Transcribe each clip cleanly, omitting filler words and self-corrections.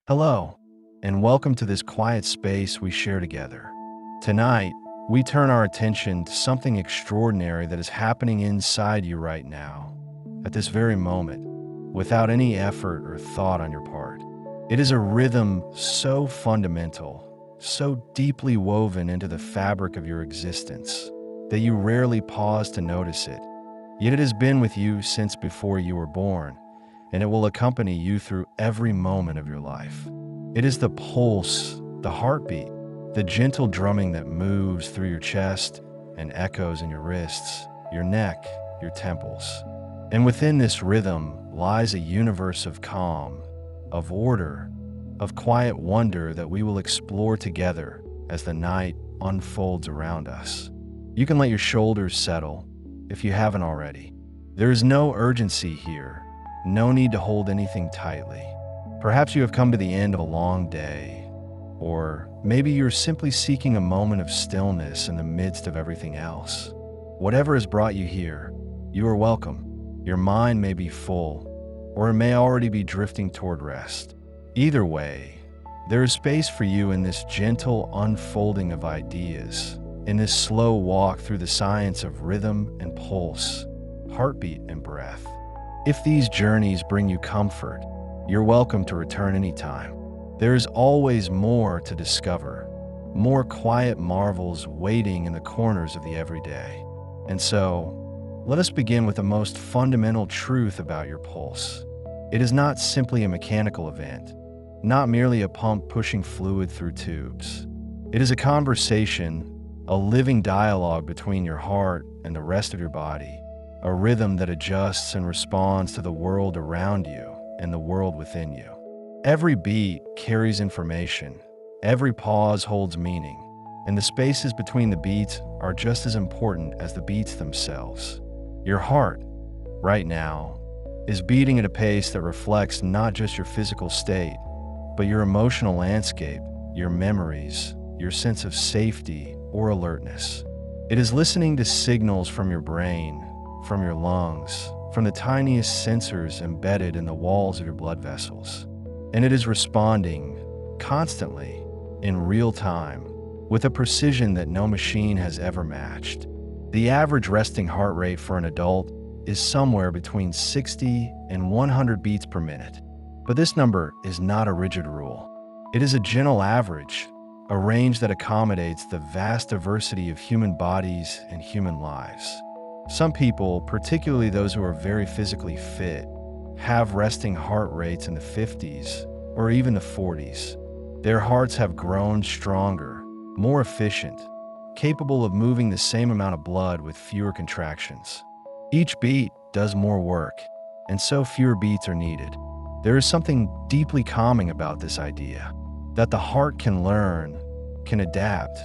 Hello, and welcome to this quiet space we share together. Tonight, we turn our attention to something extraordinary that is happening inside you right now, at this very moment, without any effort or thought on your part. It is a rhythm so fundamental, so deeply woven into the fabric of your existence, that you rarely pause to notice it. Yet it has been with you since before you were born, and it will accompany you through every moment of your life. It is the pulse, the heartbeat, the gentle drumming that moves through your chest and echoes in your wrists, your neck, your temples. And within this rhythm lies a universe of calm, of order, of quiet wonder that we will explore together as the night unfolds around us. You can let your shoulders settle if you haven't already. There is no urgency here, no need to hold anything tightly. Perhaps you have come to the end of a long day, or maybe you're simply seeking a moment of stillness in the midst of everything else. Whatever has brought you here, you are welcome. Your mind may be full, or it may already be drifting toward rest. Either way, there is space for you in this gentle unfolding of ideas, in this slow walk through the science of rhythm and pulse, heartbeat and breath. If these journeys bring you comfort, you're welcome to return anytime. There is always more to discover, more quiet marvels waiting in the corners of the everyday. And so, let us begin with the most fundamental truth about your pulse. It is not simply a mechanical event, not merely a pump pushing fluid through tubes. It is a conversation, a living dialogue between your heart and the rest of your body, a rhythm that adjusts and responds to the world around you and the world within you. Every beat carries information, every pause holds meaning, and the spaces between the beats are just as important as the beats themselves. Your heart, right now, is beating at a pace that reflects not just your physical state, but your emotional landscape, your memories, your sense of safety or alertness. It is listening to signals from your brain, from your lungs, from the tiniest sensors embedded in the walls of your blood vessels. And it is responding constantly, in real time, with a precision that no machine has ever matched. The average resting heart rate for an adult is somewhere between 60 and 100 beats per minute. But this number is not a rigid rule. It is a gentle average, a range that accommodates the vast diversity of human bodies and human lives. Some people, particularly those who are very physically fit, have resting heart rates in the 50s or even the 40s. Their hearts have grown stronger, more efficient, capable of moving the same amount of blood with fewer contractions. Each beat does more work, and so fewer beats are needed. There is something deeply calming about this idea, that the heart can learn, can adapt,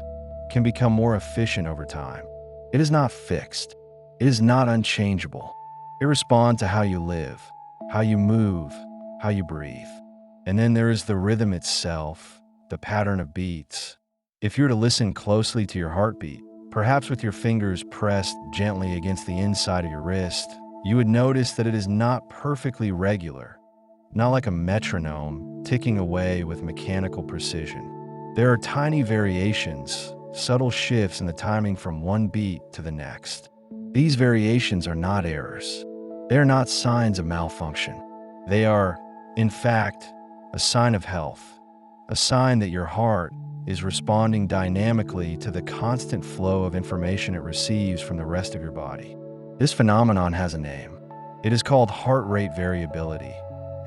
can become more efficient over time. It is not fixed. It is not unchangeable. It responds to how you live, how you move, how you breathe. And then there is the rhythm itself, the pattern of beats. If you were to listen closely to your heartbeat, perhaps with your fingers pressed gently against the inside of your wrist, you would notice that it is not perfectly regular, not like a metronome ticking away with mechanical precision. There are tiny variations, subtle shifts in the timing from one beat to the next. These variations are not errors. They are not signs of malfunction. They are, in fact, a sign of health, a sign that your heart is responding dynamically to the constant flow of information it receives from the rest of your body. This phenomenon has a name. It is called heart rate variability,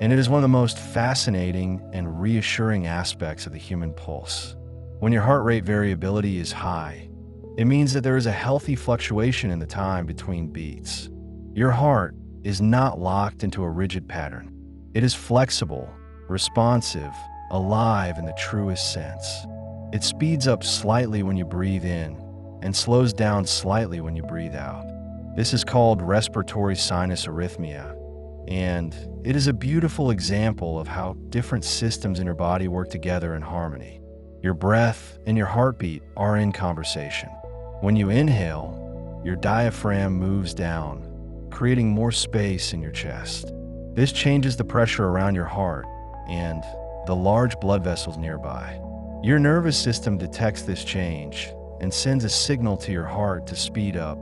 and it is one of the most fascinating and reassuring aspects of the human pulse. When your heart rate variability is high, it means that there is a healthy fluctuation in the time between beats. Your heart is not locked into a rigid pattern. It is flexible, responsive, alive in the truest sense. It speeds up slightly when you breathe in and slows down slightly when you breathe out. This is called respiratory sinus arrhythmia, and it is a beautiful example of how different systems in your body work together in harmony. Your breath and your heartbeat are in conversation. When you inhale, your diaphragm moves down, creating more space in your chest. This changes the pressure around your heart, and the large blood vessels nearby. Your nervous system detects this change and sends a signal to your heart to speed up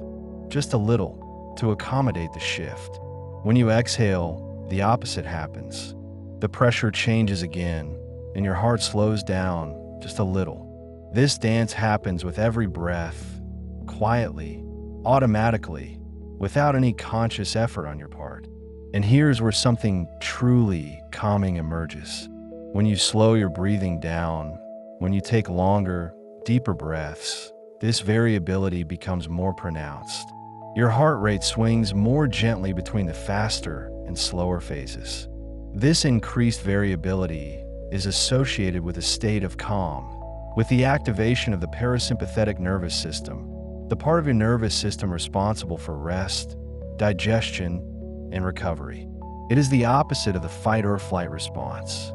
just a little to accommodate the shift. When you exhale, the opposite happens. The pressure changes again, and your heart slows down just a little. This dance happens with every breath, quietly, automatically, without any conscious effort on your part. And here's where something truly calming emerges. When you slow your breathing down, when you take longer, deeper breaths, this variability becomes more pronounced. Your heart rate swings more gently between the faster and slower phases. This increased variability is associated with a state of calm, with the activation of the parasympathetic nervous system, the part of your nervous system responsible for rest, digestion, and recovery. It is the opposite of the fight or flight response.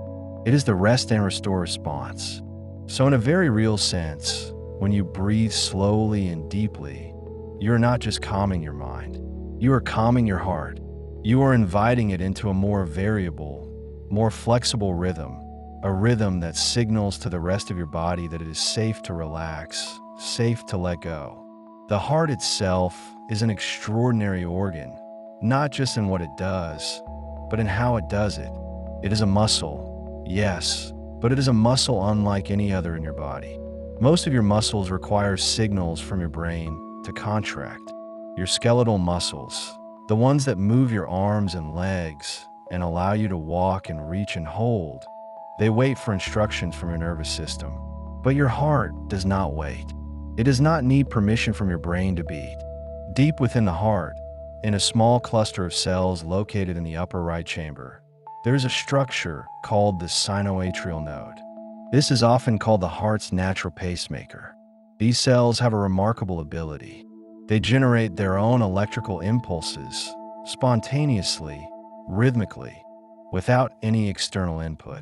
It is the rest and restore response. So in a very real sense, when you breathe slowly and deeply, you are not just calming your mind. You are calming your heart. You are inviting it into a more variable, more flexible rhythm, a rhythm that signals to the rest of your body that it is safe to relax, safe to let go. The heart itself is an extraordinary organ, not just in what it does, but in how it does it. It is a muscle, yes, but it is a muscle unlike any other in your body. Most of your muscles require signals from your brain to contract. Your skeletal muscles, the ones that move your arms and legs and allow you to walk and reach and hold, they wait for instructions from your nervous system. But your heart does not wait. It does not need permission from your brain to beat. Deep within the heart, in a small cluster of cells located in the upper right chamber, there is a structure called the sinoatrial node. This is often called the heart's natural pacemaker. These cells have a remarkable ability. They generate their own electrical impulses spontaneously, rhythmically, without any external input.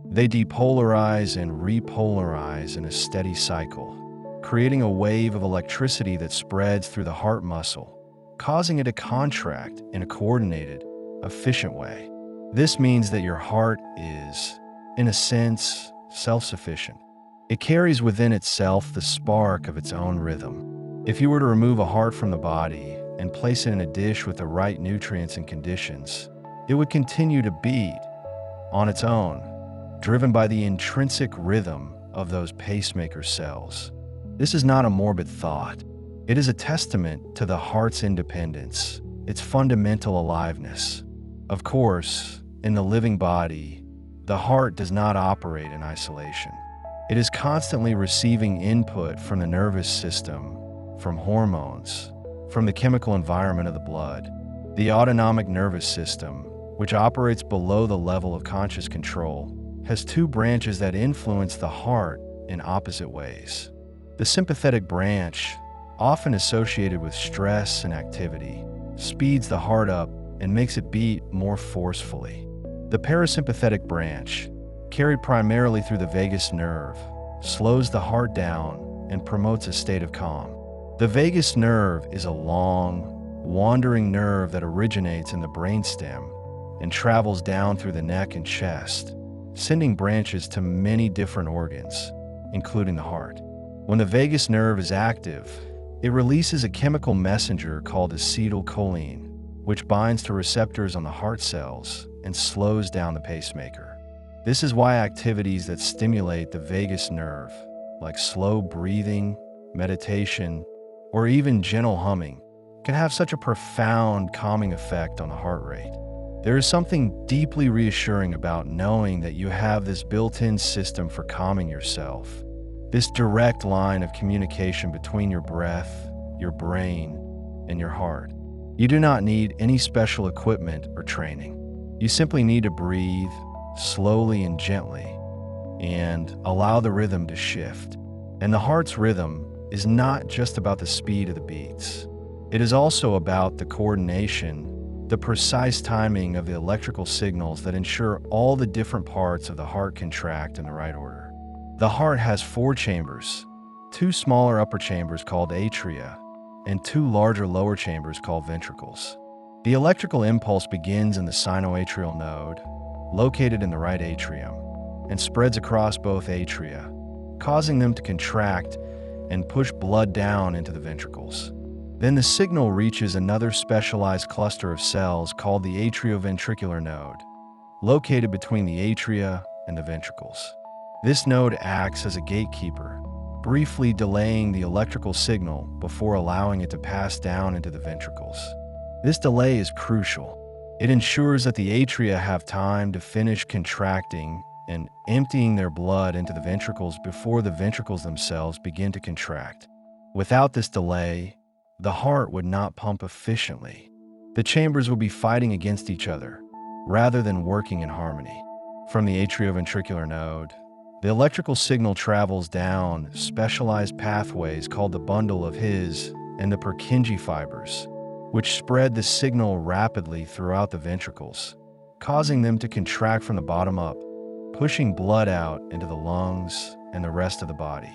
They depolarize and repolarize in a steady cycle, creating a wave of electricity that spreads through the heart muscle, causing it to contract in a coordinated, efficient way. This means that your heart is, in a sense, self-sufficient. It carries within itself the spark of its own rhythm. If you were to remove a heart from the body and place it in a dish with the right nutrients and conditions, it would continue to beat on its own, driven by the intrinsic rhythm of those pacemaker cells. This is not a morbid thought. It is a testament to the heart's independence, its fundamental aliveness. Of course, in the living body, the heart does not operate in isolation. It is constantly receiving input from the nervous system, from hormones, from the chemical environment of the blood. The autonomic nervous system, which operates below the level of conscious control, has two branches that influence the heart in opposite ways. The sympathetic branch, often associated with stress and activity, speeds the heart up and makes it beat more forcefully. The parasympathetic branch, carried primarily through the vagus nerve, slows the heart down and promotes a state of calm. The vagus nerve is a long, wandering nerve that originates in the brainstem and travels down through the neck and chest, sending branches to many different organs, including the heart. When the vagus nerve is active, it releases a chemical messenger called acetylcholine, which binds to receptors on the heart cells and slows down the pacemaker. This is why activities that stimulate the vagus nerve, like slow breathing, meditation, or even gentle humming, can have such a profound calming effect on the heart rate. There is something deeply reassuring about knowing that you have this built-in system for calming yourself, this direct line of communication between your breath, your brain, and your heart. You do not need any special equipment or training. You simply need to breathe slowly and gently and allow the rhythm to shift. And the heart's rhythm is not just about the speed of the beats. It is also about the coordination, the precise timing of the electrical signals that ensure all the different parts of the heart contract in the right order. The heart has 4 chambers, 2 smaller upper chambers called atria, and 2 larger lower chambers called ventricles. The electrical impulse begins in the sinoatrial node, located in the right atrium. and spreads across both atria, causing them to contract and push blood down into the ventricles. Then the signal reaches another specialized cluster of cells called the atrioventricular node, located between the atria and the ventricles. This node acts as a gatekeeper, briefly delaying the electrical signal before allowing it to pass down into the ventricles. This delay is crucial. It ensures that the atria have time to finish contracting and emptying their blood into the ventricles before the ventricles themselves begin to contract. Without this delay, the heart would not pump efficiently. The chambers would be fighting against each other, rather than working in harmony. From the atrioventricular node, the electrical signal travels down specialized pathways called the bundle of His and the Purkinje fibers, which spread the signal rapidly throughout the ventricles, causing them to contract from the bottom up, pushing blood out into the lungs and the rest of the body.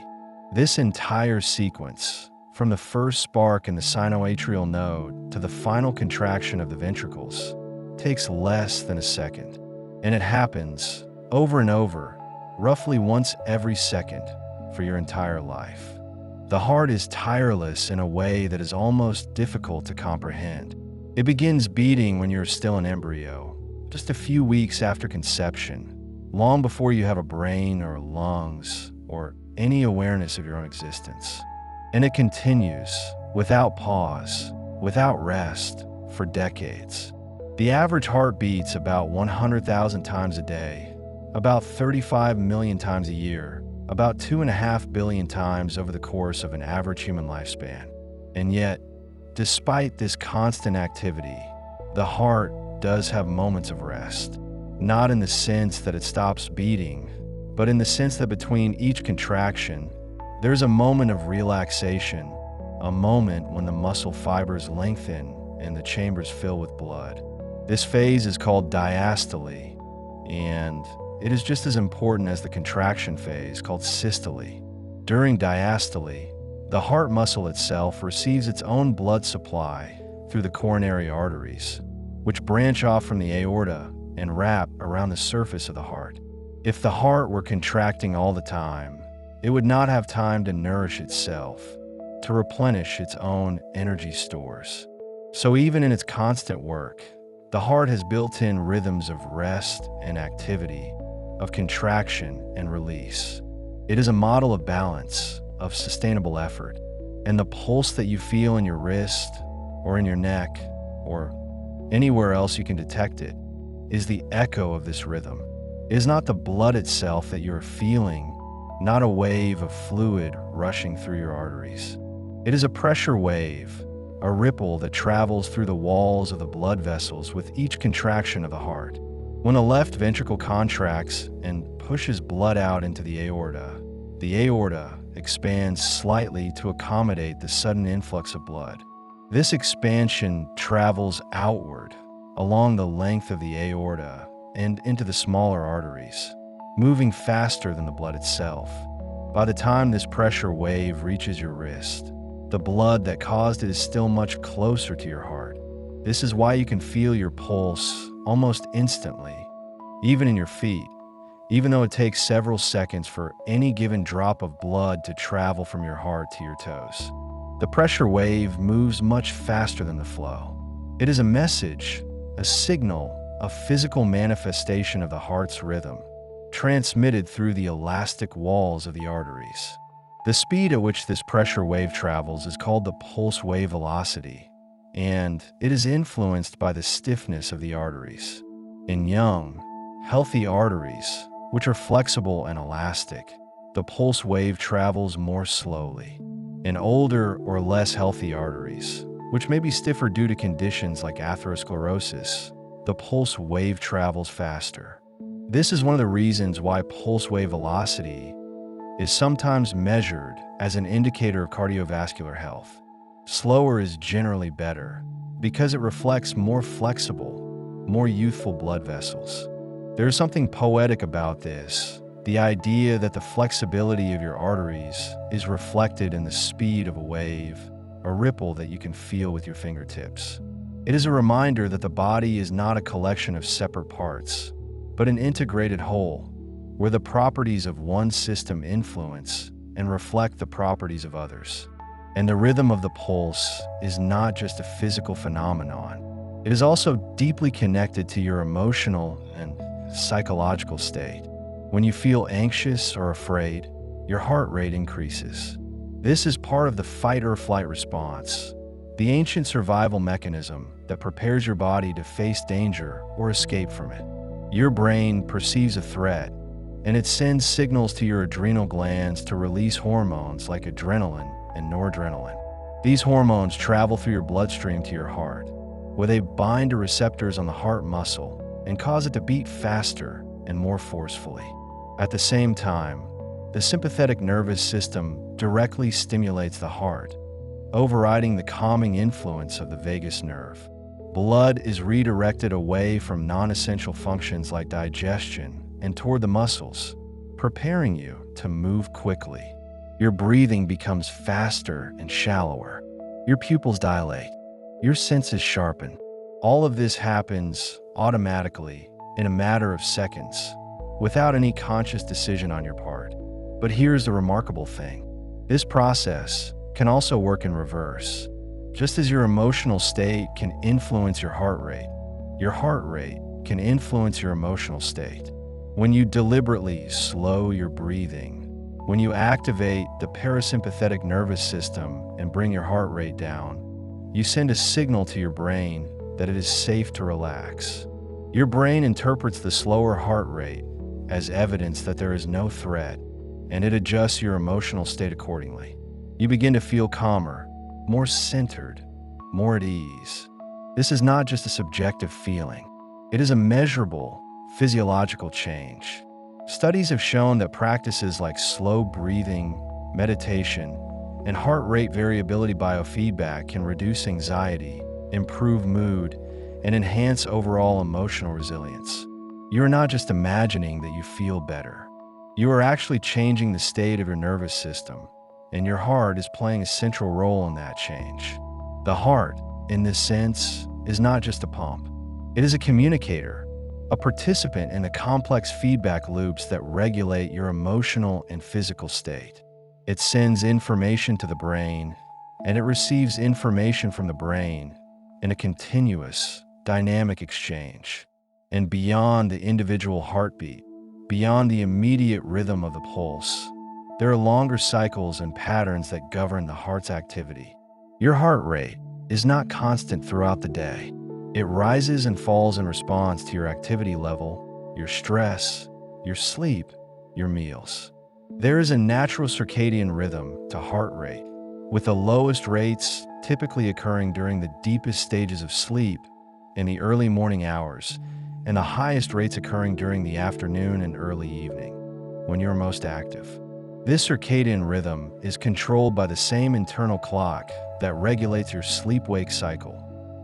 This entire sequence, from the first spark in the sinoatrial node to the final contraction of the ventricles, takes less than a second, and it happens over and over, roughly once every second, for your entire life. The heart is tireless in a way that is almost difficult to comprehend. It begins beating when you're still an embryo, just a few weeks after conception, long before you have a brain or lungs or any awareness of your own existence. And it continues, without pause, without rest, for decades. The average heart beats about 100,000 times a day, about 35 million times a year, about 2.5 billion times over the course of an average human lifespan. And yet, despite this constant activity, the heart does have moments of rest. Not in the sense that it stops beating, but in the sense that between each contraction, there's a moment of relaxation, a moment when the muscle fibers lengthen and the chambers fill with blood. This phase is called diastole, and it is just as important as the contraction phase called systole. During diastole, the heart muscle itself receives its own blood supply through the coronary arteries, which branch off from the aorta and wrap around the surface of the heart. If the heart were contracting all the time, it would not have time to nourish itself, to replenish its own energy stores. So even in its constant work, the heart has built-in rhythms of rest and activity, of contraction and release. It is a model of balance, of sustainable effort, and the pulse that you feel in your wrist or in your neck or anywhere else you can detect it is the echo of this rhythm. It is not the blood itself that you are feeling, not a wave of fluid rushing through your arteries. It is a pressure wave, a ripple that travels through the walls of the blood vessels with each contraction of the heart. When the left ventricle contracts and pushes blood out into the aorta expands slightly to accommodate the sudden influx of blood. This expansion travels outward along the length of the aorta and into the smaller arteries, moving faster than the blood itself. By the time this pressure wave reaches your wrist, the blood that caused it is still much closer to your heart. This is why you can feel your pulse almost instantly, even in your feet, even though it takes several seconds for any given drop of blood to travel from your heart to your toes. The pressure wave moves much faster than the flow. It is a message, a signal, a physical manifestation of the heart's rhythm, transmitted through the elastic walls of the arteries. The speed at which this pressure wave travels is called the pulse wave velocity, and it is influenced by the stiffness of the arteries. In young, healthy arteries, which are flexible and elastic, the pulse wave travels more slowly. In older or less healthy arteries, which may be stiffer due to conditions like atherosclerosis, the pulse wave travels faster. This is one of the reasons why pulse wave velocity is sometimes measured as an indicator of cardiovascular health. Slower is generally better because it reflects more flexible, more youthful blood vessels. There is something poetic about this, the idea that the flexibility of your arteries is reflected in the speed of a wave, a ripple that you can feel with your fingertips. It is a reminder that the body is not a collection of separate parts, but an integrated whole, where the properties of one system influence and reflect the properties of others. And the rhythm of the pulse is not just a physical phenomenon. It is also deeply connected to your emotional and psychological state. When you feel anxious or afraid, your heart rate increases. This is part of the fight or flight response, the ancient survival mechanism that prepares your body to face danger or escape from it. Your brain perceives a threat, and it sends signals to your adrenal glands to release hormones like adrenaline and noradrenaline. These hormones travel through your bloodstream to your heart, where they bind to receptors on the heart muscle and cause it to beat faster and more forcefully. At the same time, the sympathetic nervous system directly stimulates the heart, overriding the calming influence of the vagus nerve. Blood is redirected away from non-essential functions like digestion and toward the muscles, preparing you to move quickly. Your breathing becomes faster and shallower. Your pupils dilate. Your senses sharpen. All of this happens automatically in a matter of seconds, without any conscious decision on your part. But here's the remarkable thing. This process can also work in reverse. Just as your emotional state can influence your heart rate can influence your emotional state. When you deliberately slow your breathing, when you activate the parasympathetic nervous system and bring your heart rate down, you send a signal to your brain that it is safe to relax. Your brain interprets the slower heart rate as evidence that there is no threat, and it adjusts your emotional state accordingly. You begin to feel calmer, more centered, more at ease. This is not just a subjective feeling. It is a measurable physiological change. Studies have shown that practices like slow breathing, meditation, and heart rate variability biofeedback can reduce anxiety, improve mood, and enhance overall emotional resilience. You are not just imagining that you feel better. You are actually changing the state of your nervous system, and your heart is playing a central role in that change. The heart, in this sense, is not just a pump. It is a communicator, a participant in the complex feedback loops that regulate your emotional and physical state. It sends information to the brain, and it receives information from the brain in a continuous, dynamic exchange. And beyond the individual heartbeat, beyond the immediate rhythm of the pulse, there are longer cycles and patterns that govern the heart's activity. Your heart rate is not constant throughout the day. It rises and falls in response to your activity level, your stress, your sleep, your meals. There is a natural circadian rhythm to heart rate, with the lowest rates typically occurring during the deepest stages of sleep in the early morning hours, and the highest rates occurring during the afternoon and early evening, when you're most active. This circadian rhythm is controlled by the same internal clock that regulates your sleep-wake cycle,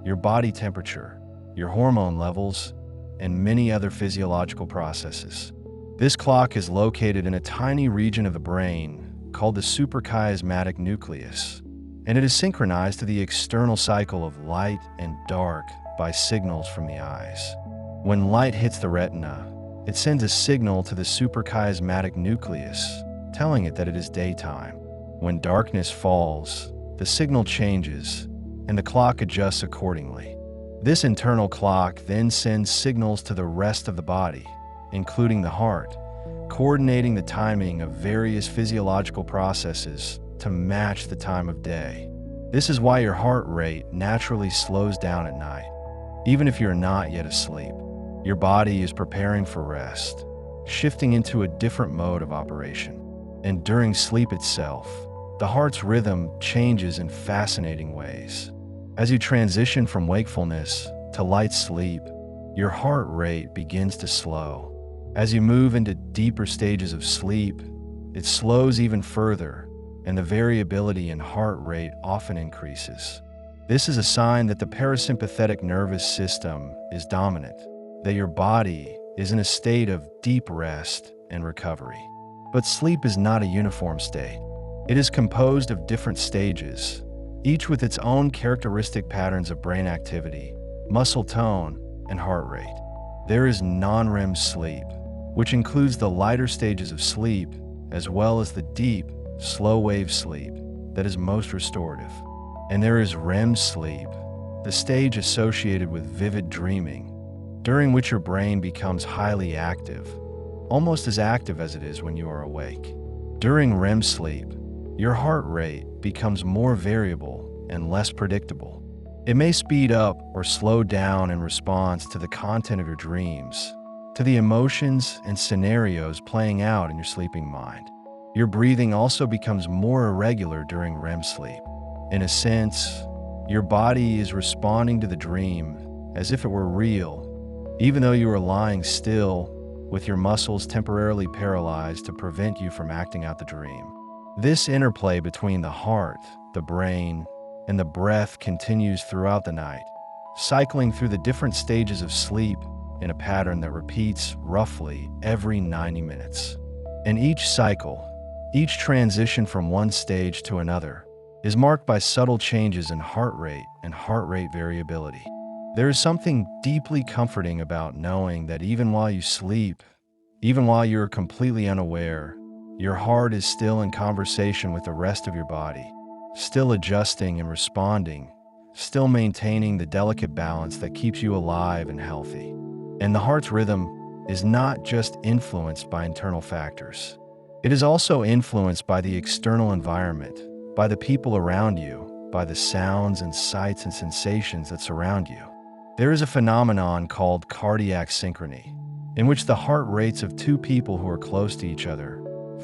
your body temperature, your hormone levels, and many other physiological processes. This clock is located in a tiny region of the brain called the suprachiasmatic nucleus, and it is synchronized to the external cycle of light and dark by signals from the eyes. When light hits the retina, it sends a signal to the suprachiasmatic nucleus, telling it that it is daytime. When darkness falls, the signal changes, and the clock adjusts accordingly. This internal clock then sends signals to the rest of the body, including the heart, coordinating the timing of various physiological processes to match the time of day. This is why your heart rate naturally slows down at night. Even if you're not yet asleep, your body is preparing for rest, shifting into a different mode of operation. And during sleep itself, the heart's rhythm changes in fascinating ways. As you transition from wakefulness to light sleep, your heart rate begins to slow. As you move into deeper stages of sleep, it slows even further, and the variability in heart rate often increases. This is a sign that the parasympathetic nervous system is dominant, that your body is in a state of deep rest and recovery. But sleep is not a uniform state. It is composed of different stages, each with its own characteristic patterns of brain activity, muscle tone, and heart rate. There is non-REM sleep, which includes the lighter stages of sleep as well as the deep, slow-wave sleep that is most restorative. And there is REM sleep, the stage associated with vivid dreaming, during which your brain becomes highly active, almost as active as it is when you are awake. During REM sleep, your heart rate becomes more variable and less predictable. It may speed up or slow down in response to the content of your dreams, to the emotions and scenarios playing out in your sleeping mind. Your breathing also becomes more irregular during REM sleep. In a sense, your body is responding to the dream as if it were real, even though you are lying still with your muscles temporarily paralyzed to prevent you from acting out the dream. This interplay between the heart, the brain, and the breath continues throughout the night, cycling through the different stages of sleep in a pattern that repeats roughly every 90 minutes. And each cycle, each transition from one stage to another, is marked by subtle changes in heart rate and heart rate variability. There is something deeply comforting about knowing that even while you sleep, even while you are completely unaware, your heart is still in conversation with the rest of your body, still adjusting and responding, still maintaining the delicate balance that keeps you alive and healthy. And the heart's rhythm is not just influenced by internal factors. It is also influenced by the external environment, by the people around you, by the sounds and sights and sensations that surround you. There is a phenomenon called cardiac synchrony, in which the heart rates of two people who are close to each other,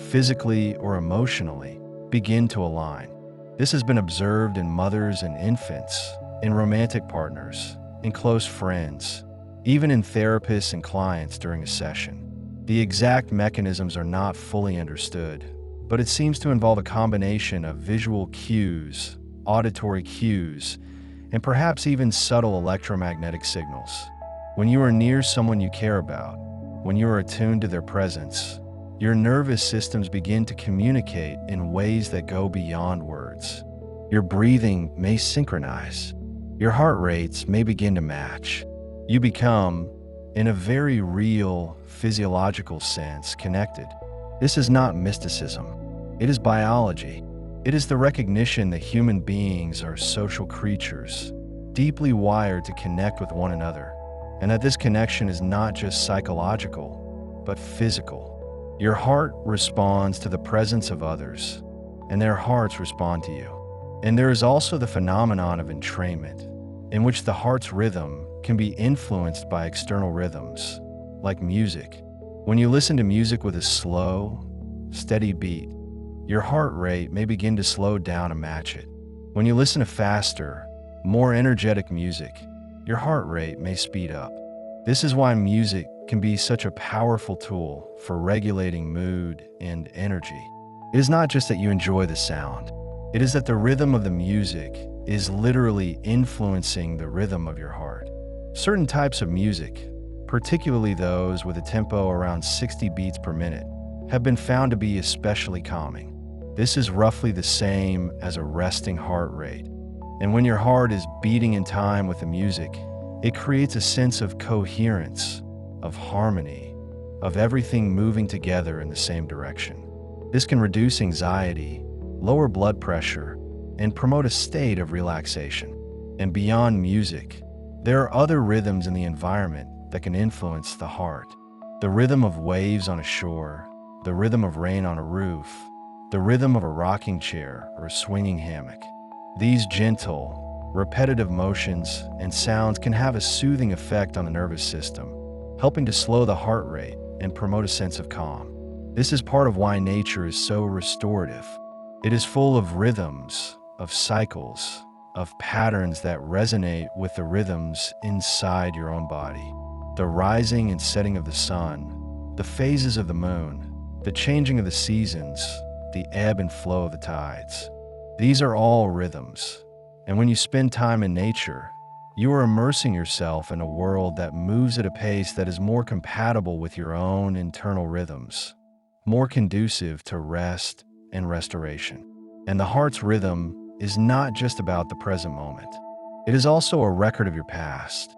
physically or emotionally, begin to align. This has been observed in mothers and infants, in romantic partners, in close friends, even in therapists and clients during a session. The exact mechanisms are not fully understood, but it seems to involve a combination of visual cues, auditory cues, and perhaps even subtle electromagnetic signals. When you are near someone you care about, when you are attuned to their presence, your nervous systems begin to communicate in ways that go beyond words. Your breathing may synchronize. Your heart rates may begin to match. You become, in a very real, physiological sense, connected. This is not mysticism. It is biology. It is the recognition that human beings are social creatures, deeply wired to connect with one another, and that this connection is not just psychological, but physical. Your heart responds to the presence of others, and their hearts respond to you. And there is also the phenomenon of entrainment, in which the heart's rhythm can be influenced by external rhythms, like music. When you listen to music with a slow, steady beat, your heart rate may begin to slow down to match it. When you listen to faster, more energetic music, your heart rate may speed up. This is why music can be such a powerful tool for regulating mood and energy. It is not just that you enjoy the sound. It is that the rhythm of the music is literally influencing the rhythm of your heart. Certain types of music, particularly those with a tempo around 60 beats per minute, have been found to be especially calming. This is roughly the same as a resting heart rate. And when your heart is beating in time with the music, it creates a sense of coherence, of harmony, of everything moving together in the same direction. This can reduce anxiety, lower blood pressure, and promote a state of relaxation. And beyond music, there are other rhythms in the environment that can influence the heart. The rhythm of waves on a shore, the rhythm of rain on a roof, the rhythm of a rocking chair or a swinging hammock. These gentle, repetitive motions and sounds can have a soothing effect on the nervous system, helping to slow the heart rate and promote a sense of calm. This is part of why nature is so restorative. It is full of rhythms, of cycles, of patterns that resonate with the rhythms inside your own body. The rising and setting of the sun, the phases of the moon, the changing of the seasons, the ebb and flow of the tides. These are all rhythms. And when you spend time in nature, you are immersing yourself in a world that moves at a pace that is more compatible with your own internal rhythms, more conducive to rest and restoration. And the heart's rhythm is not just about the present moment. It is also a record of your past.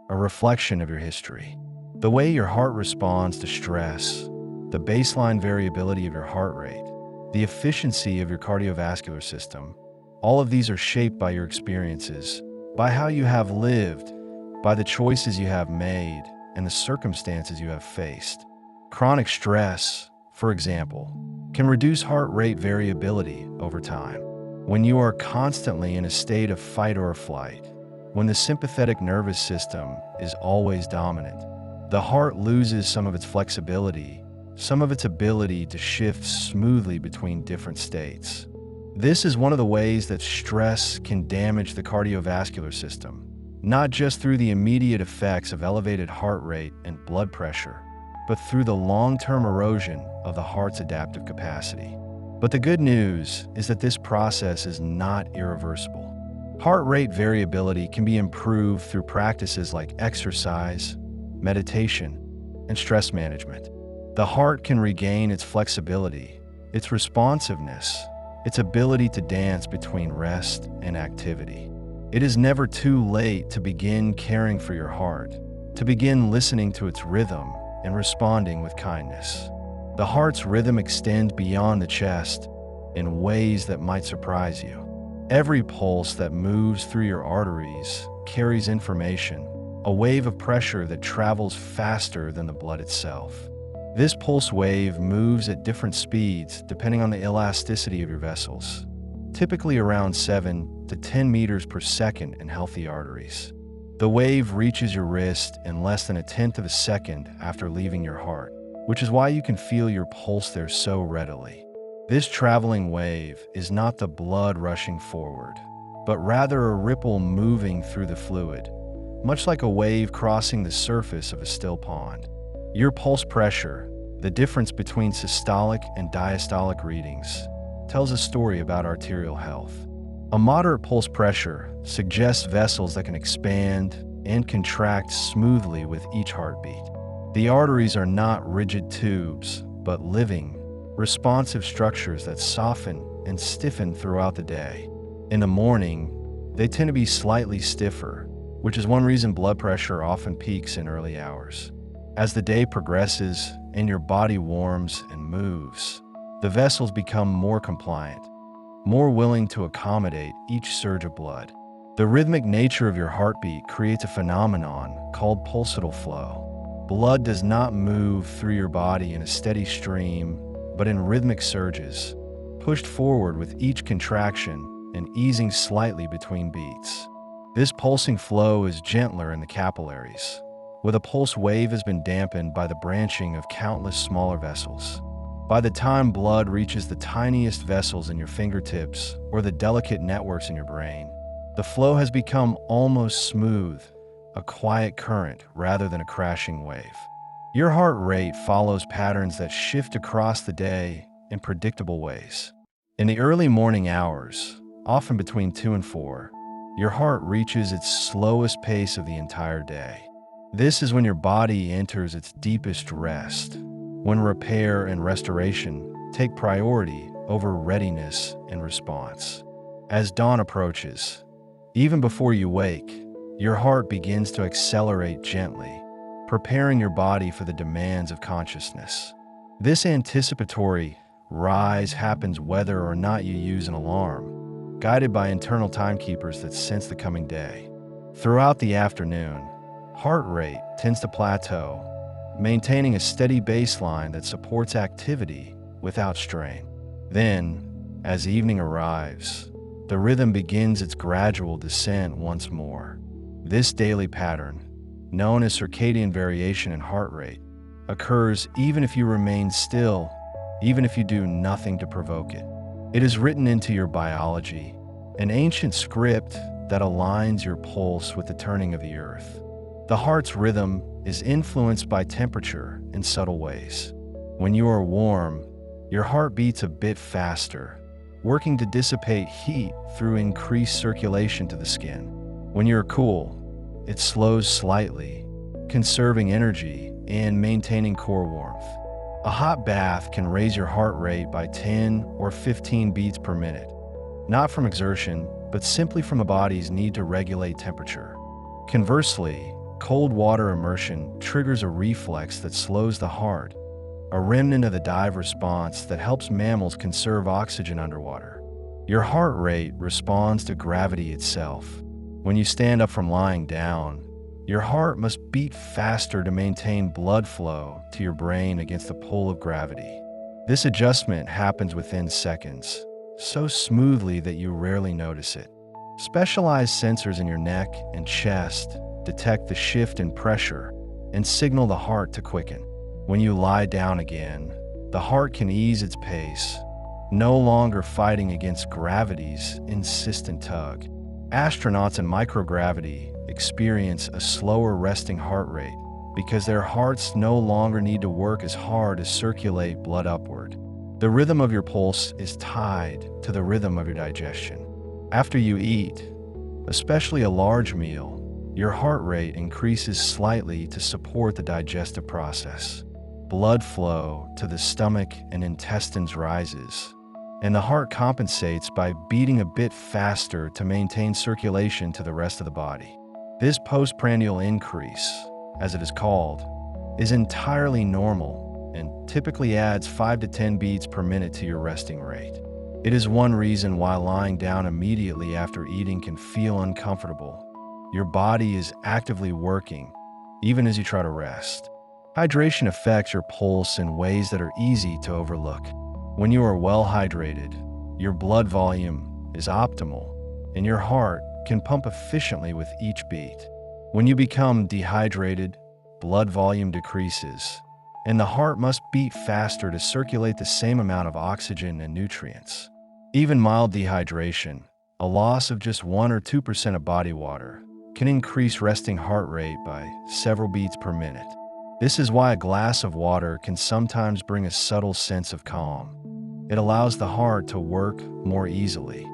a reflection of your history. The way your heart responds to stress, the baseline variability of your heart rate, the efficiency of your cardiovascular system, all of these are shaped by your experiences, by how you have lived, by the choices you have made, and the circumstances you have faced. Chronic stress, for example, can reduce heart rate variability over time. When you are constantly in a state of fight or flight, when the sympathetic nervous system is always dominant, the heart loses some of its flexibility, some of its ability to shift smoothly between different states. This is one of the ways that stress can damage the cardiovascular system, not just through the immediate effects of elevated heart rate and blood pressure, but through the long-term erosion of the heart's adaptive capacity. But the good news is that this process is not irreversible. Heart rate variability can be improved through practices like exercise, meditation, and stress management. The heart can regain its flexibility, its responsiveness, its ability to dance between rest and activity. It is never too late to begin caring for your heart, to begin listening to its rhythm and responding with kindness. The heart's rhythm extends beyond the chest in ways that might surprise you. Every pulse that moves through your arteries carries information, a wave of pressure that travels faster than the blood itself. This pulse wave moves at different speeds depending on the elasticity of your vessels, typically around 7 to 10 meters per second in healthy arteries. The wave reaches your wrist in less than a tenth of a second after leaving your heart, which is why you can feel your pulse there so readily. This traveling wave is not the blood rushing forward, but rather a ripple moving through the fluid, much like a wave crossing the surface of a still pond. Your pulse pressure, the difference between systolic and diastolic readings, tells a story about arterial health. A moderate pulse pressure suggests vessels that can expand and contract smoothly with each heartbeat. The arteries are not rigid tubes, but living, responsive structures that soften and stiffen throughout the day. In the morning, they tend to be slightly stiffer, which is one reason blood pressure often peaks in early hours. As the day progresses and your body warms and moves, the vessels become more compliant, more willing to accommodate each surge of blood. The rhythmic nature of your heartbeat creates a phenomenon called pulsatile flow. Blood does not move through your body in a steady stream, but in rhythmic surges, pushed forward with each contraction and easing slightly between beats. This pulsing flow is gentler in the capillaries, where the pulse wave has been dampened by the branching of countless smaller vessels. By the time blood reaches the tiniest vessels in your fingertips or the delicate networks in your brain, the flow has become almost smooth, a quiet current rather than a crashing wave. Your heart rate follows patterns that shift across the day in predictable ways. In the early morning hours, often between 2 and 4, your heart reaches its slowest pace of the entire day. This is when your body enters its deepest rest, when repair and restoration take priority over readiness and response. As dawn approaches, even before you wake, your heart begins to accelerate gently, preparing your body for the demands of consciousness. This anticipatory rise happens whether or not you use an alarm, guided by internal timekeepers that sense the coming day. Throughout the afternoon, heart rate tends to plateau, maintaining a steady baseline that supports activity without strain. Then, as evening arrives, the rhythm begins its gradual descent once more. This daily pattern, known as circadian variation in heart rate, occurs even if you remain still, even if you do nothing to provoke it. It is written into your biology, an ancient script that aligns your pulse with the turning of the earth. The heart's rhythm is influenced by temperature in subtle ways. When you are warm, your heart beats a bit faster, working to dissipate heat through increased circulation to the skin. When you're cool, it slows slightly, conserving energy and maintaining core warmth. A hot bath can raise your heart rate by 10 or 15 beats per minute, not from exertion, but simply from the body's need to regulate temperature. Conversely, Cold water immersion triggers a reflex that slows the heart, a remnant of the dive response that helps mammals conserve oxygen underwater. Your heart rate responds to gravity itself. When you stand up from lying down, your heart must beat faster to maintain blood flow to your brain against the pull of gravity. This adjustment happens within seconds, so smoothly that you rarely notice it. Specialized sensors in your neck and chest detect the shift in pressure and signal the heart to quicken. When you lie down again, the heart can ease its pace, no longer fighting against gravity's insistent tug. Astronauts in microgravity experience a slower resting heart rate because their hearts no longer need to work as hard to circulate blood upward. The rhythm of your pulse is tied to the rhythm of your digestion. After you eat, especially a large meal, your heart rate increases slightly to support the digestive process. Blood flow to the stomach and intestines rises, and the heart compensates by beating a bit faster to maintain circulation to the rest of the body. This postprandial increase, as it is called, is entirely normal and typically adds 5 to 10 beats per minute to your resting rate. It is one reason why lying down immediately after eating can feel uncomfortable. Your body is actively working, even as you try to rest. Hydration affects your pulse in ways that are easy to overlook. When you are well hydrated, your blood volume is optimal, and your heart can pump efficiently with each beat. When you become dehydrated, blood volume decreases, and the heart must beat faster to circulate the same amount of oxygen and nutrients. Even mild dehydration, a loss of just 1 or 2% of body water, can increase resting heart rate by several beats per minute. This is why a glass of water can sometimes bring a subtle sense of calm. It allows the heart to work more easily.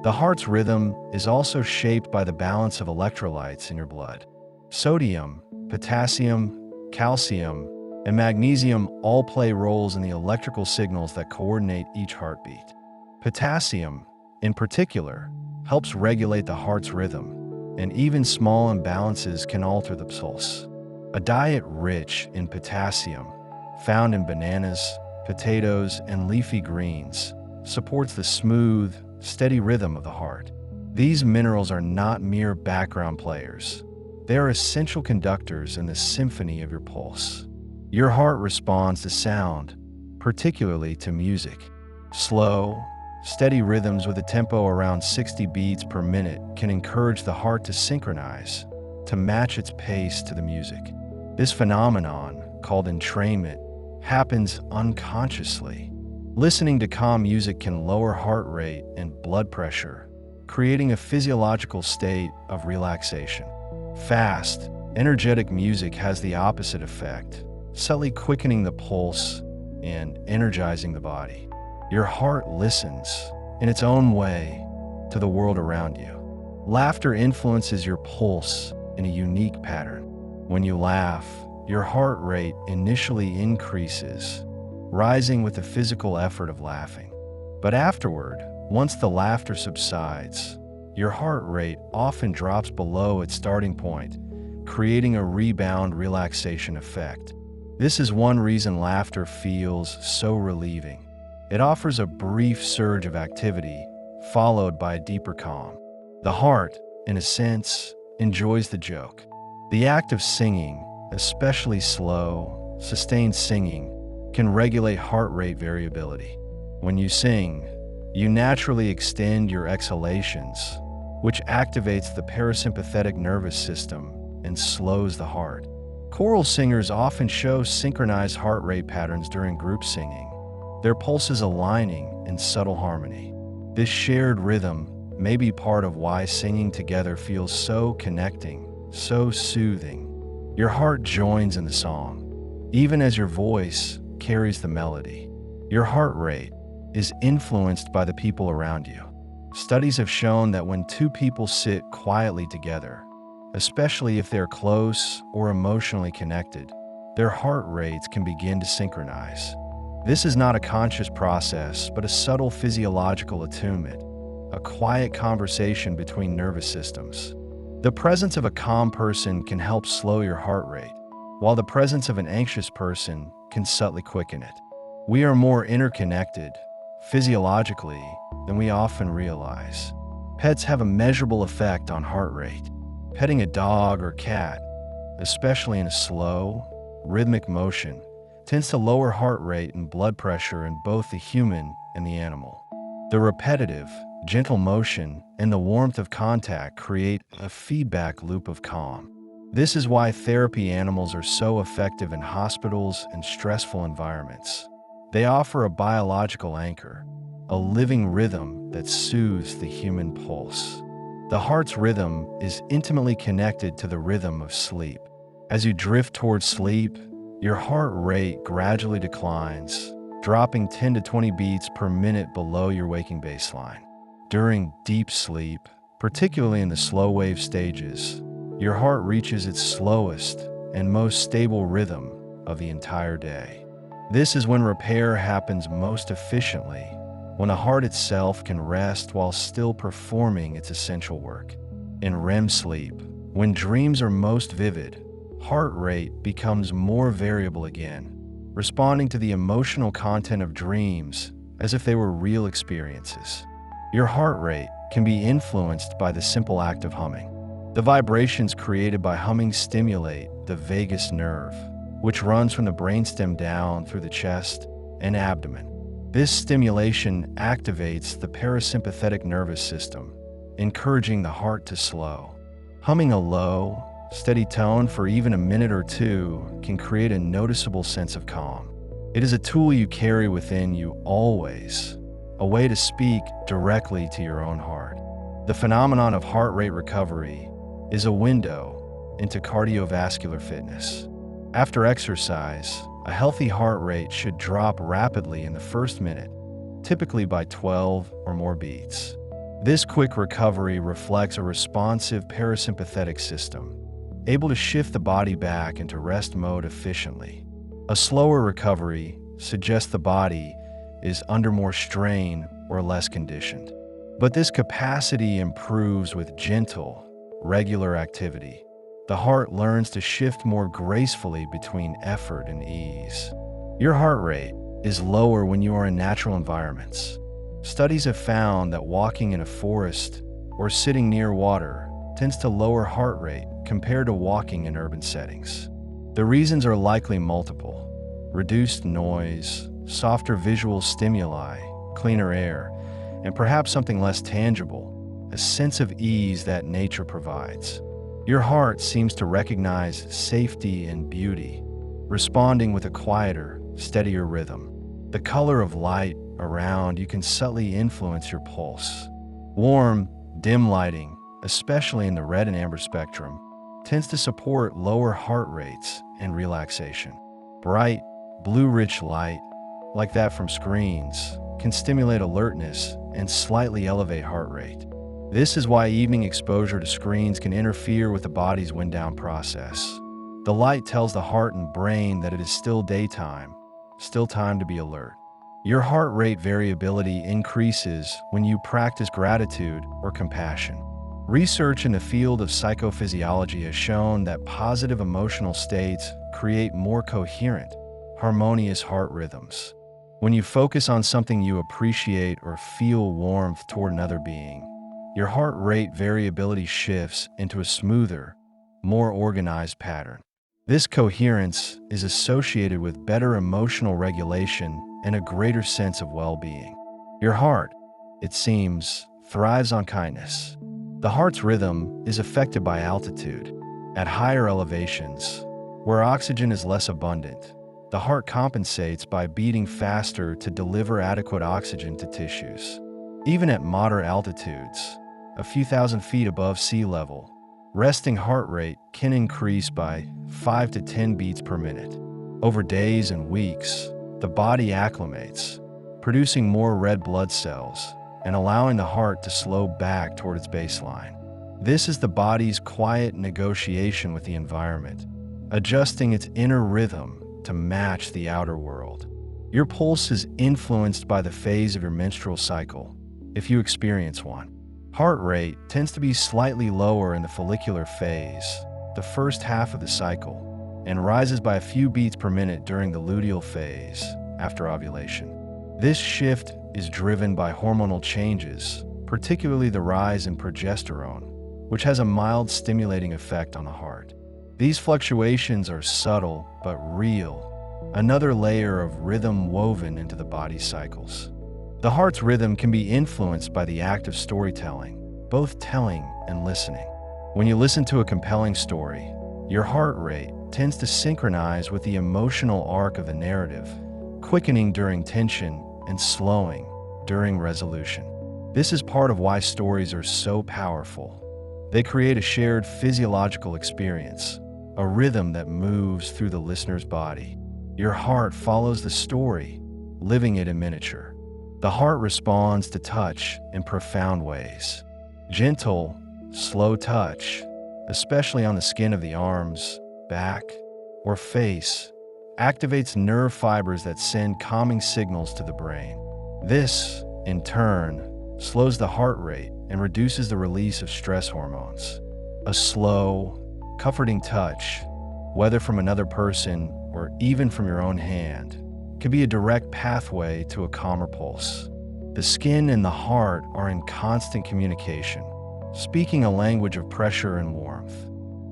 The heart's rhythm is also shaped by the balance of electrolytes in your blood. Sodium, potassium, calcium, and magnesium all play roles in the electrical signals that coordinate each heartbeat. Potassium, in particular, helps regulate the heart's rhythm, and even small imbalances can alter the pulse. A diet rich in potassium, found in bananas, potatoes, and leafy greens, supports the smooth, steady rhythm of the heart. These minerals are not mere background players. They are essential conductors in the symphony of your pulse. Your heart responds to sound, particularly to music. Slow, steady rhythms with a tempo around 60 beats per minute can encourage the heart to synchronize, to match its pace to the music. This phenomenon, called entrainment, happens unconsciously. Listening to calm music can lower heart rate and blood pressure, creating a physiological state of relaxation. Fast, energetic music has the opposite effect, subtly quickening the pulse and energizing the body. Your heart listens, in its own way, to the world around you. Laughter influences your pulse in a unique pattern. When you laugh, your heart rate initially increases, rising with the physical effort of laughing. But afterward, once the laughter subsides, your heart rate often drops below its starting point, creating a rebound relaxation effect. This is one reason laughter feels so relieving. It offers a brief surge of activity, followed by a deeper calm. The heart, in a sense, enjoys the joke. The act of singing, especially slow, sustained singing, can regulate heart rate variability. When you sing, you naturally extend your exhalations, which activates the parasympathetic nervous system and slows the heart. Choral singers often show synchronized heart rate patterns during group singing, their pulses aligning in subtle harmony. This shared rhythm may be part of why singing together feels so connecting, so soothing. Your heart joins in the song, even as your voice carries the melody. Your heart rate is influenced by the people around you. Studies have shown that when two people sit quietly together, especially if they're close or emotionally connected, their heart rates can begin to synchronize. This is not a conscious process, but a subtle physiological attunement, a quiet conversation between nervous systems. The presence of a calm person can help slow your heart rate, while the presence of an anxious person can subtly quicken it. We are more interconnected, physiologically, than we often realize. Pets have a measurable effect on heart rate. Petting a dog or cat, especially in a slow, rhythmic motion, tends to lower heart rate and blood pressure in both the human and the animal. The repetitive, gentle motion and the warmth of contact create a feedback loop of calm. This is why therapy animals are so effective in hospitals and stressful environments. They offer a biological anchor, a living rhythm that soothes the human pulse. The heart's rhythm is intimately connected to the rhythm of sleep. As you drift towards sleep, your heart rate gradually declines, dropping 10 to 20 beats per minute below your waking baseline. During deep sleep, particularly in the slow wave stages, your heart reaches its slowest and most stable rhythm of the entire day. This is when repair happens most efficiently, when the heart itself can rest while still performing its essential work. In REM sleep, when dreams are most vivid, heart rate becomes more variable again, responding to the emotional content of dreams as if they were real experiences. Your heart rate can be influenced by the simple act of humming. The vibrations created by humming stimulate the vagus nerve, which runs from the brainstem down through the chest and abdomen. This stimulation activates the parasympathetic nervous system, encouraging the heart to slow. Humming a low, steady tone for even a minute or two can create a noticeable sense of calm. It is a tool you carry within you always, a way to speak directly to your own heart. The phenomenon of heart rate recovery is a window into cardiovascular fitness. After exercise, a healthy heart rate should drop rapidly in the first minute, typically by 12 or more beats. This quick recovery reflects a responsive parasympathetic system, able to shift the body back into rest mode efficiently. A slower recovery suggests the body is under more strain or less conditioned. But this capacity improves with gentle, regular activity. The heart learns to shift more gracefully between effort and ease. Your heart rate is lower when you are in natural environments. Studies have found that walking in a forest or sitting near water tends to lower heart rate compared to walking in urban settings. The reasons are likely multiple: reduced noise, softer visual stimuli, cleaner air, and perhaps something less tangible, a sense of ease that nature provides. Your heart seems to recognize safety and beauty, responding with a quieter, steadier rhythm. The color of light around you can subtly influence your pulse. Warm, dim lighting, especially in the red and amber spectrum, tends to support lower heart rates and relaxation. Bright, blue-rich light, like that from screens, can stimulate alertness and slightly elevate heart rate. This is why evening exposure to screens can interfere with the body's wind-down process. The light tells the heart and brain that it is still daytime, still time to be alert. Your heart rate variability increases when you practice gratitude or compassion. Research in the field of psychophysiology has shown that positive emotional states create more coherent, harmonious heart rhythms. When you focus on something you appreciate or feel warmth toward another being, your heart rate variability shifts into a smoother, more organized pattern. This coherence is associated with better emotional regulation and a greater sense of well-being. Your heart, it seems, thrives on kindness. The heart's rhythm is affected by altitude. At higher elevations, where oxygen is less abundant, the heart compensates by beating faster to deliver adequate oxygen to tissues. Even at moderate altitudes, a few thousand feet above sea level, resting heart rate can increase by 5 to 10 beats per minute. Over days and weeks, the body acclimates, producing more red blood cells and allowing the heart to slow back toward its baseline. This is the body's quiet negotiation with the environment, adjusting its inner rhythm to match the outer world. Your pulse is influenced by the phase of your menstrual cycle, if you experience one. Heart rate tends to be slightly lower in the follicular phase, the first half of the cycle, and rises by a few beats per minute during the luteal phase, after ovulation. This shift is driven by hormonal changes, particularly the rise in progesterone, which has a mild stimulating effect on the heart. These fluctuations are subtle but real, another layer of rhythm woven into the body's cycles. The heart's rhythm can be influenced by the act of storytelling, both telling and listening. When you listen to a compelling story, your heart rate tends to synchronize with the emotional arc of the narrative, quickening during tension and slowing during resolution. This is part of why stories are so powerful. They create a shared physiological experience, a rhythm that moves through the listener's body. Your heart follows the story, living it in miniature. The heart responds to touch in profound ways. Gentle, slow touch, especially on the skin of the arms, back, or face, activates nerve fibers that send calming signals to the brain. This, in turn, slows the heart rate and reduces the release of stress hormones. A slow, comforting touch, whether from another person or even from your own hand, can be a direct pathway to a calmer pulse. The skin and the heart are in constant communication, speaking a language of pressure and warmth.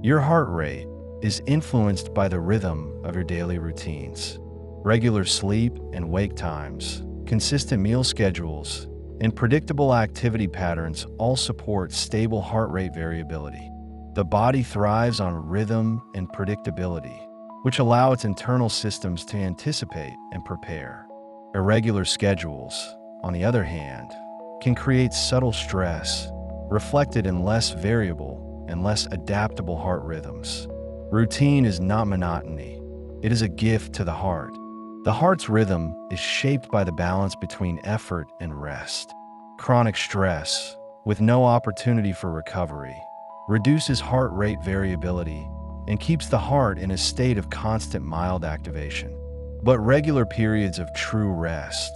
Your heart rate is influenced by the rhythm of your daily routines. Regular sleep and wake times, consistent meal schedules, and predictable activity patterns all support stable heart rate variability. The body thrives on rhythm and predictability, which allow its internal systems to anticipate and prepare. Irregular schedules, on the other hand, can create subtle stress, reflected in less variable and less adaptable heart rhythms. Routine is not monotony. It is a gift to the heart. The heart's rhythm is shaped by the balance between effort and rest. Chronic stress, with no opportunity for recovery, reduces heart rate variability and keeps the heart in a state of constant mild activation. But regular periods of true rest,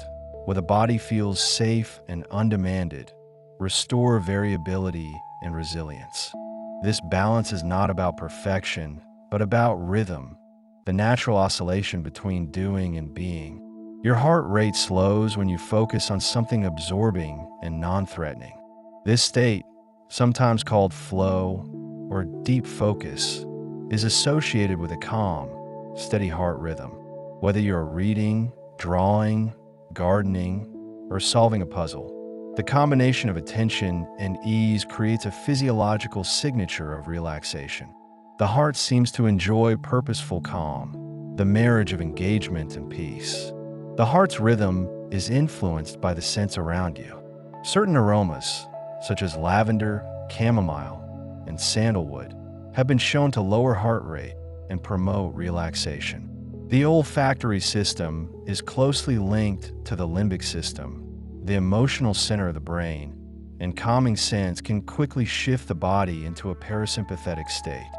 where the body feels safe and undemanded, restore variability and resilience. This balance is not about perfection, but about rhythm, the natural oscillation between doing and being. Your heart rate slows when you focus on something absorbing and non-threatening. This state, sometimes called flow or deep focus, is associated with a calm, steady heart rhythm. Whether you're reading, drawing, gardening, or solving a puzzle, the combination of attention and ease creates a physiological signature of relaxation. The heart seems to enjoy purposeful calm, the marriage of engagement and peace. The heart's rhythm is influenced by the scents around you. Certain aromas, such as lavender, chamomile, and sandalwood, have been shown to lower heart rate and promote relaxation. The olfactory system is closely linked to the limbic system, the emotional center of the brain, and calming scents can quickly shift the body into a parasympathetic state.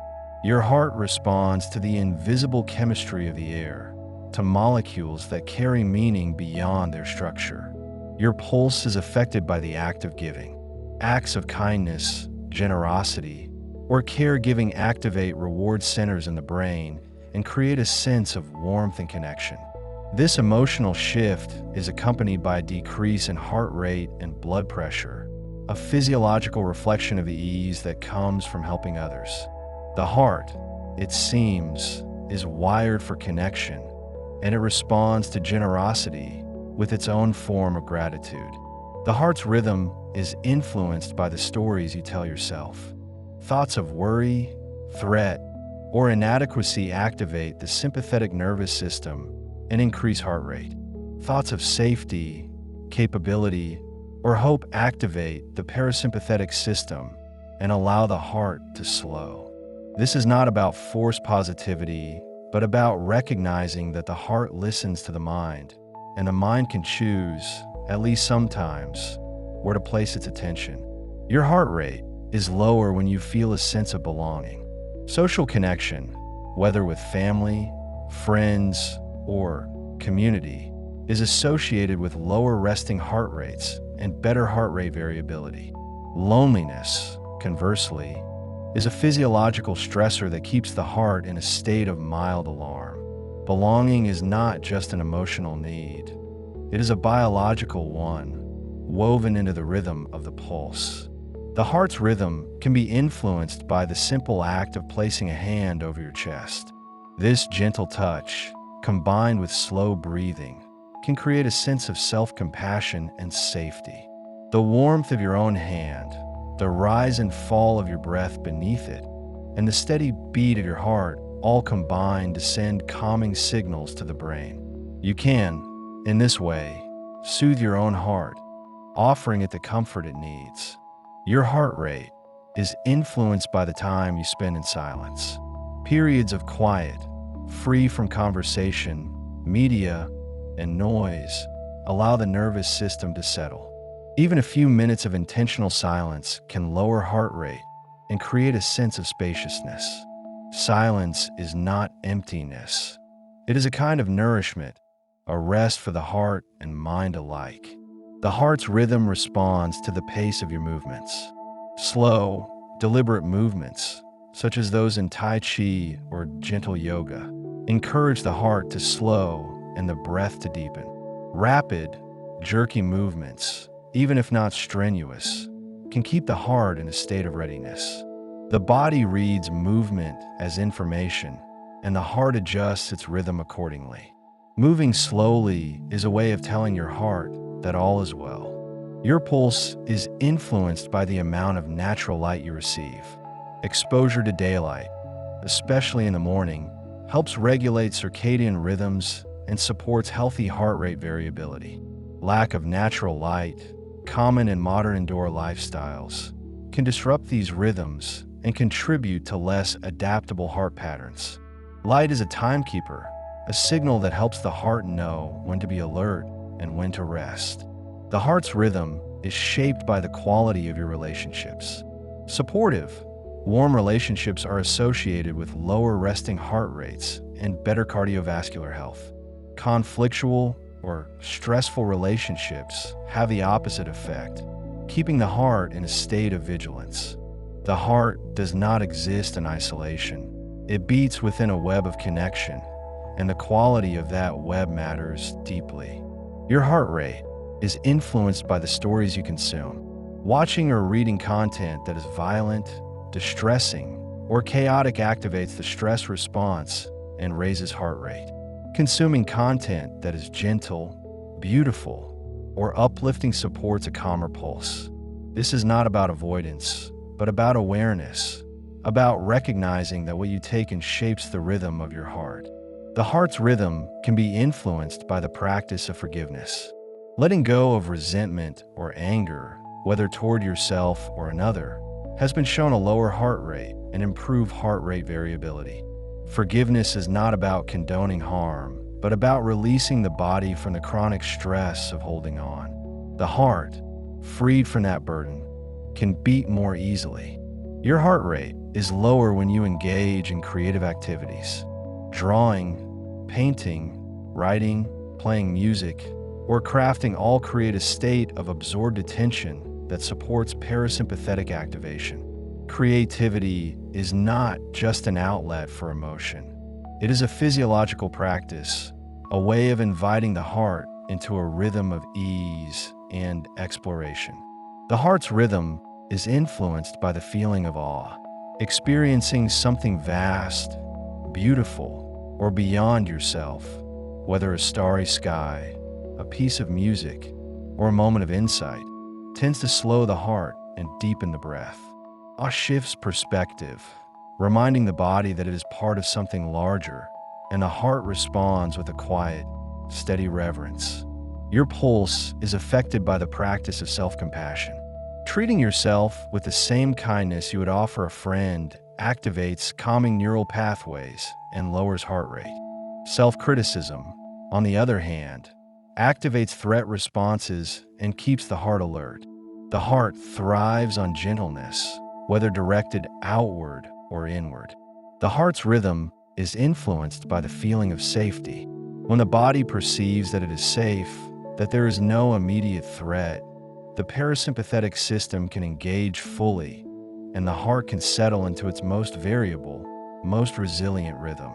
Your heart responds to the invisible chemistry of the air, to molecules that carry meaning beyond their structure. Your pulse is affected by the act of giving. Acts of kindness, generosity, or caregiving activate reward centers in the brain and create a sense of warmth and connection. This emotional shift is accompanied by a decrease in heart rate and blood pressure, a physiological reflection of the ease that comes from helping others. The heart, it seems, is wired for connection, and it responds to generosity with its own form of gratitude. The heart's rhythm is influenced by the stories you tell yourself. Thoughts of worry, threat, or inadequacy activate the sympathetic nervous system and increase heart rate. Thoughts of safety, capability, or hope activate the parasympathetic system and allow the heart to slow. This is not about forced positivity, but about recognizing that the heart listens to the mind, and the mind can choose, at least sometimes, where to place its attention. Your heart rate is lower when you feel a sense of belonging. Social connection, whether with family, friends, or community, is associated with lower resting heart rates and better heart rate variability. Loneliness, conversely, is a physiological stressor that keeps the heart in a state of mild alarm. Belonging is not just an emotional need. It is a biological one, woven into the rhythm of the pulse. The heart's rhythm can be influenced by the simple act of placing a hand over your chest. This gentle touch, combined with slow breathing, can create a sense of self-compassion and safety. The warmth of your own hand, the rise and fall of your breath beneath it, and the steady beat of your heart all combine to send calming signals to the brain. You can, in this way, soothe your own heart, offering it the comfort it needs. Your heart rate is influenced by the time you spend in silence. Periods of quiet, free from conversation, media, and noise, allow the nervous system to settle. Even a few minutes of intentional silence can lower heart rate and create a sense of spaciousness. Silence is not emptiness. It is a kind of nourishment, a rest for the heart and mind alike. The heart's rhythm responds to the pace of your movements. Slow, deliberate movements, such as those in Tai Chi or gentle yoga, encourage the heart to slow and the breath to deepen. Rapid, jerky movements, even if not strenuous, can keep the heart in a state of readiness. The body reads movement as information, and the heart adjusts its rhythm accordingly. Moving slowly is a way of telling your heart that all is well. Your pulse is influenced by the amount of natural light you receive. Exposure to daylight, especially in the morning, helps regulate circadian rhythms and supports healthy heart rate variability. Lack of natural light, common in modern indoor lifestyles, can disrupt these rhythms and contribute to less adaptable heart patterns. Light is a timekeeper, a signal that helps the heart know when to be alert and when to rest. The heart's rhythm is shaped by the quality of your relationships. Supportive, warm relationships are associated with lower resting heart rates and better cardiovascular health. Conflictual or stressful relationships have the opposite effect, keeping the heart in a state of vigilance. The heart does not exist in isolation. It beats within a web of connection, and the quality of that web matters deeply. Your heart rate is influenced by the stories you consume. Watching or reading content that is violent, distressing, or chaotic activates the stress response and raises heart rate. Consuming content that is gentle, beautiful, or uplifting supports a calmer pulse. This is not about avoidance, but about awareness, about recognizing that what you take in shapes the rhythm of your heart. The heart's rhythm can be influenced by the practice of forgiveness. Letting go of resentment or anger, whether toward yourself or another, has been shown to lower heart rate and improve heart rate variability. Forgiveness is not about condoning harm, but about releasing the body from the chronic stress of holding on. The heart, freed from that burden, can beat more easily. Your heart rate is lower when you engage in creative activities. Drawing, painting, writing, playing music, or crafting all create a state of absorbed attention that supports parasympathetic activation. Creativity is not just an outlet for emotion. It is a physiological practice, a way of inviting the heart into a rhythm of ease and exploration. The heart's rhythm is influenced by the feeling of awe. Experiencing something vast, beautiful, or beyond yourself, whether a starry sky, a piece of music, or a moment of insight, tends to slow the heart and deepen the breath. Awe shifts perspective, reminding the body that it is part of something larger, and the heart responds with a quiet, steady reverence. Your pulse is affected by the practice of self-compassion. Treating yourself with the same kindness you would offer a friend activates calming neural pathways and lowers heart rate. Self-criticism, on the other hand, activates threat responses and keeps the heart alert. The heart thrives on gentleness, whether directed outward or inward. The heart's rhythm is influenced by the feeling of safety. When the body perceives that it is safe, that there is no immediate threat, the parasympathetic system can engage fully, and the heart can settle into its most variable, most resilient rhythm.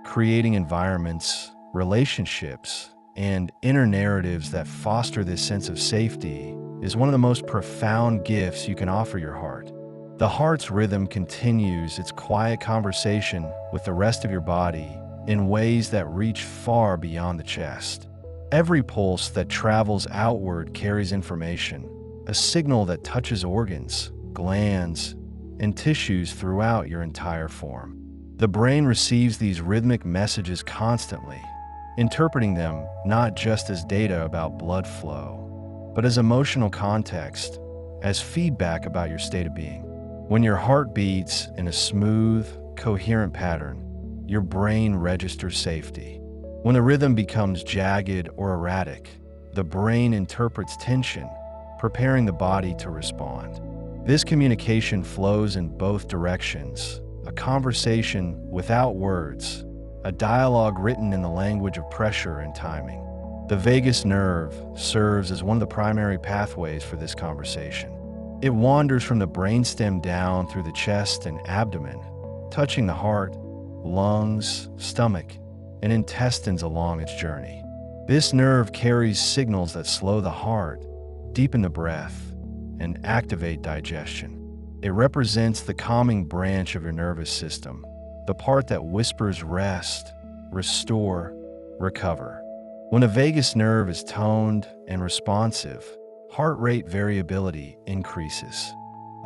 Creating environments, relationships, and inner narratives that foster this sense of safety is one of the most profound gifts you can offer your heart. The heart's rhythm continues its quiet conversation with the rest of your body in ways that reach far beyond the chest. Every pulse that travels outward carries information, a signal that touches organs, glands, and tissues throughout your entire form. The brain receives these rhythmic messages constantly, interpreting them not just as data about blood flow, but as emotional context, as feedback about your state of being. When your heart beats in a smooth, coherent pattern, your brain registers safety. When the rhythm becomes jagged or erratic, the brain interprets tension, preparing the body to respond. This communication flows in both directions, a conversation without words, a dialogue written in the language of pressure and timing. The vagus nerve serves as one of the primary pathways for this conversation. It wanders from the brainstem down through the chest and abdomen, touching the heart, lungs, stomach, and intestines along its journey. This nerve carries signals that slow the heart, deepen the breath, and activate digestion. It represents the calming branch of your nervous system, the part that whispers rest, restore, recover. When a vagus nerve is toned and responsive, heart rate variability increases.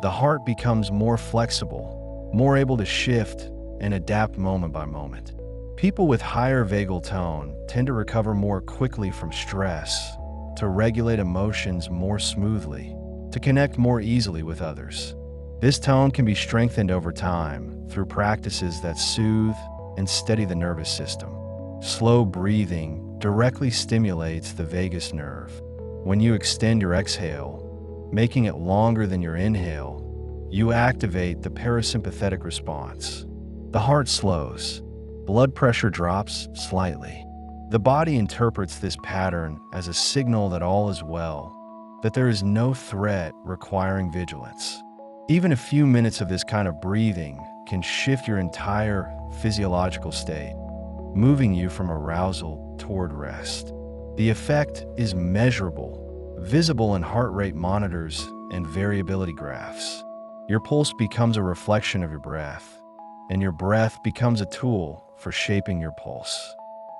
The heart becomes more flexible, more able to shift and adapt moment by moment. People with higher vagal tone tend to recover more quickly from stress, to regulate emotions more smoothly, to connect more easily with others. This tone can be strengthened over time through practices that soothe and steady the nervous system. Slow breathing directly stimulates the vagus nerve. When you extend your exhale, making it longer than your inhale, you activate the parasympathetic response. The heart slows. Blood pressure drops slightly. The body interprets this pattern as a signal that all is well, that there is no threat requiring vigilance. Even a few minutes of this kind of breathing can shift your entire physiological state, moving you from arousal toward rest. The effect is measurable, visible in heart rate monitors and variability graphs. Your pulse becomes a reflection of your breath, and your breath becomes a tool for shaping your pulse.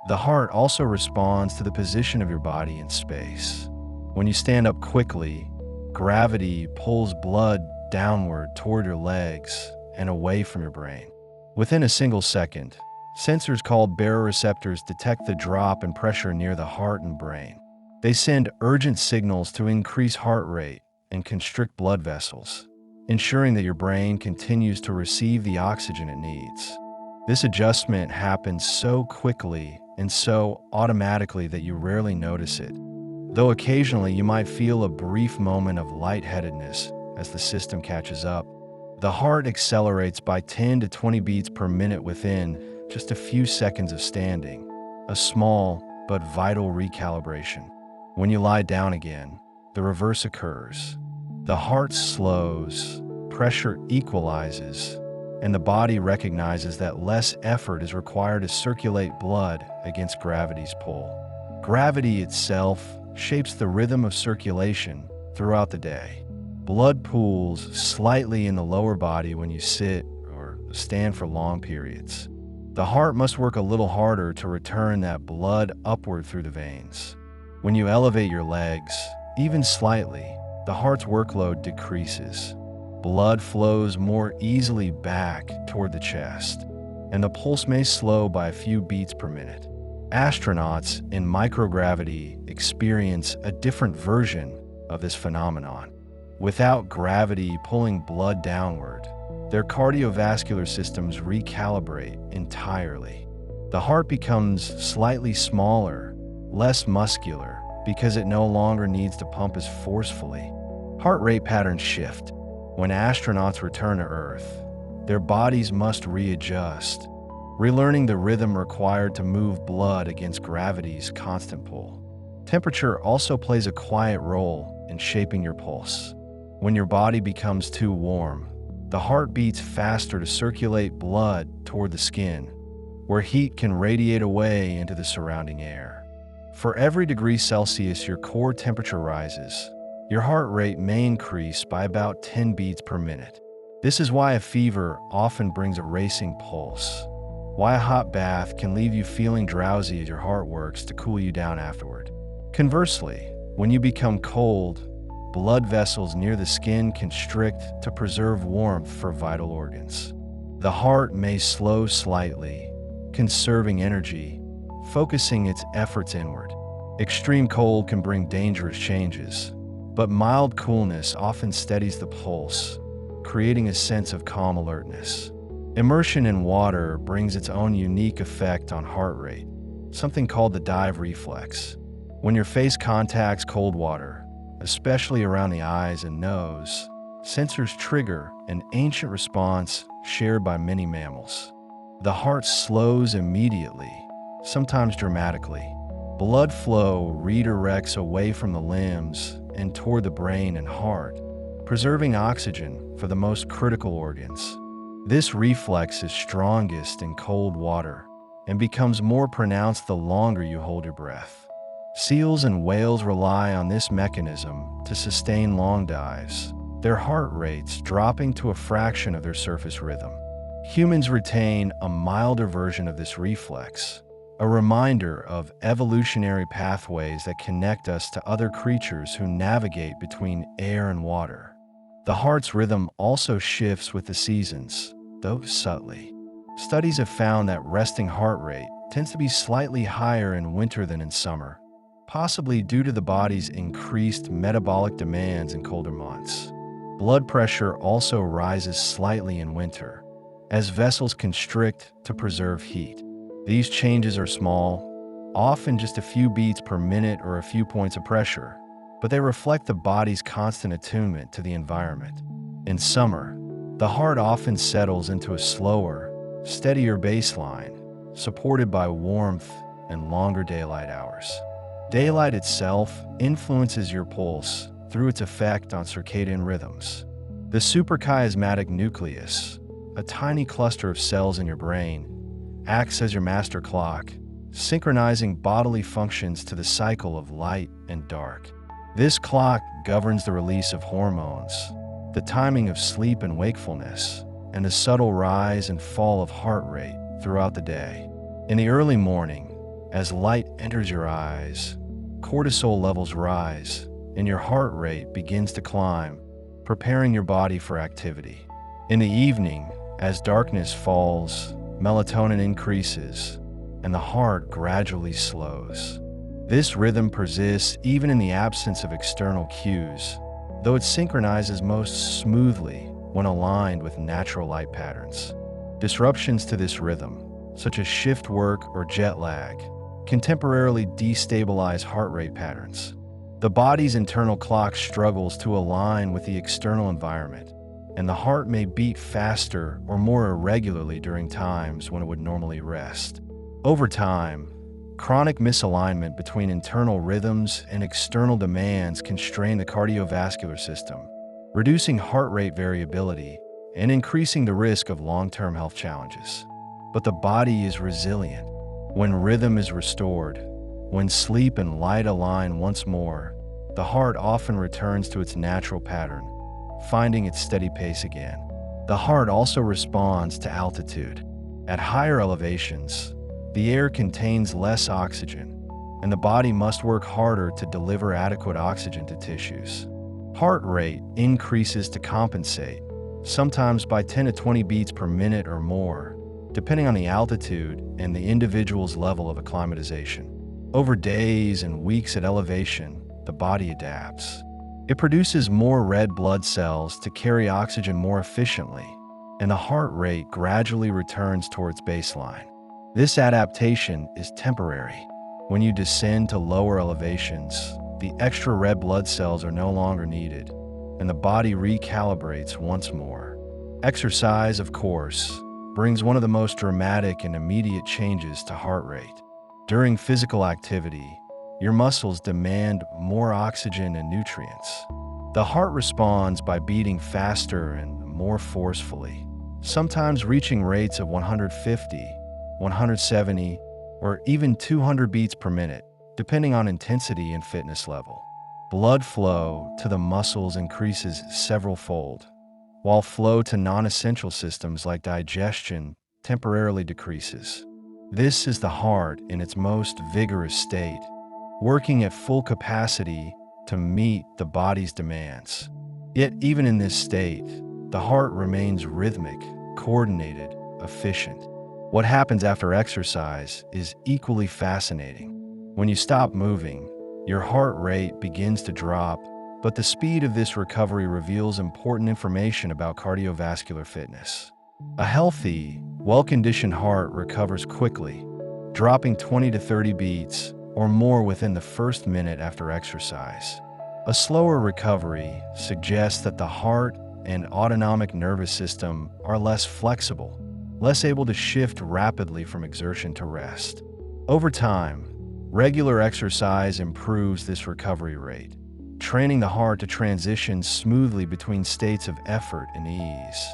The heart also responds to the position of your body in space. When you stand up quickly, gravity pulls blood downward toward your legs and away from your brain. Within a single second, sensors called baroreceptors detect the drop in pressure near the heart and brain. They send urgent signals to increase heart rate and constrict blood vessels, ensuring that your brain continues to receive the oxygen it needs. This adjustment happens so quickly and so automatically that you rarely notice it, though occasionally you might feel a brief moment of lightheadedness as the system catches up. The heart accelerates by 10 to 20 beats per minute within just a few seconds of standing, a small but vital recalibration. When you lie down again, the reverse occurs. The heart slows, pressure equalizes, and the body recognizes that less effort is required to circulate blood against gravity's pull. Gravity itself shapes the rhythm of circulation throughout the day. Blood pools slightly in the lower body when you sit or stand for long periods. The heart must work a little harder to return that blood upward through the veins. When you elevate your legs, even slightly, the heart's workload decreases. Blood flows more easily back toward the chest, and the pulse may slow by a few beats per minute. Astronauts in microgravity experience a different version of this phenomenon. Without gravity pulling blood downward, their cardiovascular systems recalibrate entirely. The heart becomes slightly smaller, less muscular, because it no longer needs to pump as forcefully. Heart rate patterns shift. When astronauts return to Earth, their bodies must readjust, relearning the rhythm required to move blood against gravity's constant pull. Temperature also plays a quiet role and shaping your pulse. When your body becomes too warm, the heart beats faster to circulate blood toward the skin, where heat can radiate away into the surrounding air. For every degree Celsius your core temperature rises, your heart rate may increase by about 10 beats per minute. This is why a fever often brings a racing pulse, why a hot bath can leave you feeling drowsy as your heart works to cool you down afterward. Conversely, when you become cold, blood vessels near the skin constrict to preserve warmth for vital organs. The heart may slow slightly, conserving energy, focusing its efforts inward. Extreme cold can bring dangerous changes, but mild coolness often steadies the pulse, creating a sense of calm alertness. Immersion in water brings its own unique effect on heart rate, something called the dive reflex. When your face contacts cold water, especially around the eyes and nose, sensors trigger an ancient response shared by many mammals. The heart slows immediately, sometimes dramatically. Blood flow redirects away from the limbs and toward the brain and heart, preserving oxygen for the most critical organs. This reflex is strongest in cold water and becomes more pronounced the longer you hold your breath. Seals and whales rely on this mechanism to sustain long dives, their heart rates dropping to a fraction of their surface rhythm. Humans retain a milder version of this reflex, a reminder of evolutionary pathways that connect us to other creatures who navigate between air and water. The heart's rhythm also shifts with the seasons, though subtly. Studies have found that resting heart rate tends to be slightly higher in winter than in summer, possibly due to the body's increased metabolic demands in colder months. Blood pressure also rises slightly in winter, as vessels constrict to preserve heat. These changes are small, often just a few beats per minute or a few points of pressure, but they reflect the body's constant attunement to the environment. In summer, the heart often settles into a slower, steadier baseline, supported by warmth and longer daylight hours. Daylight itself influences your pulse through its effect on circadian rhythms. The suprachiasmatic nucleus, a tiny cluster of cells in your brain, acts as your master clock, synchronizing bodily functions to the cycle of light and dark. This clock governs the release of hormones, the timing of sleep and wakefulness, and the subtle rise and fall of heart rate throughout the day. In the early morning, as light enters your eyes, cortisol levels rise, and your heart rate begins to climb, preparing your body for activity. In the evening, as darkness falls, melatonin increases, and the heart gradually slows. This rhythm persists even in the absence of external cues, though it synchronizes most smoothly when aligned with natural light patterns. Disruptions to this rhythm, such as shift work or jet lag, can temporarily destabilize heart rate patterns. The body's internal clock struggles to align with the external environment, and the heart may beat faster or more irregularly during times when it would normally rest. Over time, chronic misalignment between internal rhythms and external demands can strain the cardiovascular system, reducing heart rate variability and increasing the risk of long-term health challenges. But the body is resilient. When rhythm is restored, when sleep and light align once more, the heart often returns to its natural pattern, finding its steady pace again. The heart also responds to altitude. At higher elevations, the air contains less oxygen, and the body must work harder to deliver adequate oxygen to tissues. Heart rate increases to compensate, sometimes by 10 to 20 beats per minute or more, depending on the altitude and the individual's level of acclimatization. Over days and weeks at elevation, the body adapts. It produces more red blood cells to carry oxygen more efficiently, and the heart rate gradually returns towards baseline. This adaptation is temporary. When you descend to lower elevations, the extra red blood cells are no longer needed, and the body recalibrates once more. Exercise, of course, brings one of the most dramatic and immediate changes to heart rate. During physical activity, your muscles demand more oxygen and nutrients. The heart responds by beating faster and more forcefully, sometimes reaching rates of 150, 170, or even 200 beats per minute, depending on intensity and fitness level. Blood flow to the muscles increases several-fold, while flow to non-essential systems like digestion temporarily decreases. This is the heart in its most vigorous state, working at full capacity to meet the body's demands. Yet even in this state, the heart remains rhythmic, coordinated, efficient. What happens after exercise is equally fascinating. When you stop moving, your heart rate begins to drop, but the speed of this recovery reveals important information about cardiovascular fitness. A healthy, well-conditioned heart recovers quickly, dropping 20 to 30 beats or more within the first minute after exercise. A slower recovery suggests that the heart and autonomic nervous system are less flexible, less able to shift rapidly from exertion to rest. Over time, regular exercise improves this recovery rate, training the heart to transition smoothly between states of effort and ease.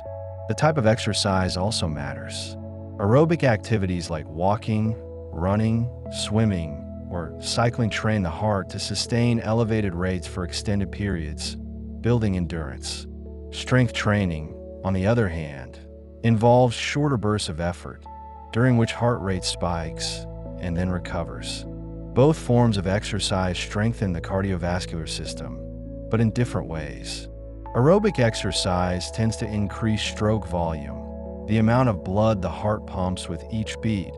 The type of exercise also matters. Aerobic activities like walking, running, swimming, or cycling train the heart to sustain elevated rates for extended periods, building endurance. Strength training, on the other hand, involves shorter bursts of effort, during which heart rate spikes and then recovers. Both forms of exercise strengthen the cardiovascular system, but in different ways. Aerobic exercise tends to increase stroke volume, the amount of blood the heart pumps with each beat,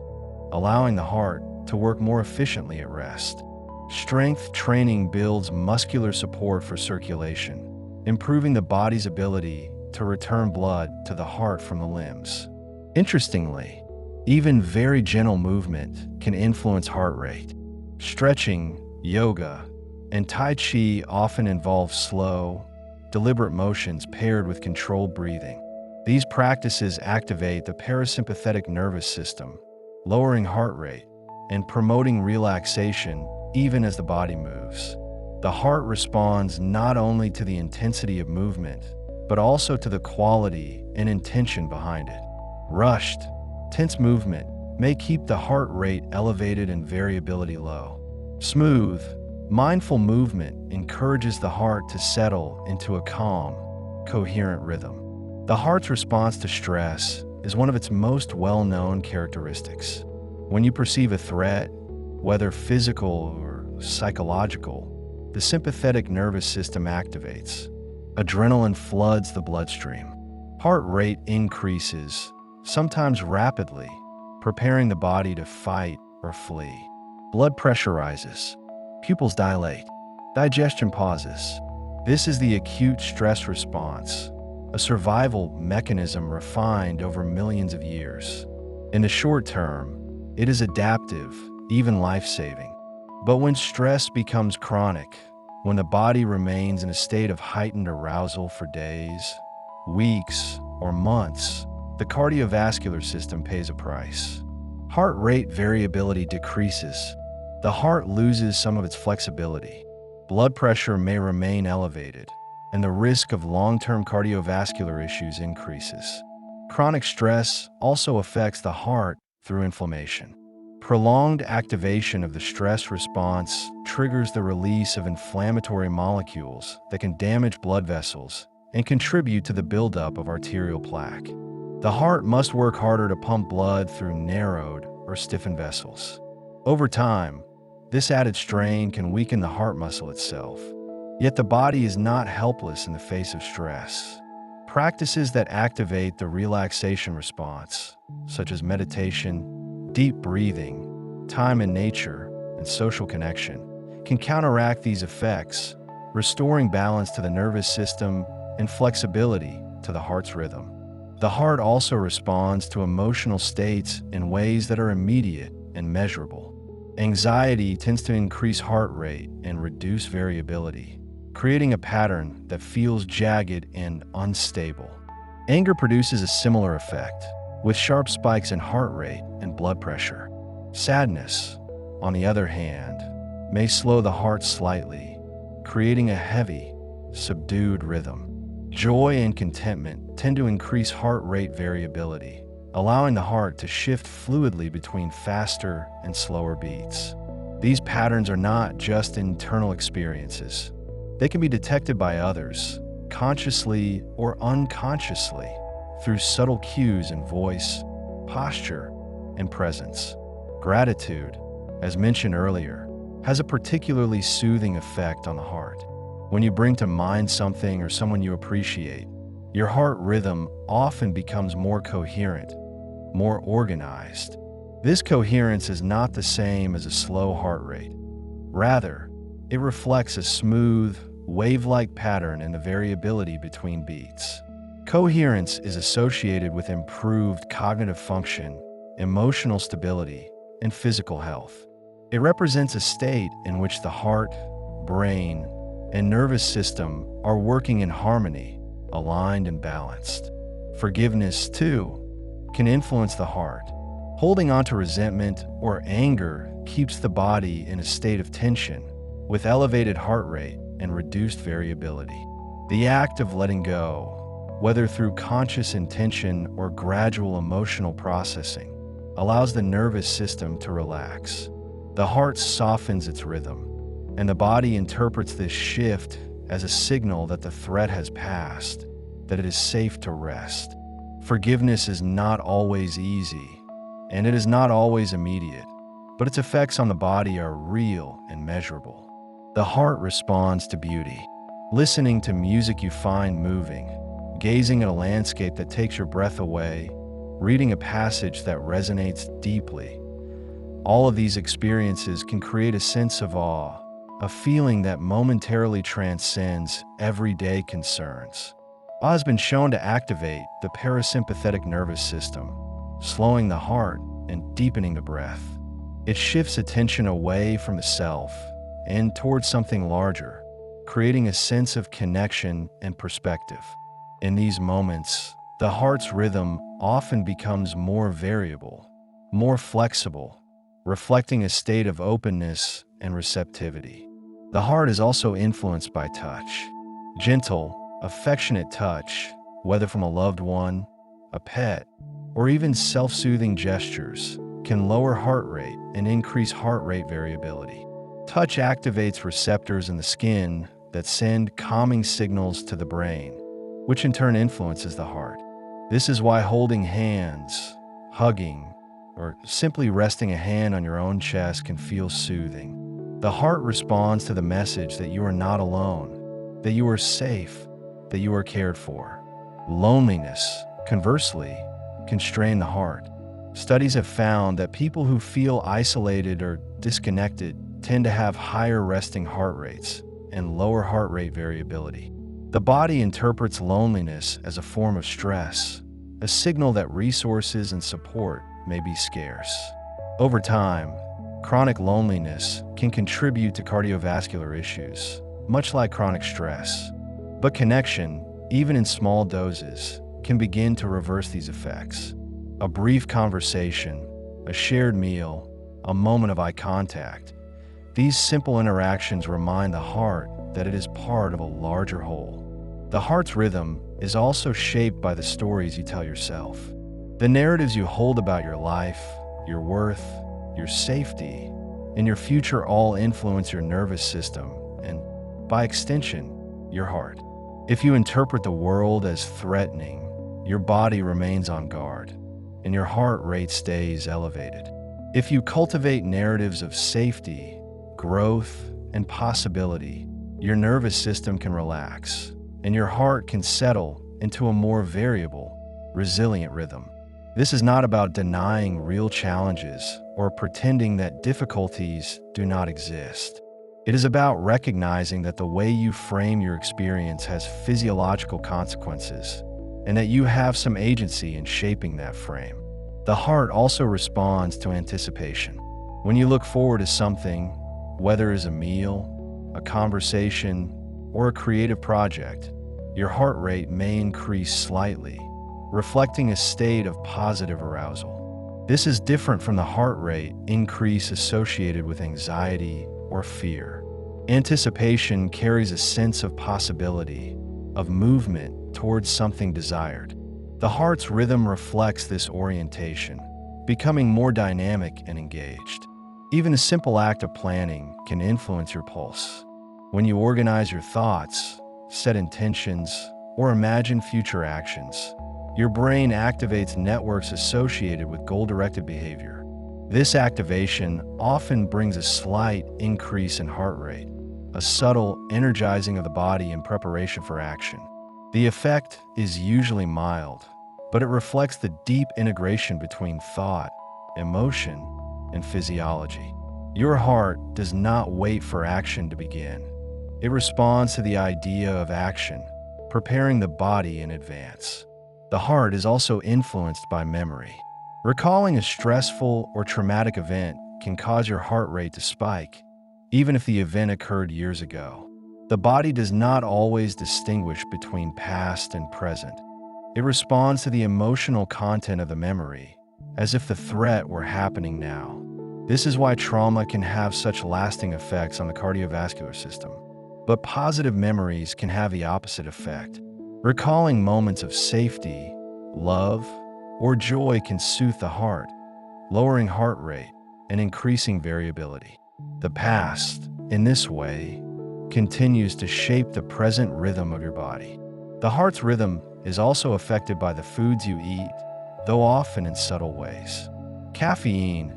allowing the heart to work more efficiently at rest. Strength training builds muscular support for circulation, improving the body's ability to return blood to the heart from the limbs. Interestingly, even very gentle movement can influence heart rate. Stretching, yoga, and Tai Chi often involve slow, deliberate motions paired with controlled breathing. These practices activate the parasympathetic nervous system, lowering heart rate and promoting relaxation even as the body moves. The heart responds not only to the intensity of movement, but also to the quality and intention behind it. Rushed, tense movement may keep the heart rate elevated and variability low. Smooth, mindful movement encourages the heart to settle into a calm, coherent rhythm. The heart's response to stress is one of its most well-known characteristics. When you perceive a threat, whether physical or psychological, the sympathetic nervous system activates. Adrenaline floods the bloodstream. Heart rate increases, sometimes rapidly, preparing the body to fight or flee. Blood pressure rises. Pupils dilate. Digestion pauses. This is the acute stress response, a survival mechanism refined over millions of years. In the short term, it is adaptive, even life-saving. But when stress becomes chronic, when the body remains in a state of heightened arousal for days, weeks, or months, the cardiovascular system pays a price. Heart rate variability decreases. The heart loses some of its flexibility. Blood pressure may remain elevated, and the risk of long-term cardiovascular issues increases. Chronic stress also affects the heart through inflammation. Prolonged activation of the stress response triggers the release of inflammatory molecules that can damage blood vessels and contribute to the buildup of arterial plaque. The heart must work harder to pump blood through narrowed or stiffened vessels. Over time, this added strain can weaken the heart muscle itself. Yet the body is not helpless in the face of stress. Practices that activate the relaxation response, such as meditation, deep breathing, time in nature, and social connection, can counteract these effects, restoring balance to the nervous system and flexibility to the heart's rhythm. The heart also responds to emotional states in ways that are immediate and measurable. Anxiety tends to increase heart rate and reduce variability, creating a pattern that feels jagged and unstable. Anger produces a similar effect, with sharp spikes in heart rate and blood pressure. Sadness, on the other hand, may slow the heart slightly, creating a heavy, subdued rhythm. Joy and contentment tend to increase heart rate variability, allowing the heart to shift fluidly between faster and slower beats. These patterns are not just internal experiences. They can be detected by others, consciously or unconsciously, through subtle cues in voice, posture, and presence. Gratitude, as mentioned earlier, has a particularly soothing effect on the heart. When you bring to mind something or someone you appreciate, your heart rhythm often becomes more coherent, more organized. This coherence is not the same as a slow heart rate. Rather, it reflects a smooth, wave-like pattern in the variability between beats. Coherence is associated with improved cognitive function, emotional stability, and physical health. It represents a state in which the heart, brain, and nervous system are working in harmony, aligned and balanced. Forgiveness, too, can influence the heart. Holding on to resentment or anger keeps the body in a state of tension, with elevated heart rate and reduced variability. The act of letting go, whether through conscious intention or gradual emotional processing, allows the nervous system to relax. The heart softens its rhythm, and the body interprets this shift as a signal that the threat has passed, that it is safe to rest. Forgiveness is not always easy, and it is not always immediate, but its effects on the body are real and measurable. The heart responds to beauty. Listening to music you find moving, gazing at a landscape that takes your breath away, reading a passage that resonates deeply. All of these experiences can create a sense of awe, a feeling that momentarily transcends everyday concerns. Awe has been shown to activate the parasympathetic nervous system, slowing the heart and deepening the breath. It shifts attention away from the self and towards something larger, creating a sense of connection and perspective. In these moments, the heart's rhythm often becomes more variable, more flexible, reflecting a state of openness and receptivity. The heart is also influenced by touch. Gentle, affectionate touch, whether from a loved one, a pet, or even self-soothing gestures, can lower heart rate and increase heart rate variability. Touch activates receptors in the skin that send calming signals to the brain, which in turn influences the heart. This is why holding hands, hugging, or simply resting a hand on your own chest can feel soothing. The heart responds to the message that you are not alone, that you are safe, that you are cared for. Loneliness, conversely, can strain the heart. Studies have found that people who feel isolated or disconnected tend to have higher resting heart rates and lower heart rate variability. The body interprets loneliness as a form of stress, a signal that resources and support may be scarce. Over time, chronic loneliness can contribute to cardiovascular issues, much like chronic stress. But connection, even in small doses, can begin to reverse these effects. A brief conversation, a shared meal, a moment of eye contact. These simple interactions remind the heart that it is part of a larger whole. The heart's rhythm is also shaped by the stories you tell yourself. The narratives you hold about your life, your worth, your safety, and your future all influence your nervous system and, by extension, your heart. If you interpret the world as threatening, your body remains on guard, and your heart rate stays elevated. If you cultivate narratives of safety, growth, and possibility, your nervous system can relax, and your heart can settle into a more variable, resilient rhythm. This is not about denying real challenges or pretending that difficulties do not exist. It is about recognizing that the way you frame your experience has physiological consequences, and that you have some agency in shaping that frame. The heart also responds to anticipation. When you look forward to something, whether it's a meal, a conversation, or a creative project, your heart rate may increase slightly, reflecting a state of positive arousal. This is different from the heart rate increase associated with anxiety, or fear. Anticipation carries a sense of possibility, of movement towards something desired. The heart's rhythm reflects this orientation, becoming more dynamic and engaged. Even a simple act of planning can influence your pulse. When you organize your thoughts, set intentions, or imagine future actions, your brain activates networks associated with goal-directed behavior. This activation often brings a slight increase in heart rate, a subtle energizing of the body in preparation for action. The effect is usually mild, but it reflects the deep integration between thought, emotion, and physiology. Your heart does not wait for action to begin. It responds to the idea of action, preparing the body in advance. The heart is also influenced by memory. Recalling a stressful or traumatic event can cause your heart rate to spike, even if the event occurred years ago. The body does not always distinguish between past and present. It responds to the emotional content of the memory, as if the threat were happening now. This is why trauma can have such lasting effects on the cardiovascular system. But positive memories can have the opposite effect. Recalling moments of safety, love, or joy can soothe the heart, lowering heart rate and increasing variability. The past, in this way, continues to shape the present rhythm of your body. The heart's rhythm is also affected by the foods you eat, though often in subtle ways. Caffeine,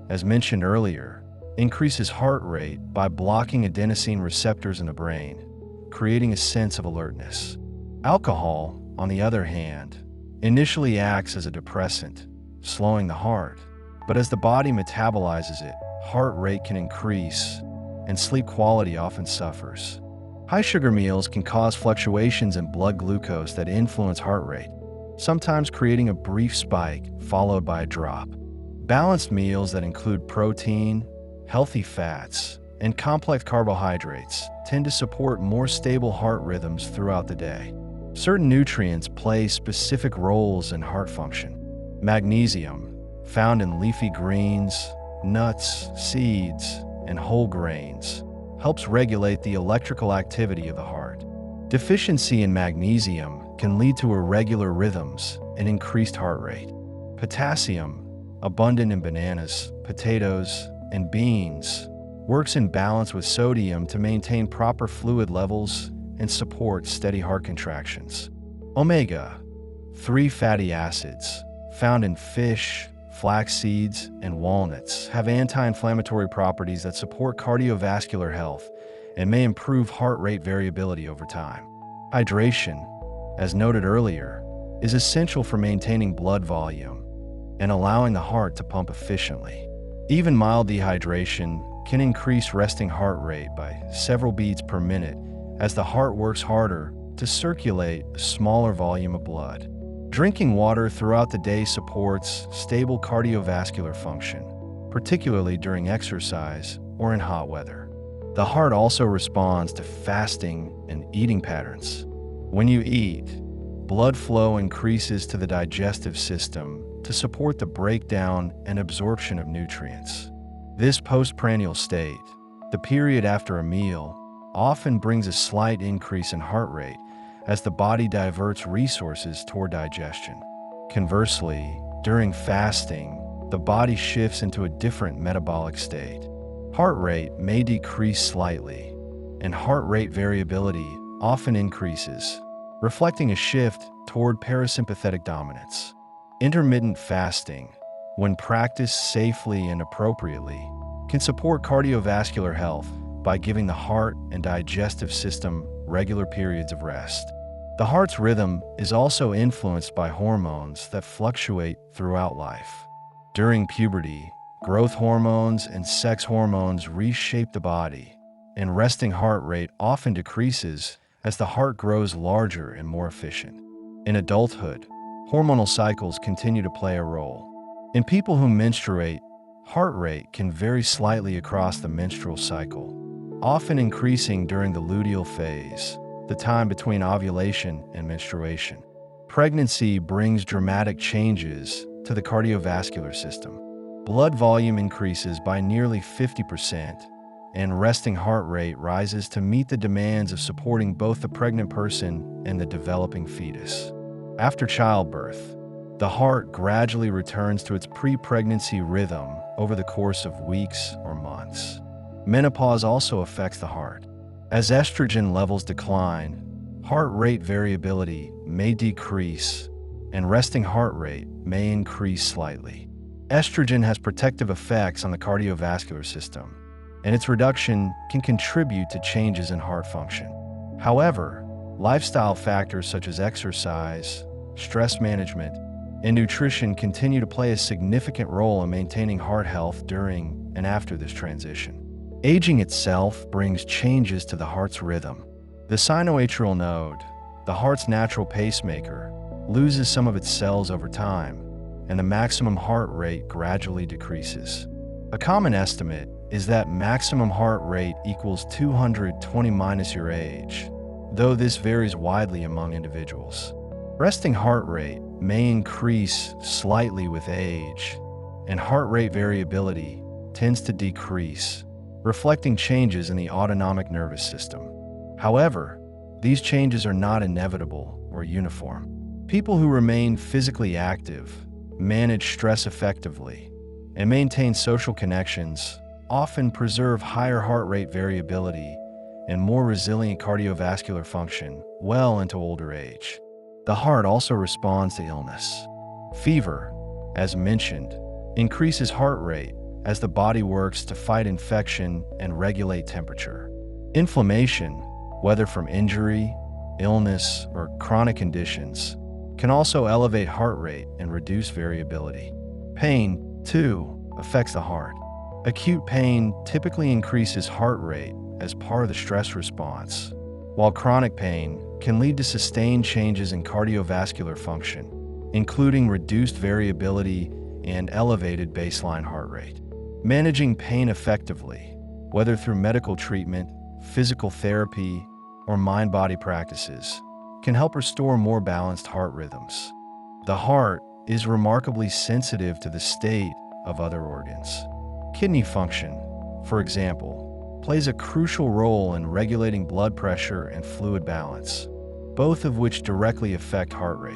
as mentioned earlier, increases heart rate by blocking adenosine receptors in the brain, creating a sense of alertness. Alcohol, on the other hand, initially acts as a depressant, slowing the heart, but as the body metabolizes it, heart rate can increase, and sleep quality often suffers. High sugar meals can cause fluctuations in blood glucose that influence heart rate, sometimes creating a brief spike followed by a drop. Balanced meals that include protein, healthy fats, and complex carbohydrates tend to support more stable heart rhythms throughout the day. Certain nutrients play specific roles in heart function. Magnesium, found in leafy greens, nuts, seeds, and whole grains, helps regulate the electrical activity of the heart. Deficiency in magnesium can lead to irregular rhythms and increased heart rate. Potassium, abundant in bananas, potatoes, and beans, works in balance with sodium to maintain proper fluid levels and support steady heart contractions. Omega-3 fatty acids, found in fish, flax seeds, and walnuts, have anti-inflammatory properties that support cardiovascular health and may improve heart rate variability over time. Hydration, as noted earlier, is essential for maintaining blood volume and allowing the heart to pump efficiently. Even mild dehydration can increase resting heart rate by several beats per minute as the heart works harder to circulate a smaller volume of blood. Drinking water throughout the day supports stable cardiovascular function, particularly during exercise or in hot weather. The heart also responds to fasting and eating patterns. When you eat, blood flow increases to the digestive system to support the breakdown and absorption of nutrients. This postprandial state, the period after a meal, often brings a slight increase in heart rate as the body diverts resources toward digestion. Conversely, during fasting, the body shifts into a different metabolic state. Heart rate may decrease slightly, and heart rate variability often increases, reflecting a shift toward parasympathetic dominance. Intermittent fasting, when practiced safely and appropriately, can support cardiovascular health by giving the heart and digestive system regular periods of rest. The heart's rhythm is also influenced by hormones that fluctuate throughout life. During puberty, growth hormones and sex hormones reshape the body, and resting heart rate often decreases as the heart grows larger and more efficient. In adulthood, hormonal cycles continue to play a role. In people who menstruate, heart rate can vary slightly across the menstrual cycle, often increasing during the luteal phase, the time between ovulation and menstruation. Pregnancy brings dramatic changes to the cardiovascular system. Blood volume increases by nearly 50%, and resting heart rate rises to meet the demands of supporting both the pregnant person and the developing fetus. After childbirth, the heart gradually returns to its pre-pregnancy rhythm over the course of weeks or months. Menopause also affects the heart. As estrogen levels decline, heart rate variability may decrease, and resting heart rate may increase slightly. Estrogen has protective effects on the cardiovascular system, and its reduction can contribute to changes in heart function. However, lifestyle factors such as exercise, stress management, and nutrition continue to play a significant role in maintaining heart health during and after this transition. Aging itself brings changes to the heart's rhythm. The sinoatrial node, the heart's natural pacemaker, loses some of its cells over time, and the maximum heart rate gradually decreases. A common estimate is that maximum heart rate equals 220 minus your age, though this varies widely among individuals. Resting heart rate may increase slightly with age, and heart rate variability tends to decrease, reflecting changes in the autonomic nervous system. However, these changes are not inevitable or uniform. People who remain physically active, manage stress effectively, and maintain social connections often preserve higher heart rate variability and more resilient cardiovascular function well into older age. The heart also responds to illness. Fever, as mentioned, increases heart rate as the body works to fight infection and regulate temperature. Inflammation, whether from injury, illness, or chronic conditions, can also elevate heart rate and reduce variability. Pain, too, affects the heart. Acute pain typically increases heart rate as part of the stress response, while chronic pain can lead to sustained changes in cardiovascular function, including reduced variability and elevated baseline heart rate. Managing pain effectively, whether through medical treatment, physical therapy, or mind-body practices, can help restore more balanced heart rhythms. The heart is remarkably sensitive to the state of other organs. Kidney function, for example, plays a crucial role in regulating blood pressure and fluid balance, both of which directly affect heart rate.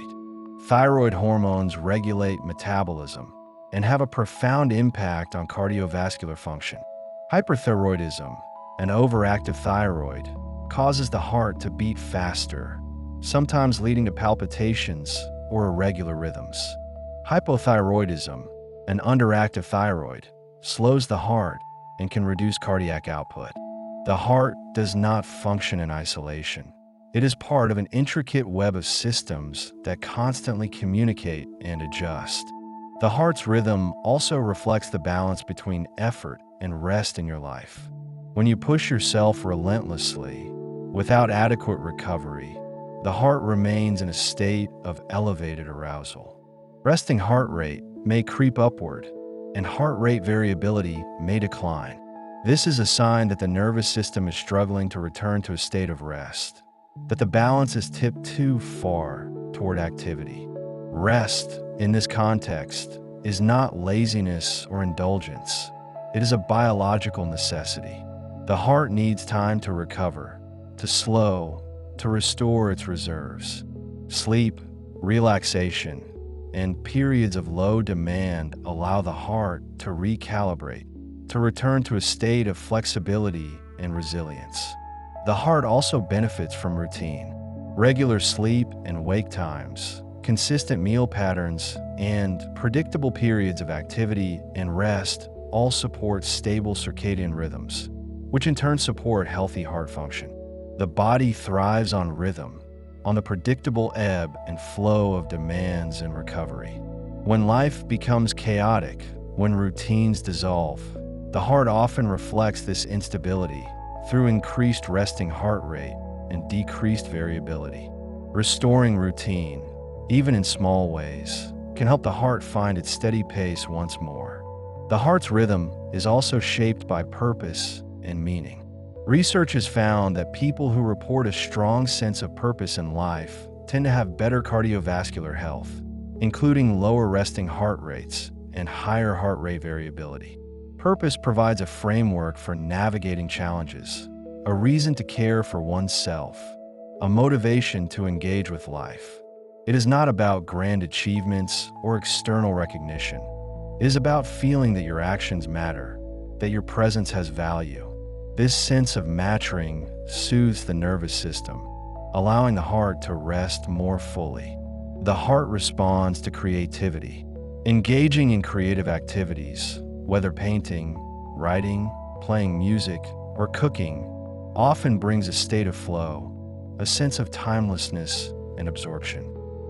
Thyroid hormones regulate metabolism and have a profound impact on cardiovascular function. Hyperthyroidism, an overactive thyroid, causes the heart to beat faster, sometimes leading to palpitations or irregular rhythms. Hypothyroidism, an underactive thyroid, slows the heart and can reduce cardiac output. The heart does not function in isolation. It is part of an intricate web of systems that constantly communicate and adjust. The heart's rhythm also reflects the balance between effort and rest in your life. When you push yourself relentlessly, without adequate recovery, the heart remains in a state of elevated arousal. Resting heart rate may creep upward, and heart rate variability may decline. This is a sign that the nervous system is struggling to return to a state of rest, that the balance is tipped too far toward activity. Rest, in this context, is not laziness or indulgence. It is a biological necessity. The heart needs time to recover, to slow, to restore its reserves. Sleep, relaxation, and periods of low demand allow the heart to recalibrate, to return to a state of flexibility and resilience. The heart also benefits from routine. Regular sleep and wake times, consistent meal patterns, and predictable periods of activity and rest all support stable circadian rhythms, which in turn support healthy heart function. The body thrives on rhythm, on the predictable ebb and flow of demands and recovery. When life becomes chaotic, when routines dissolve, the heart often reflects this instability through increased resting heart rate and decreased variability. Restoring routine, even in small ways, can help the heart find its steady pace once more. The heart's rhythm is also shaped by purpose and meaning. Research has found that people who report a strong sense of purpose in life tend to have better cardiovascular health, including lower resting heart rates and higher heart rate variability. Purpose provides a framework for navigating challenges, a reason to care for oneself, a motivation to engage with life. It is not about grand achievements or external recognition. It is about feeling that your actions matter, that your presence has value. This sense of mattering soothes the nervous system, allowing the heart to rest more fully. The heart responds to creativity. Engaging in creative activities, whether painting, writing, playing music, or cooking, often brings a state of flow, a sense of timelessness and absorption.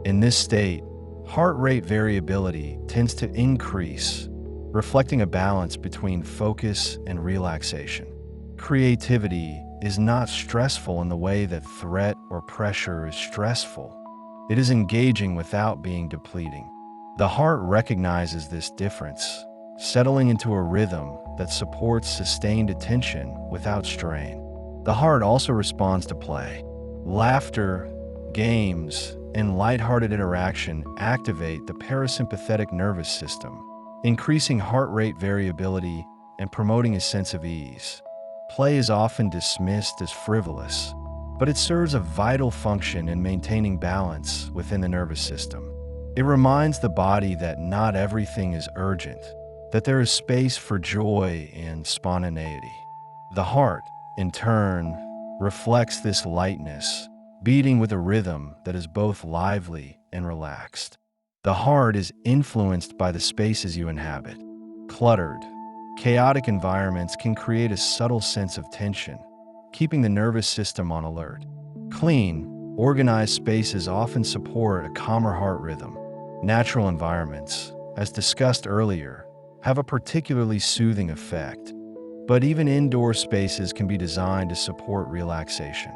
In this state, heart rate variability tends to increase, reflecting a balance between focus and relaxation. Creativity is not stressful in the way that threat or pressure is stressful. It is engaging without being depleting. The heart recognizes this difference, settling into a rhythm that supports sustained attention without strain. The heart also responds to play. Laughter, games, and lighthearted interaction activate the parasympathetic nervous system, increasing heart rate variability and promoting a sense of ease. Play is often dismissed as frivolous, but it serves a vital function in maintaining balance within the nervous system. It reminds the body that not everything is urgent, that there is space for joy and spontaneity. The heart, in turn, reflects this lightness, beating with a rhythm that is both lively and relaxed. The heart is influenced by the spaces you inhabit. Cluttered, chaotic environments can create a subtle sense of tension, keeping the nervous system on alert. Clean, organized spaces often support a calmer heart rhythm. Natural environments, as discussed earlier, have a particularly soothing effect, but even indoor spaces can be designed to support relaxation.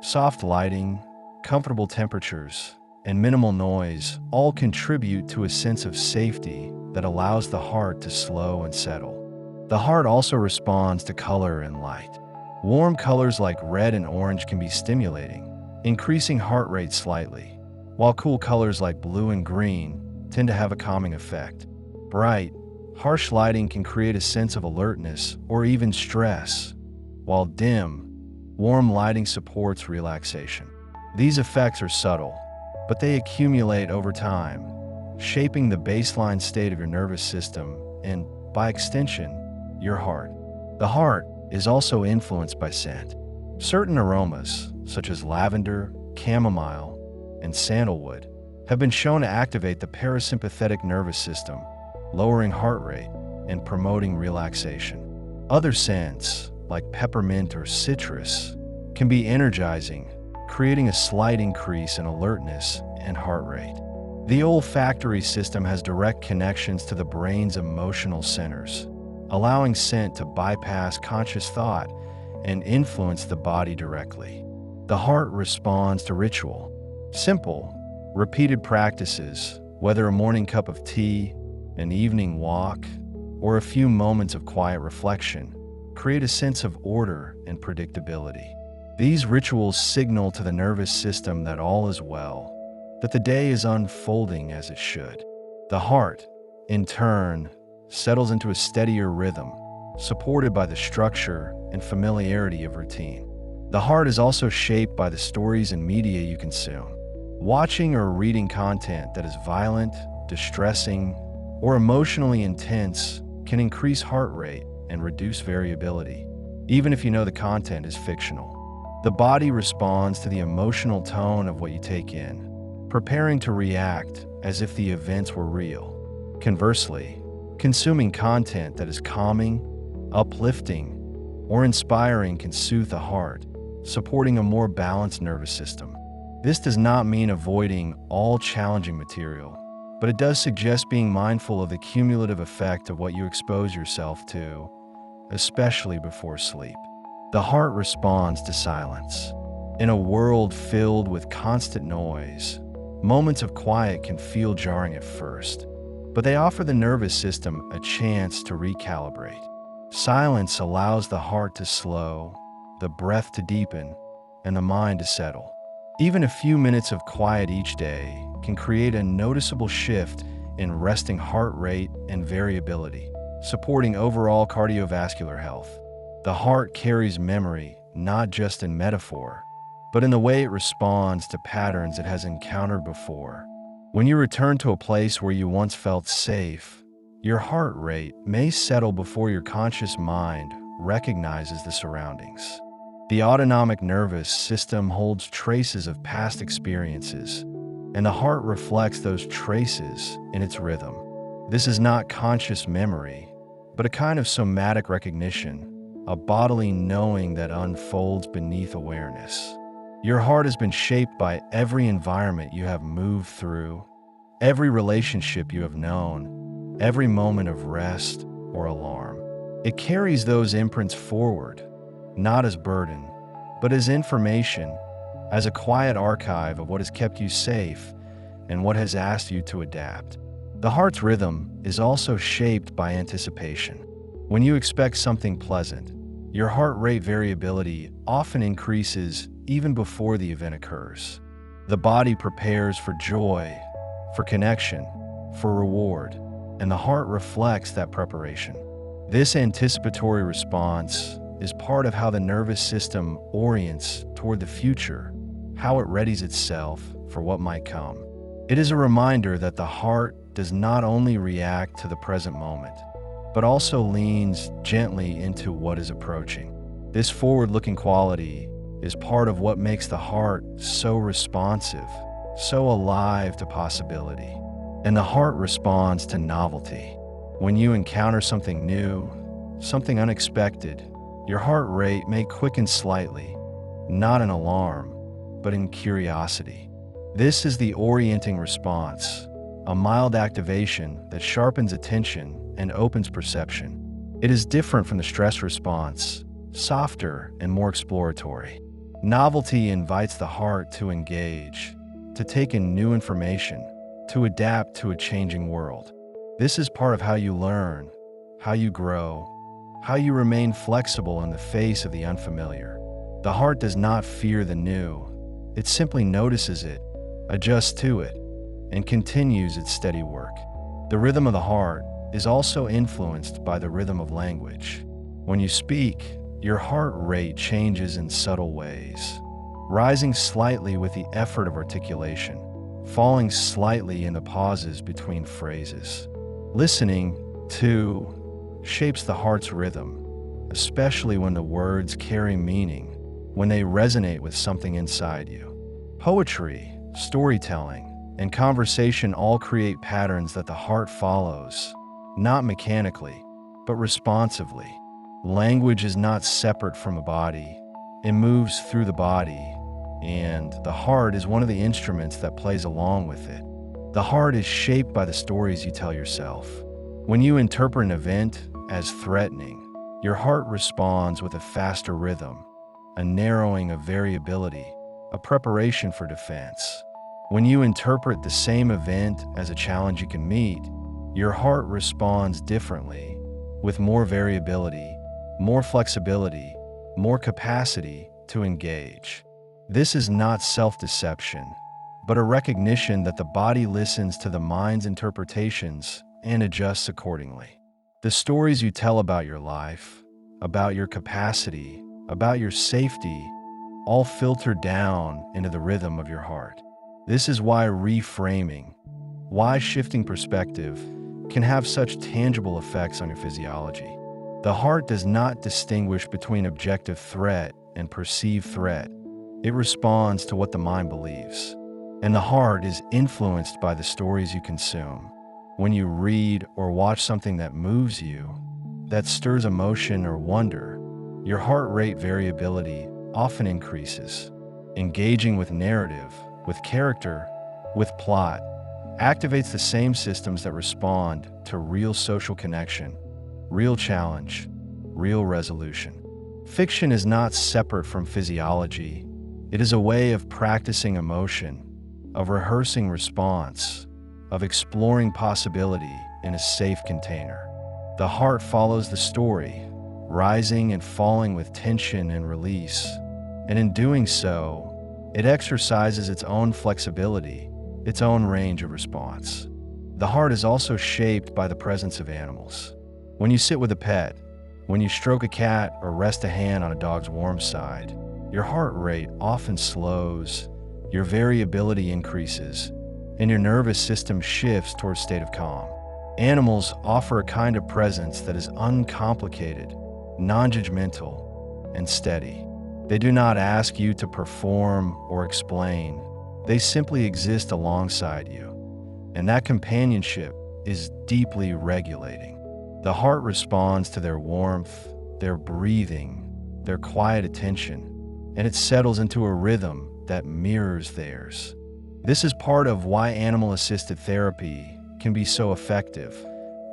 Soft lighting, comfortable temperatures, and minimal noise all contribute to a sense of safety that allows the heart to slow and settle. The heart also responds to color and light. Warm colors like red and orange can be stimulating, increasing heart rate slightly, while cool colors like blue and green tend to have a calming effect. Bright, harsh lighting can create a sense of alertness or even stress, while dim, warm lighting supports relaxation. These effects are subtle, but they accumulate over time, shaping the baseline state of your nervous system and, by extension, your heart. The heart is also influenced by scent. Certain aromas, such as lavender, chamomile, and sandalwood, have been shown to activate the parasympathetic nervous system, lowering heart rate and promoting relaxation. Other scents, like peppermint or citrus, can be energizing, creating a slight increase in alertness and heart rate. The olfactory system has direct connections to the brain's emotional centers, allowing scent to bypass conscious thought and influence the body directly. The heart responds to ritual. Simple, repeated practices, whether a morning cup of tea, an evening walk, or a few moments of quiet reflection, create a sense of order and predictability. These rituals signal to the nervous system that all is well, that the day is unfolding as it should. The heart, in turn, settles into a steadier rhythm, supported by the structure and familiarity of routine. The heart is also shaped by the stories and media you consume. Watching or reading content that is violent, distressing, or emotionally intense can increase heart rate and reduce variability, even if you know the content is fictional. The body responds to the emotional tone of what you take in, preparing to react as if the events were real. Conversely, consuming content that is calming, uplifting, or inspiring can soothe the heart, supporting a more balanced nervous system. This does not mean avoiding all challenging material, but it does suggest being mindful of the cumulative effect of what you expose yourself to, especially before sleep. The heart responds to silence. In a world filled with constant noise, moments of quiet can feel jarring at first, but they offer the nervous system a chance to recalibrate. Silence allows the heart to slow, the breath to deepen, and the mind to settle. Even a few minutes of quiet each day can create a noticeable shift in resting heart rate and variability. supporting overall cardiovascular health. The heart carries memory not just in metaphor, but in the way it responds to patterns it has encountered before. When you return to a place where you once felt safe, your heart rate may settle before your conscious mind recognizes the surroundings. The autonomic nervous system holds traces of past experiences, and the heart reflects those traces in its rhythm. This is not conscious memory, but a kind of somatic recognition, a bodily knowing that unfolds beneath awareness. Your heart has been shaped by every environment you have moved through, every relationship you have known, every moment of rest or alarm. It carries those imprints forward, not as burden, but as information, as a quiet archive of what has kept you safe and what has asked you to adapt. The heart's rhythm is also shaped by anticipation. When you expect something pleasant, your heart rate variability often increases even before the event occurs. The body prepares for joy, for connection, for reward, and the heart reflects that preparation. This anticipatory response is part of how the nervous system orients toward the future, how it readies itself for what might come. It is a reminder that the heart does not only react to the present moment, but also leans gently into what is approaching. This forward-looking quality is part of what makes the heart so responsive, so alive to possibility. And the heart responds to novelty. When you encounter something new, something unexpected, your heart rate may quicken slightly, not in alarm, but in curiosity. This is the orienting response, a mild activation that sharpens attention and opens perception. It is different from the stress response, softer and more exploratory. Novelty invites the heart to engage, to take in new information, to adapt to a changing world. This is part of how you learn, how you grow, how you remain flexible in the face of the unfamiliar. The heart does not fear the new. It simply notices it, adjusts to it, and continues its steady work. The rhythm of the heart is also influenced by the rhythm of language. When you speak, your heart rate changes in subtle ways, rising slightly with the effort of articulation, falling slightly in the pauses between phrases. Listening, too, shapes the heart's rhythm, especially when the words carry meaning, when they resonate with something inside you. Poetry, storytelling, and conversation all create patterns that the heart follows, not mechanically, but responsively. Language is not separate from the body. It moves through the body, and the heart is one of the instruments that plays along with it. The heart is shaped by the stories you tell yourself. When you interpret an event as threatening, your heart responds with a faster rhythm, a narrowing of variability, a preparation for defense. When you interpret the same event as a challenge you can meet, your heart responds differently, with more variability, more flexibility, more capacity to engage. This is not self-deception, but a recognition that the body listens to the mind's interpretations and adjusts accordingly. The stories you tell about your life, about your capacity, about your safety, all filter down into the rhythm of your heart. This is why reframing, why shifting perspective can have such tangible effects on your physiology. The heart does not distinguish between objective threat and perceived threat. It responds to what the mind believes. And the heart is influenced by the stories you consume. When you read or watch something that moves you, that stirs emotion or wonder, your heart rate variability often increases. Engaging with narrative, with character, with plot, activates the same systems that respond to real social connection, real challenge, real resolution. Fiction is not separate from physiology. It is a way of practicing emotion, of rehearsing response, of exploring possibility in a safe container. The heart follows the story, rising and falling with tension and release, and in doing so, it exercises its own flexibility, its own range of response. The heart is also shaped by the presence of animals. When you sit with a pet, when you stroke a cat or rest a hand on a dog's warm side, your heart rate often slows, your variability increases, and your nervous system shifts towards a state of calm. Animals offer a kind of presence that is uncomplicated, non-judgmental, and steady. They do not ask you to perform or explain. They simply exist alongside you, and that companionship is deeply regulating. The heart responds to their warmth, their breathing, their quiet attention, and it settles into a rhythm that mirrors theirs. This is part of why animal-assisted therapy can be so effective,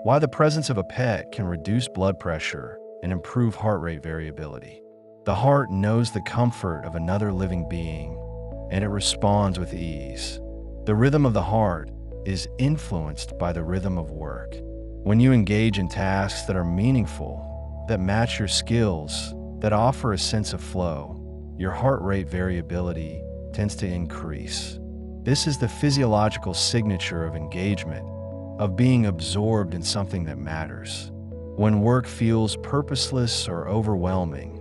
why the presence of a pet can reduce blood pressure and improve heart rate variability. The heart knows the comfort of another living being, and it responds with ease. The rhythm of the heart is influenced by the rhythm of work. When you engage in tasks that are meaningful, that match your skills, that offer a sense of flow, your heart rate variability tends to increase. This is the physiological signature of engagement, of being absorbed in something that matters. When work feels purposeless or overwhelming,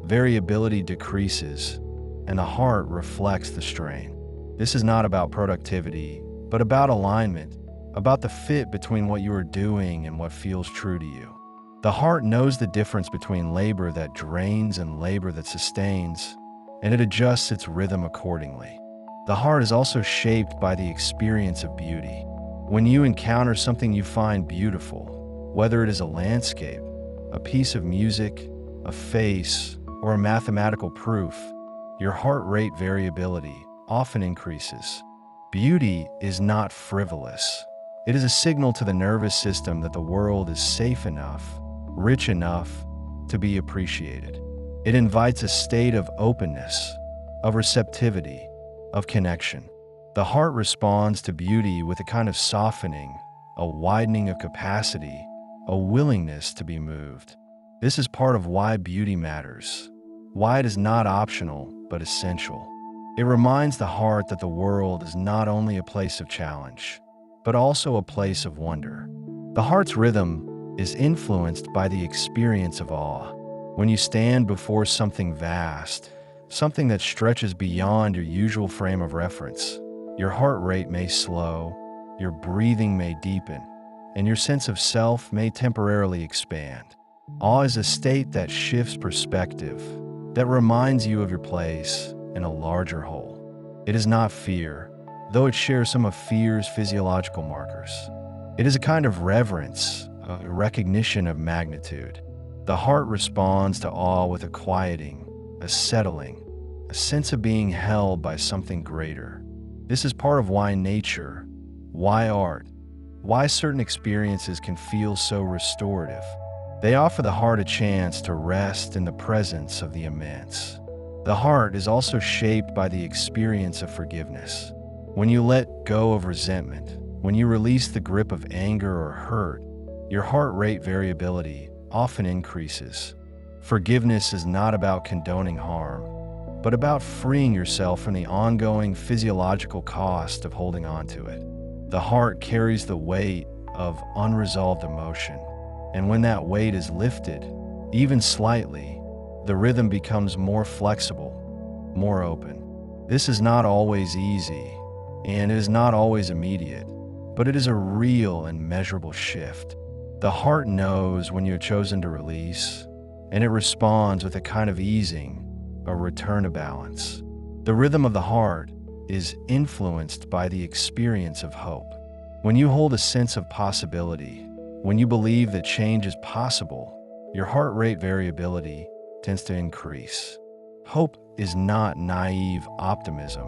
variability decreases, and the heart reflects the strain. This is not about productivity, but about alignment, about the fit between what you are doing and what feels true to you. The heart knows the difference between labor that drains and labor that sustains, and it adjusts its rhythm accordingly. The heart is also shaped by the experience of beauty. When you encounter something you find beautiful, whether it is a landscape, a piece of music, a face, or a mathematical proof, your heart rate variability often increases. Beauty is not frivolous. It is a signal to the nervous system that the world is safe enough, rich enough to be appreciated. It invites a state of openness, of receptivity, of connection. The heart responds to beauty with a kind of softening, a widening of capacity, a willingness to be moved. This is part of why beauty matters, why it is not optional but essential. It reminds the heart that the world is not only a place of challenge, but also a place of wonder. The heart's rhythm is influenced by the experience of awe. When you stand before something vast, something that stretches beyond your usual frame of reference, your heart rate may slow, your breathing may deepen, and your sense of self may temporarily expand. Awe is a state that shifts perspective, that reminds you of your place in a larger whole. It is not fear, though it shares some of fear's physiological markers. It is a kind of reverence, a recognition of magnitude. The heart responds to awe with a quieting, a settling, a sense of being held by something greater. This is part of why nature, why art, why certain experiences can feel so restorative. They offer the heart a chance to rest in the presence of the immense. The heart is also shaped by the experience of forgiveness. When you let go of resentment, when you release the grip of anger or hurt, your heart rate variability often increases. Forgiveness is not about condoning harm, but about freeing yourself from the ongoing physiological cost of holding on to it. The heart carries the weight of unresolved emotion, and when that weight is lifted, even slightly, the rhythm becomes more flexible, more open. This is not always easy, and it is not always immediate, but it is a real and measurable shift. The heart knows when you have chosen to release, and it responds with a kind of easing, a return to balance. The rhythm of the heart is influenced by the experience of hope. When you hold a sense of possibility, when you believe that change is possible, your heart rate variability tends to increase. Hope is not naive optimism.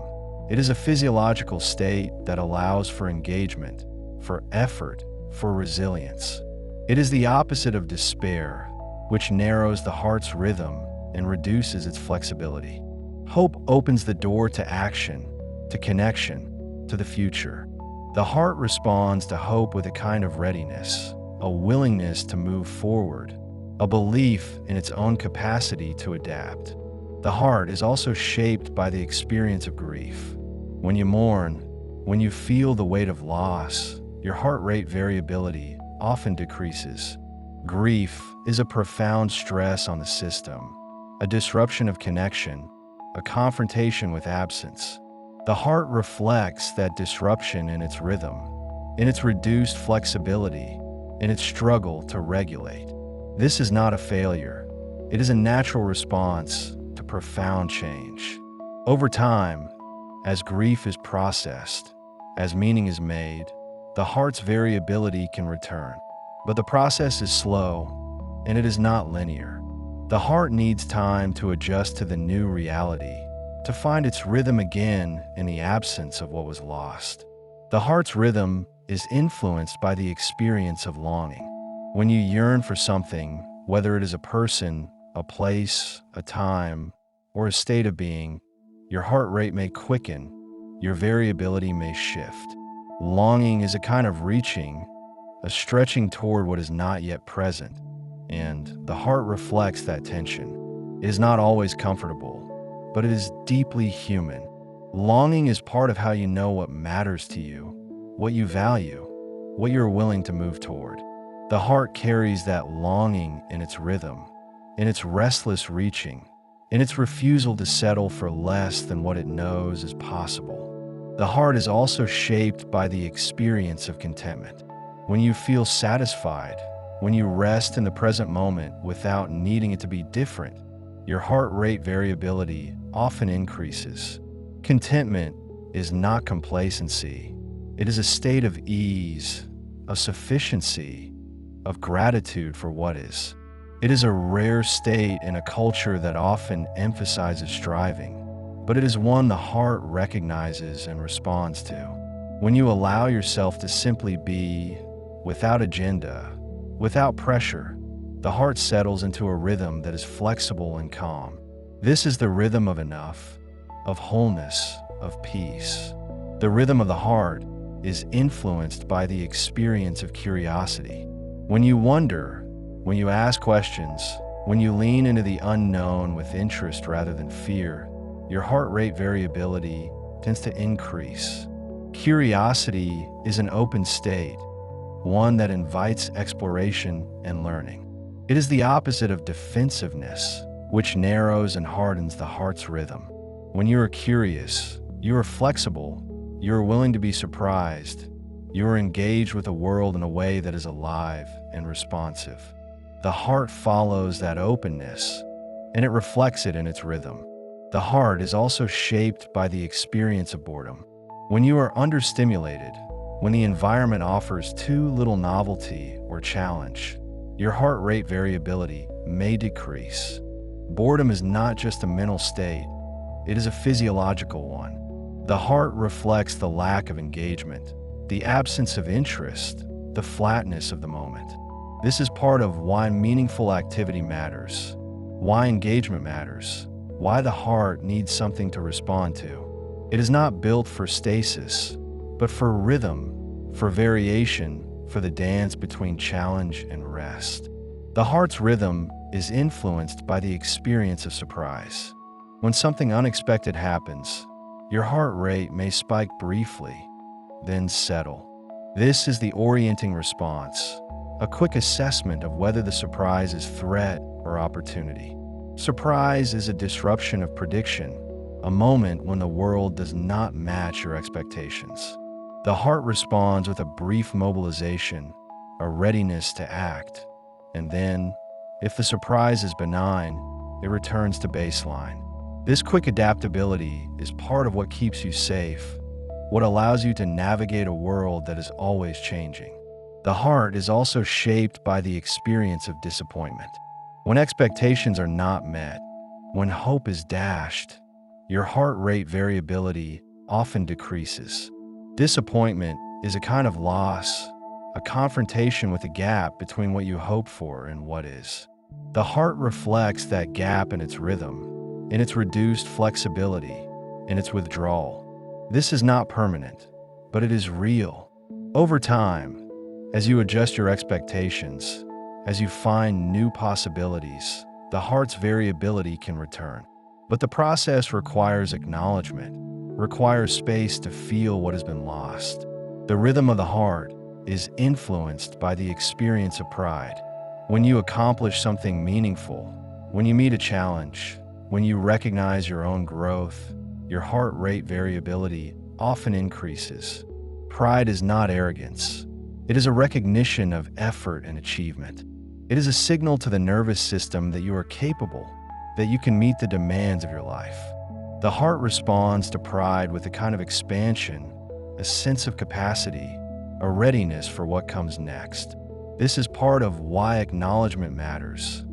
It is a physiological state that allows for engagement, for effort, for resilience. It is the opposite of despair, which narrows the heart's rhythm and reduces its flexibility. Hope opens the door to action, to connection, to the future. The heart responds to hope with a kind of readiness, a willingness to move forward, a belief in its own capacity to adapt. The heart is also shaped by the experience of grief. When you mourn, when you feel the weight of loss, your heart rate variability often decreases. Grief is a profound stress on the system, a disruption of connection, a confrontation with absence. The heart reflects that disruption in its rhythm, in its reduced flexibility, in its struggle to regulate. This is not a failure. It is a natural response to profound change. Over time, as grief is processed, as meaning is made, the heart's variability can return. But the process is slow, and it is not linear. The heart needs time to adjust to the new reality, to find its rhythm again in the absence of what was lost. The heart's rhythm is influenced by the experience of longing. When you yearn for something, whether it is a person, a place, a time, or a state of being, your heart rate may quicken, your variability may shift. Longing is a kind of reaching, a stretching toward what is not yet present, and the heart reflects that tension. It is not always comfortable, but it is deeply human. Longing is part of how you know what matters to you, what you value, what you're willing to move toward. The heart carries that longing in its rhythm, in its restless reaching, in its refusal to settle for less than what it knows is possible. The heart is also shaped by the experience of contentment. When you feel satisfied, when you rest in the present moment without needing it to be different, your heart rate variability often increases. Contentment is not complacency. It is a state of ease, of sufficiency, of gratitude for what is. It is a rare state in a culture that often emphasizes striving, but it is one the heart recognizes and responds to. When you allow yourself to simply be, without agenda, without pressure, the heart settles into a rhythm that is flexible and calm. This is the rhythm of enough, of wholeness, of peace. The rhythm of the heart is influenced by the experience of curiosity. When you wonder, when you ask questions, when you lean into the unknown with interest rather than fear, your heart rate variability tends to increase. Curiosity is an open state, one that invites exploration and learning. It is the opposite of defensiveness, which narrows and hardens the heart's rhythm. When you are curious, you are flexible, you are willing to be surprised, you are engaged with the world in a way that is alive and responsive. The heart follows that openness, and it reflects it in its rhythm. The heart is also shaped by the experience of boredom. When you are understimulated, when the environment offers too little novelty or challenge, your heart rate variability may decrease. Boredom is not just a mental state, it is a physiological one. The heart reflects the lack of engagement, the absence of interest, the flatness of the moment. This is part of why meaningful activity matters, why engagement matters, why the heart needs something to respond to. It is not built for stasis, but for rhythm, for variation, for the dance between challenge and rest. The heart's rhythm is influenced by the experience of surprise. When something unexpected happens, your heart rate may spike briefly, then settle. This is the orienting response, a quick assessment of whether the surprise is threat or opportunity. Surprise is a disruption of prediction, a moment when the world does not match your expectations. The heart responds with a brief mobilization, a readiness to act, and then, if the surprise is benign, it returns to baseline. This quick adaptability is part of what keeps you safe, what allows you to navigate a world that is always changing. The heart is also shaped by the experience of disappointment. When expectations are not met, when hope is dashed, your heart rate variability often decreases. Disappointment is a kind of loss, a confrontation with a gap between what you hope for and what is. The heart reflects that gap in its rhythm, in its reduced flexibility, in its withdrawal. This is not permanent, but it is real. Over time, as you adjust your expectations, as you find new possibilities, the heart's variability can return. But the process requires acknowledgement, requires space to feel what has been lost. The rhythm of the heart is influenced by the experience of pride. When you accomplish something meaningful, when you meet a challenge, when you recognize your own growth, your heart rate variability often increases. Pride is not arrogance. It is a recognition of effort and achievement. It is a signal to the nervous system that you are capable, that you can meet the demands of your life. The heart responds to pride with a kind of expansion, a sense of capacity, a readiness for what comes next. This is part of why acknowledgement matters,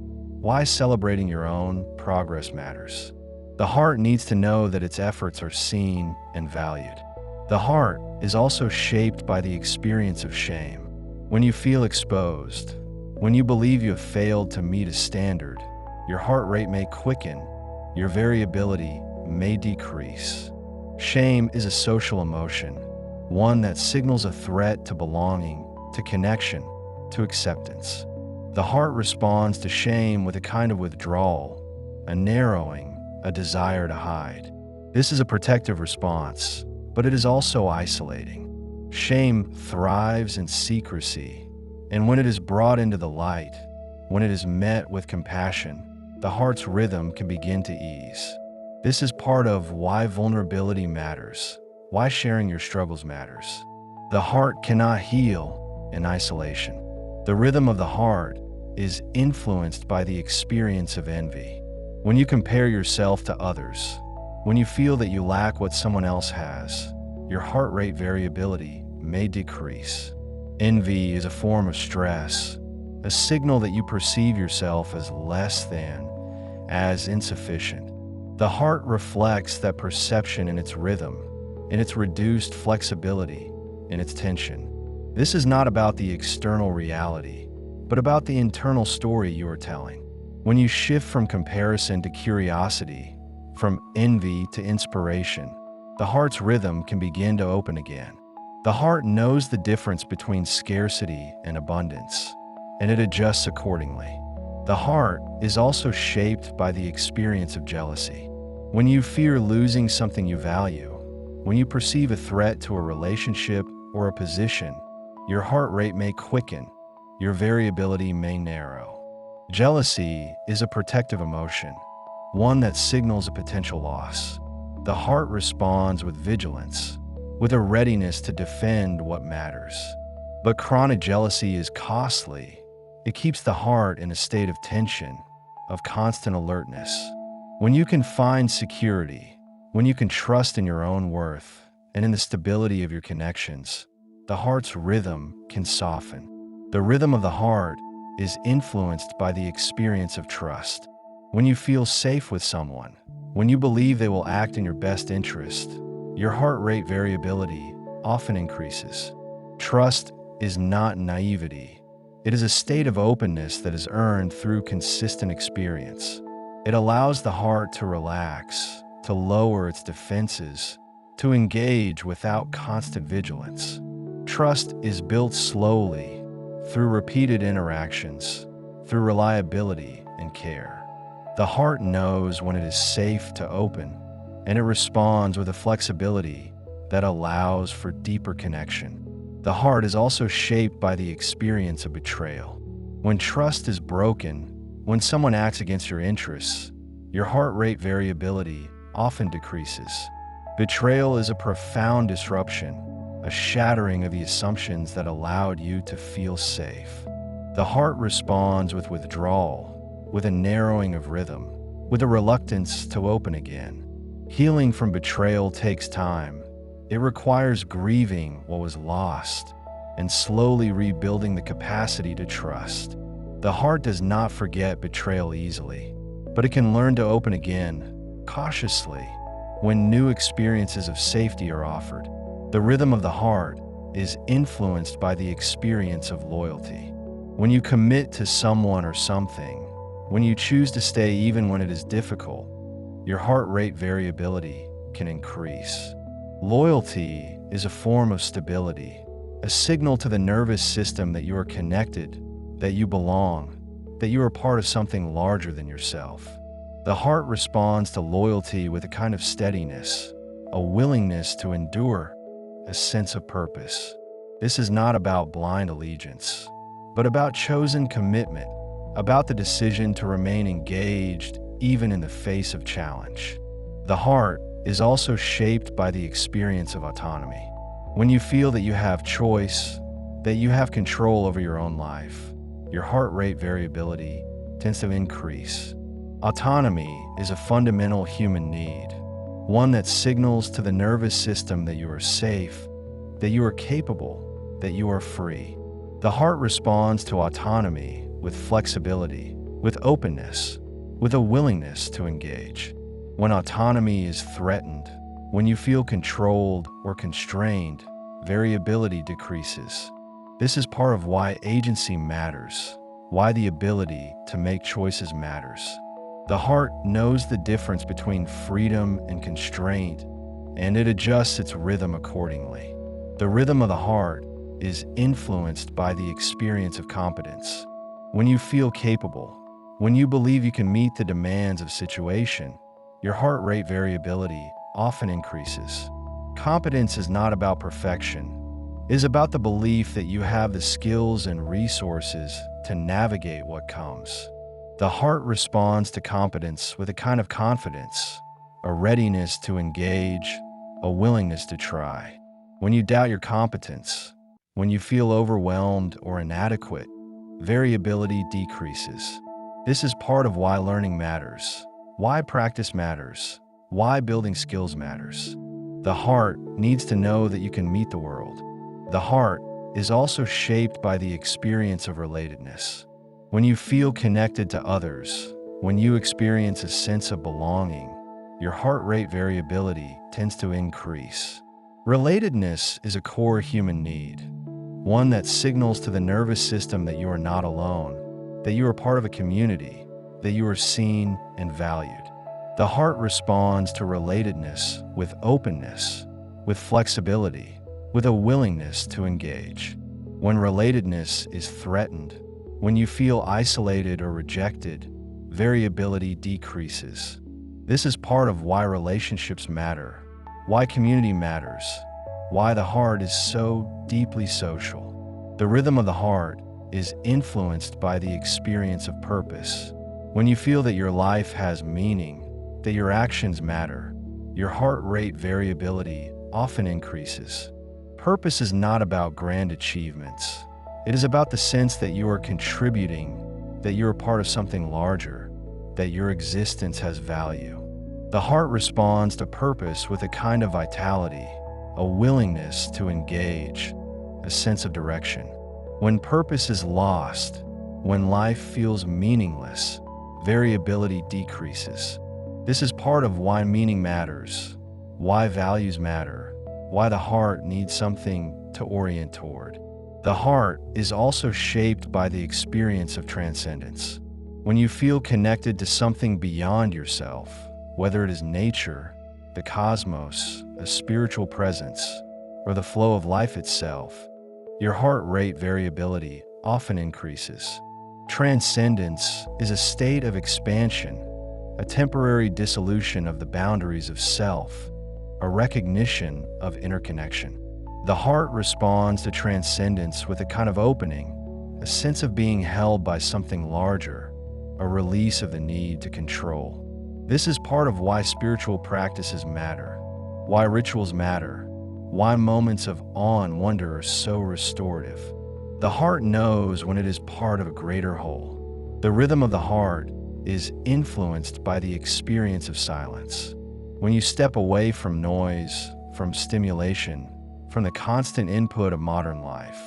why celebrating your own progress matters. The heart needs to know that its efforts are seen and valued. The heart is also shaped by the experience of shame. When you feel exposed, when you believe you have failed to meet a standard, your heart rate may quicken, your variability may decrease. Shame is a social emotion, one that signals a threat to belonging, to connection, to acceptance. The heart responds to shame with a kind of withdrawal, a narrowing, a desire to hide. This is a protective response, but it is also isolating. Shame thrives in secrecy, and when it is brought into the light, when it is met with compassion, the heart's rhythm can begin to ease. This is part of why vulnerability matters, why sharing your struggles matters. The heart cannot heal in isolation. The rhythm of the heart is influenced by the experience of envy. When you compare yourself to others, when you feel that you lack what someone else has, your heart rate variability may decrease. Envy is a form of stress, a signal that you perceive yourself as less than, as insufficient. The heart reflects that perception in its rhythm, in its reduced flexibility, in its tension. This is not about the external reality, but about the internal story you are telling. When you shift from comparison to curiosity, from envy to inspiration, the heart's rhythm can begin to open again. The heart knows the difference between scarcity and abundance, and it adjusts accordingly. The heart is also shaped by the experience of jealousy. When you fear losing something you value, when you perceive a threat to a relationship or a position, your heart rate may quicken, your variability may narrow. Jealousy is a protective emotion, one that signals a potential loss. The heart responds with vigilance, with a readiness to defend what matters. But chronic jealousy is costly. It keeps the heart in a state of tension, of constant alertness. When you can find security, when you can trust in your own worth and in the stability of your connections, the heart's rhythm can soften. The rhythm of the heart is influenced by the experience of trust. When you feel safe with someone, when you believe they will act in your best interest, your heart rate variability often increases. Trust is not naivety. It is a state of openness that is earned through consistent experience. It allows the heart to relax, to lower its defenses, to engage without constant vigilance. Trust is built slowly, through repeated interactions, through reliability and care. The heart knows when it is safe to open, and it responds with a flexibility that allows for deeper connection. The heart is also shaped by the experience of betrayal. When trust is broken, when someone acts against your interests, your heart rate variability often decreases. Betrayal is a profound disruption, a shattering of the assumptions that allowed you to feel safe. The heart responds with withdrawal, with a narrowing of rhythm, with a reluctance to open again. Healing from betrayal takes time. It requires grieving what was lost and slowly rebuilding the capacity to trust. The heart does not forget betrayal easily, but it can learn to open again, cautiously, when new experiences of safety are offered. The rhythm of the heart is influenced by the experience of loyalty. When you commit to someone or something, when you choose to stay even when it is difficult, your heart rate variability can increase. Loyalty is a form of stability, a signal to the nervous system that you are connected, that you belong, that you are part of something larger than yourself. The heart responds to loyalty with a kind of steadiness, a willingness to endure, a sense of purpose. This is not about blind allegiance, but about chosen commitment, about the decision to remain engaged even in the face of challenge. The heart is also shaped by the experience of autonomy. When you feel that you have choice, that you have control over your own life, your heart rate variability tends to increase. Autonomy is a fundamental human need, one that signals to the nervous system that you are safe, that you are capable, that you are free. The heart responds to autonomy with flexibility, with openness, with a willingness to engage. When autonomy is threatened, when you feel controlled or constrained, variability decreases. This is part of why agency matters, why the ability to make choices matters. The heart knows the difference between freedom and constraint, and it adjusts its rhythm accordingly. The rhythm of the heart is influenced by the experience of competence. When you feel capable, when you believe you can meet the demands of situation, your heart rate variability often increases. Competence is not about perfection. It is about the belief that you have the skills and resources to navigate what comes. The heart responds to competence with a kind of confidence, a readiness to engage, a willingness to try. When you doubt your competence, when you feel overwhelmed or inadequate, variability decreases. This is part of why learning matters, why practice matters, why building skills matters. The heart needs to know that you can meet the world. The heart is also shaped by the experience of relatedness. When you feel connected to others, when you experience a sense of belonging, your heart rate variability tends to increase. Relatedness is a core human need, one that signals to the nervous system that you are not alone, that you are part of a community, that you are seen and valued. The heart responds to relatedness with openness, with flexibility, with a willingness to engage. When relatedness is threatened, when you feel isolated or rejected, variability decreases. This is part of why relationships matter, why community matters, why the heart is so deeply social. The rhythm of the heart is influenced by the experience of purpose. When you feel that your life has meaning, that your actions matter, your heart rate variability often increases. Purpose is not about grand achievements. It is about the sense that you are contributing, that you are part of something larger, that your existence has value. The heart responds to purpose with a kind of vitality, a willingness to engage, a sense of direction. When purpose is lost, when life feels meaningless, variability decreases. This is part of why meaning matters, why values matter, why the heart needs something to orient toward. The heart is also shaped by the experience of transcendence. When you feel connected to something beyond yourself, whether it is nature, the cosmos, a spiritual presence, or the flow of life itself, your heart rate variability often increases. Transcendence is a state of expansion, a temporary dissolution of the boundaries of self, a recognition of interconnection. The heart responds to transcendence with a kind of opening, a sense of being held by something larger, a release of the need to control. This is part of why spiritual practices matter, why rituals matter, why moments of awe and wonder are so restorative. The heart knows when it is part of a greater whole. The rhythm of the heart is influenced by the experience of silence. When you step away from noise, from stimulation, from the constant input of modern life,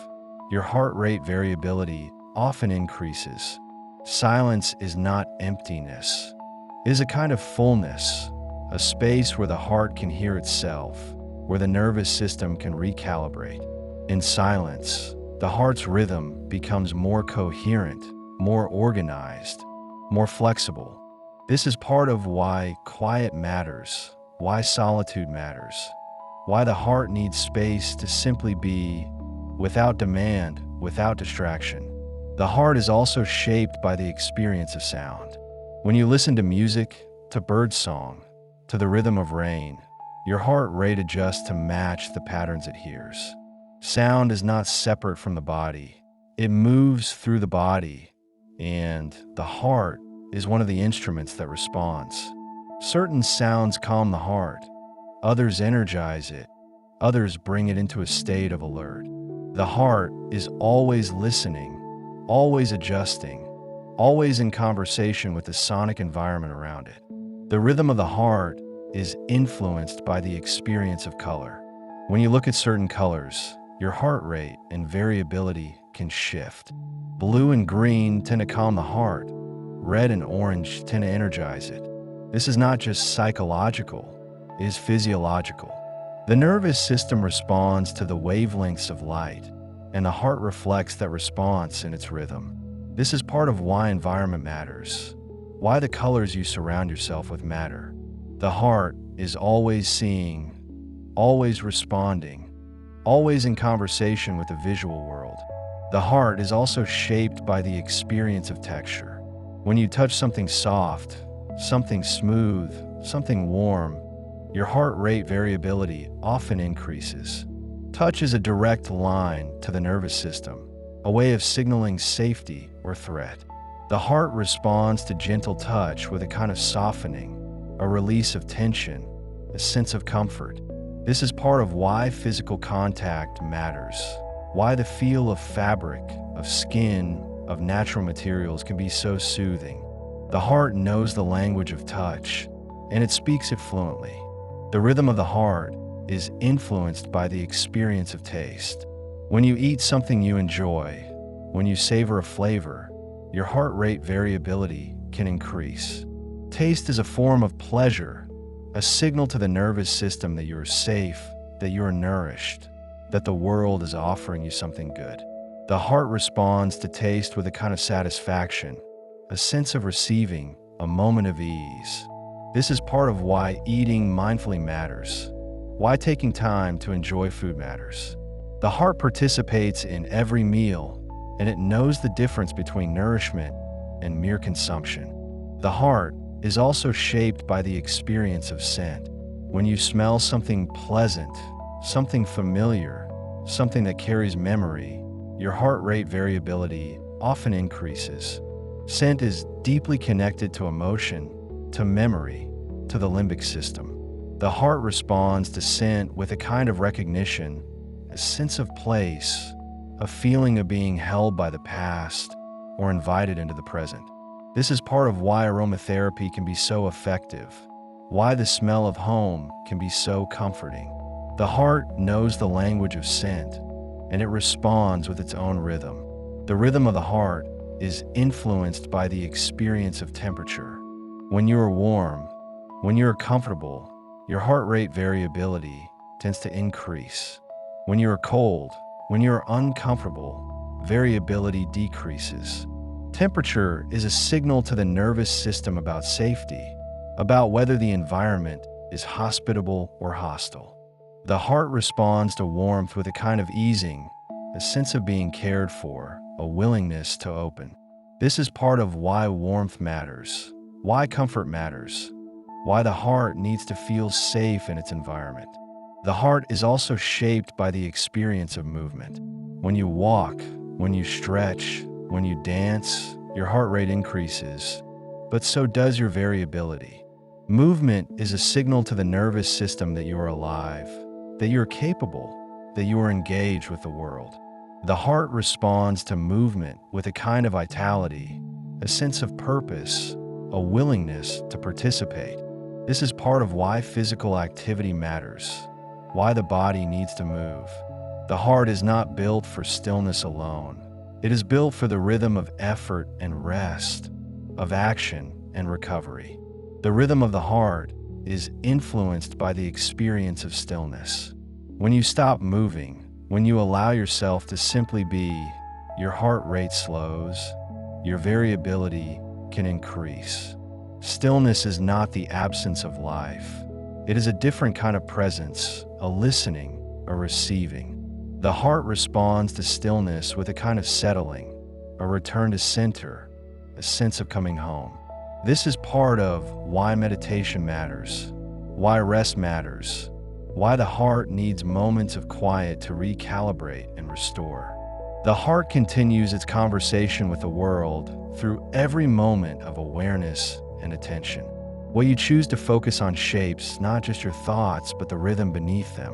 your heart rate variability often increases. Silence is not emptiness. It is a kind of fullness, a space where the heart can hear itself, where the nervous system can recalibrate. In silence, the heart's rhythm becomes more coherent, more organized, more flexible. This is part of why quiet matters, why solitude matters, why the heart needs space to simply be, without demand, without distraction. The heart is also shaped by the experience of sound. When you listen to music, to birdsong, to the rhythm of rain, your heart rate adjusts to match the patterns it hears. Sound is not separate from the body. It moves through the body, and the heart is one of the instruments that responds. Certain sounds calm the heart, others energize it, others bring it into a state of alert. The heart is always listening, always adjusting, always in conversation with the sonic environment around it. The rhythm of the heart is influenced by the experience of color. When you look at certain colors, your heart rate and variability can shift. Blue and green tend to calm the heart. Red and orange tend to energize it. This is not just psychological, it is physiological. The nervous system responds to the wavelengths of light, and the heart reflects that response in its rhythm. This is part of why environment matters, why the colors you surround yourself with matter. The heart is always seeing, always responding, always in conversation with the visual world. The heart is also shaped by the experience of texture. When you touch something soft, something smooth, something warm, your heart rate variability often increases. Touch is a direct line to the nervous system, a way of signaling safety or threat. The heart responds to gentle touch with a kind of softening, a release of tension, a sense of comfort. This is part of why physical contact matters, why the feel of fabric, of skin, of natural materials can be so soothing. The heart knows the language of touch, and it speaks it fluently. The rhythm of the heart is influenced by the experience of taste. When you eat something you enjoy, when you savor a flavor, your heart rate variability can increase. Taste is a form of pleasure, a signal to the nervous system that you are safe, that you are nourished, that the world is offering you something good. The heart responds to taste with a kind of satisfaction, a sense of receiving, a moment of ease. This is part of why eating mindfully matters, why taking time to enjoy food matters. The heart participates in every meal, and it knows the difference between nourishment and mere consumption. The heart is also shaped by the experience of scent. When you smell something pleasant, something familiar, something that carries memory, your heart rate variability often increases. Scent is deeply connected to emotion, to memory, to the limbic system. The heart responds to scent with a kind of recognition, a sense of place, a feeling of being held by the past or invited into the present. This is part of why aromatherapy can be so effective, why the smell of home can be so comforting. The heart knows the language of scent, and it responds with its own rhythm. The rhythm of the heart is influenced by the experience of temperature. When you are warm, when you are comfortable, your heart rate variability tends to increase. When you are cold, when you are uncomfortable, variability decreases. Temperature is a signal to the nervous system about safety, about whether the environment is hospitable or hostile. The heart responds to warmth with a kind of easing, a sense of being cared for, a willingness to open. This is part of why warmth matters, why comfort matters, why the heart needs to feel safe in its environment. The heart is also shaped by the experience of movement. When you walk, when you stretch, when you dance, your heart rate increases, but so does your variability. Movement is a signal to the nervous system that you are alive, that you are capable, that you are engaged with the world. The heart responds to movement with a kind of vitality, a sense of purpose, a willingness to participate. This is part of why physical activity matters, why the body needs to move. The heart is not built for stillness alone. It is built for the rhythm of effort and rest, of action and recovery. The rhythm of the heart is influenced by the experience of stillness. When you stop moving, when you allow yourself to simply be, your heart rate slows, your variability can increase. Stillness is not the absence of life. It is a different kind of presence, a listening, a receiving. The heart responds to stillness with a kind of settling, a return to center, a sense of coming home. This is part of why meditation matters, why rest matters, why the heart needs moments of quiet to recalibrate and restore. The heart continues its conversation with the world through every moment of awareness and attention. What you choose to focus on shapes not just your thoughts, but the rhythm beneath them.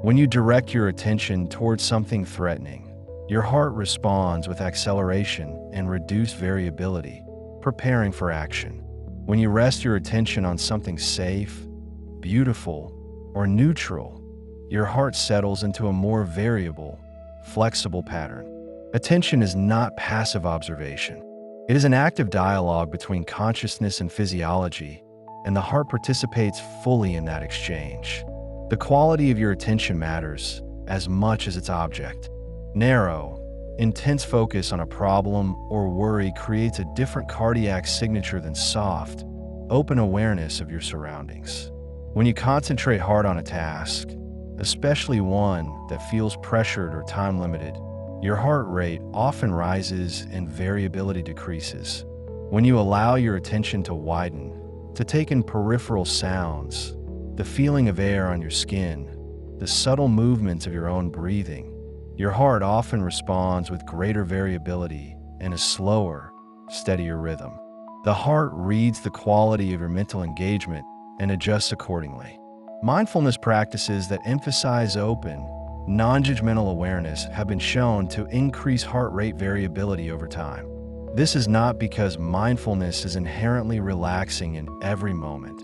When you direct your attention towards something threatening, your heart responds with acceleration and reduced variability, preparing for action. When you rest your attention on something safe, beautiful, or neutral, your heart settles into a more variable, flexible pattern. Attention is not passive observation. It is an active dialogue between consciousness and physiology, and the heart participates fully in that exchange. The quality of your attention matters as much as its object. Narrow, intense focus on a problem or worry creates a different cardiac signature than soft, open awareness of your surroundings. When you concentrate hard on a task, especially one that feels pressured or time-limited, your heart rate often rises and variability decreases. When you allow your attention to widen, to take in peripheral sounds, the feeling of air on your skin, the subtle movements of your own breathing, your heart often responds with greater variability and a slower, steadier rhythm. The heart reads the quality of your mental engagement and adjusts accordingly. Mindfulness practices that emphasize open, non-judgmental awareness have been shown to increase heart rate variability over time. This is not because mindfulness is inherently relaxing in every moment,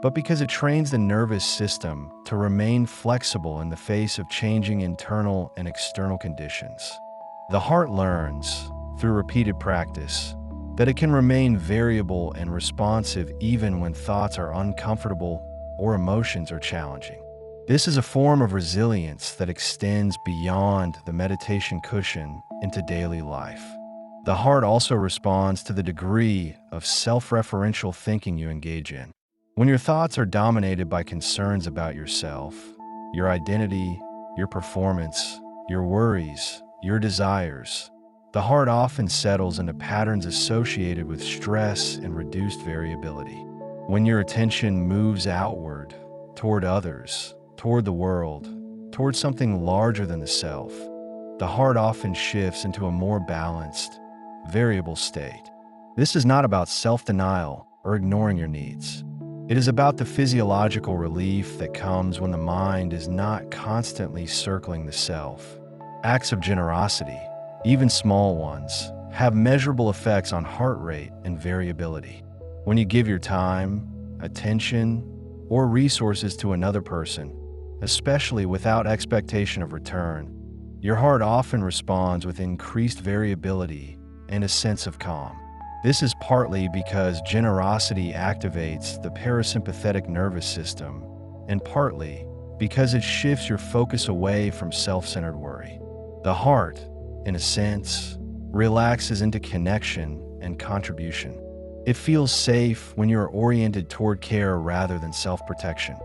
but because it trains the nervous system to remain flexible in the face of changing internal and external conditions. The heart learns, through repeated practice, that it can remain variable and responsive even when thoughts are uncomfortable or emotions are challenging. This is a form of resilience that extends beyond the meditation cushion into daily life. The heart also responds to the degree of self-referential thinking you engage in. When your thoughts are dominated by concerns about yourself, your identity, your performance, your worries, your desires, the heart often settles into patterns associated with stress and reduced variability. When your attention moves outward, toward others, toward the world, toward something larger than the self, the heart often shifts into a more balanced, variable state. This is not about self-denial or ignoring your needs. It is about the physiological relief that comes when the mind is not constantly circling the self. Acts of generosity, even small ones, have measurable effects on heart rate and variability. When you give your time, attention, or resources to another person, especially without expectation of return, your heart often responds with increased variability and a sense of calm. This is partly because generosity activates the parasympathetic nervous system, and partly because it shifts your focus away from self-centered worry. The heart, in a sense, relaxes into connection and contribution. It feels safe when you are oriented toward care rather than self-protection.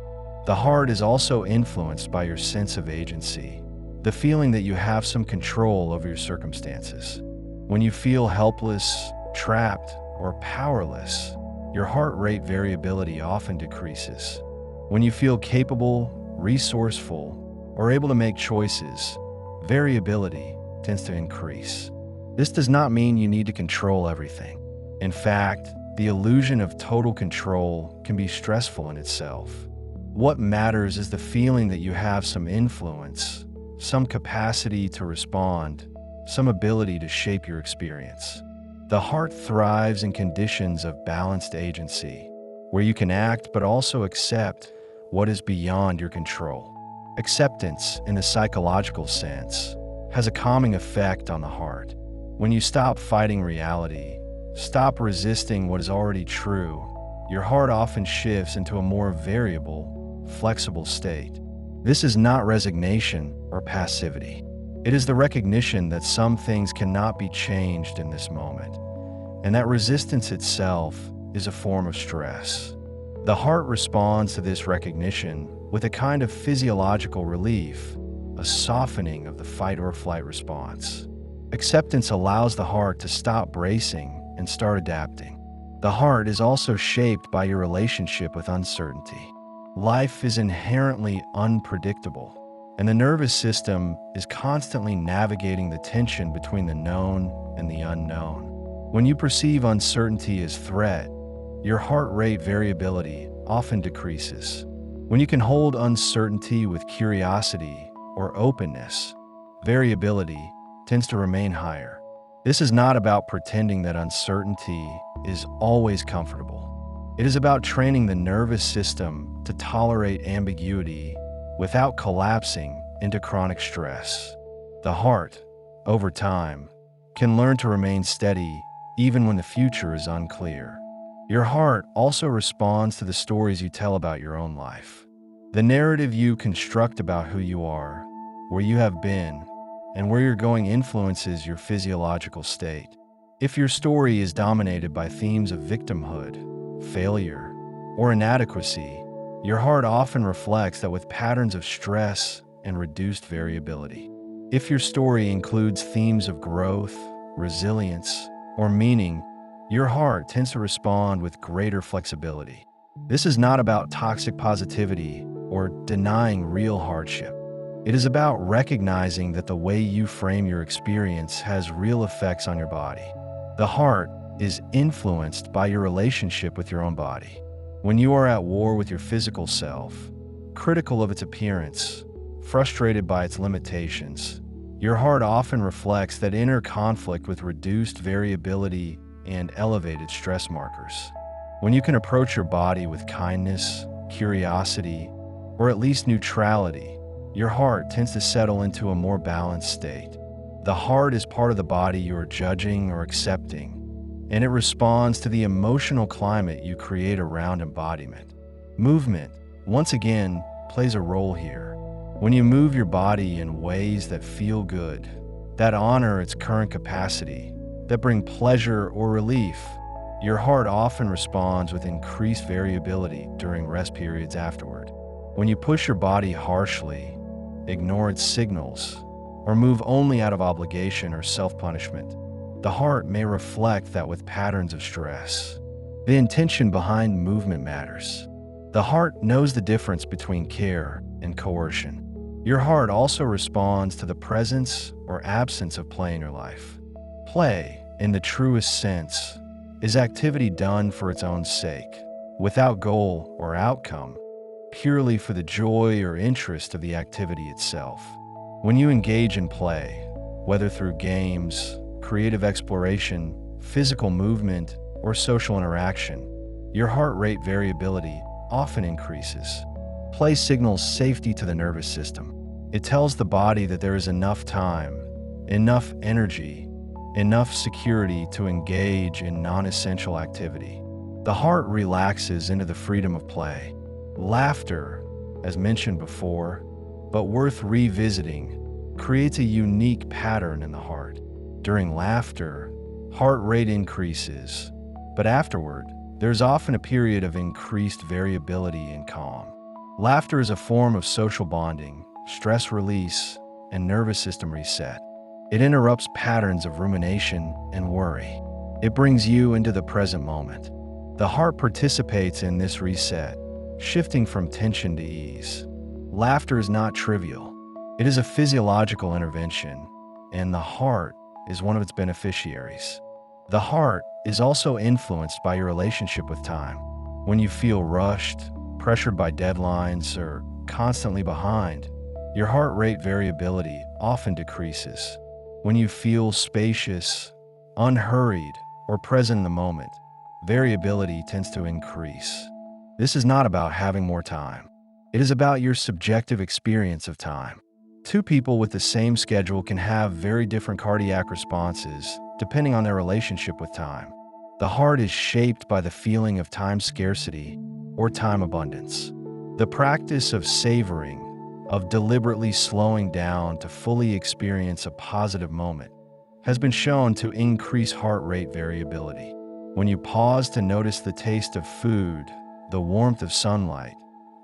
The heart is also influenced by your sense of agency, the feeling that you have some control over your circumstances. When you feel helpless, trapped, or powerless, your heart rate variability often decreases. When you feel capable, resourceful, or able to make choices, variability tends to increase. This does not mean you need to control everything. In fact, the illusion of total control can be stressful in itself. What matters is the feeling that you have some influence, some capacity to respond, some ability to shape your experience. The heart thrives in conditions of balanced agency, where you can act but also accept what is beyond your control. Acceptance, in a psychological sense, has a calming effect on the heart. When you stop fighting reality, stop resisting what is already true, your heart often shifts into a more variable, flexible state. This is not resignation or passivity. It is the recognition that some things cannot be changed in this moment, and that resistance itself is a form of stress. The heart responds to this recognition with a kind of physiological relief, a softening of the fight or flight response. Acceptance allows the heart to stop bracing and start adapting. The heart is also shaped by your relationship with uncertainty. Life is inherently unpredictable, and the nervous system is constantly navigating the tension between the known and the unknown. When you perceive uncertainty as threat, your heart rate variability often decreases. When you can hold uncertainty with curiosity or openness, variability tends to remain higher. This is not about pretending that uncertainty is always comfortable. It is about training the nervous system to tolerate ambiguity without collapsing into chronic stress. The heart, over time, can learn to remain steady even when the future is unclear. Your heart also responds to the stories you tell about your own life. The narrative you construct about who you are, where you have been, and where you're going influences your physiological state. If your story is dominated by themes of victimhood, failure, or inadequacy, your heart often reflects that with patterns of stress and reduced variability. If your story includes themes of growth, resilience, or meaning, your heart tends to respond with greater flexibility. This is not about toxic positivity or denying real hardship. It is about recognizing that the way you frame your experience has real effects on your body. The heart is influenced by your relationship with your own body. When you are at war with your physical self, critical of its appearance, frustrated by its limitations, your heart often reflects that inner conflict with reduced variability and elevated stress markers. When you can approach your body with kindness, curiosity, or at least neutrality, your heart tends to settle into a more balanced state. The heart is part of the body you are judging or accepting, and it responds to the emotional climate you create around embodiment. Movement, once again, plays a role here. When you move your body in ways that feel good, that honor its current capacity, that bring pleasure or relief, your heart often responds with increased variability during rest periods afterward. When you push your body harshly, ignore its signals, or move only out of obligation or self-punishment, the heart may reflect that with patterns of stress. The intention behind movement matters. The heart knows the difference between care and coercion. Your heart also responds to the presence or absence of play in your life. Play, in the truest sense, is activity done for its own sake, without goal or outcome, purely for the joy or interest of the activity itself. When you engage in play, whether through games, creative exploration, physical movement, or social interaction, your heart rate variability often increases. Play signals safety to the nervous system. It tells the body that there is enough time, enough energy, enough security to engage in non-essential activity. The heart relaxes into the freedom of play. Laughter, as mentioned before, but worth revisiting, creates a unique pattern in the heart. During laughter, heart rate increases, but afterward, there's often a period of increased variability and calm. Laughter is a form of social bonding, stress release, and nervous system reset. It interrupts patterns of rumination and worry. It brings you into the present moment. The heart participates in this reset, shifting from tension to ease. Laughter is not trivial. It is a physiological intervention, and the heart is one of its beneficiaries. The heart is also influenced by your relationship with time. When you feel rushed, pressured by deadlines, or constantly behind, your heart rate variability often decreases. When you feel spacious, unhurried, or present in the moment, variability tends to increase. This is not about having more time. It is about your subjective experience of time. Two people with the same schedule can have very different cardiac responses depending on their relationship with time. The heart is shaped by the feeling of time scarcity or time abundance. The practice of savoring, of deliberately slowing down to fully experience a positive moment, has been shown to increase heart rate variability. When you pause to notice the taste of food, the warmth of sunlight,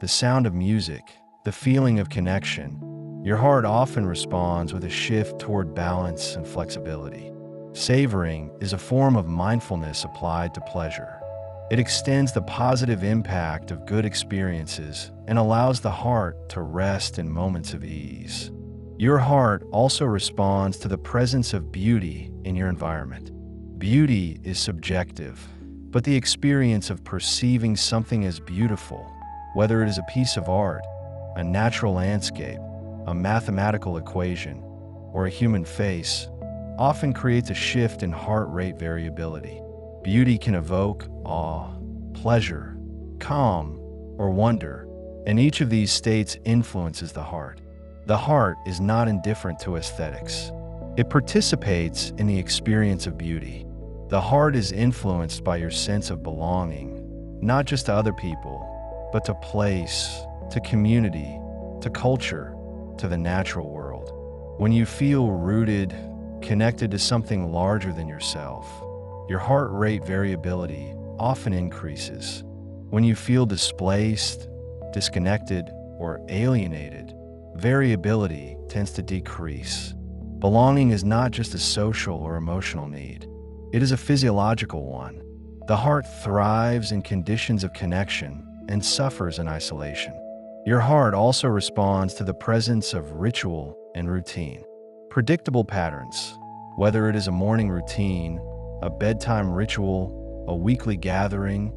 the sound of music, the feeling of connection, your heart often responds with a shift toward balance and flexibility. Savoring is a form of mindfulness applied to pleasure. It extends the positive impact of good experiences and allows the heart to rest in moments of ease. Your heart also responds to the presence of beauty in your environment. Beauty is subjective, but the experience of perceiving something as beautiful, whether it is a piece of art, a natural landscape, a mathematical equation, or a human face, often creates a shift in heart rate variability. Beauty can evoke awe, pleasure, calm, or wonder, and each of these states influences the heart. The heart is not indifferent to aesthetics. It participates in the experience of beauty. The heart is influenced by your sense of belonging, not just to other people, but to place, to community, to culture, to the natural world. When you feel rooted, connected to something larger than yourself, your heart rate variability often increases. When you feel displaced, disconnected, or alienated, variability tends to decrease. Belonging is not just a social or emotional need. It is a physiological one. The heart thrives in conditions of connection and suffers in isolation. Your heart also responds to the presence of ritual and routine. Predictable patterns, whether it is a morning routine, a bedtime ritual, a weekly gathering,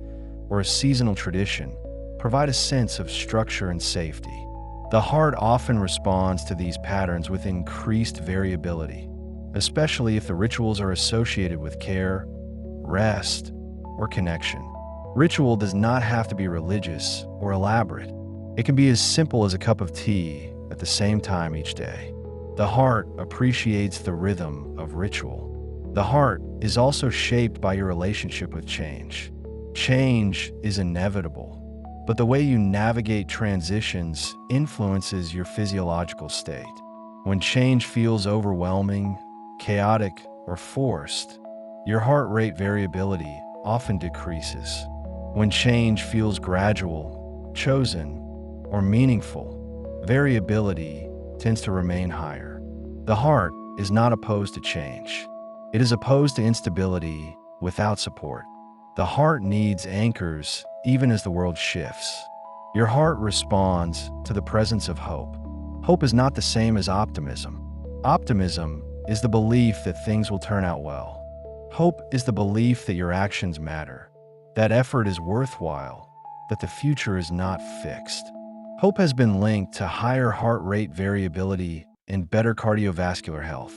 or a seasonal tradition, provide a sense of structure and safety. The heart often responds to these patterns with increased variability, especially if the rituals are associated with care, rest, or connection. Ritual does not have to be religious or elaborate. It can be as simple as a cup of tea at the same time each day. The heart appreciates the rhythm of ritual. The heart is also shaped by your relationship with change. Change is inevitable, but the way you navigate transitions influences your physiological state. When change feels overwhelming, chaotic, or forced, your heart rate variability often decreases. When change feels gradual, chosen, or meaningful, variability tends to remain higher. The heart is not opposed to change. It is opposed to instability without support. The heart needs anchors even as the world shifts. Your heart responds to the presence of hope. Hope is not the same as optimism. Optimism is the belief that things will turn out well. Hope is the belief that your actions matter, that effort is worthwhile, that the future is not fixed. Hope has been linked to higher heart rate variability and better cardiovascular health.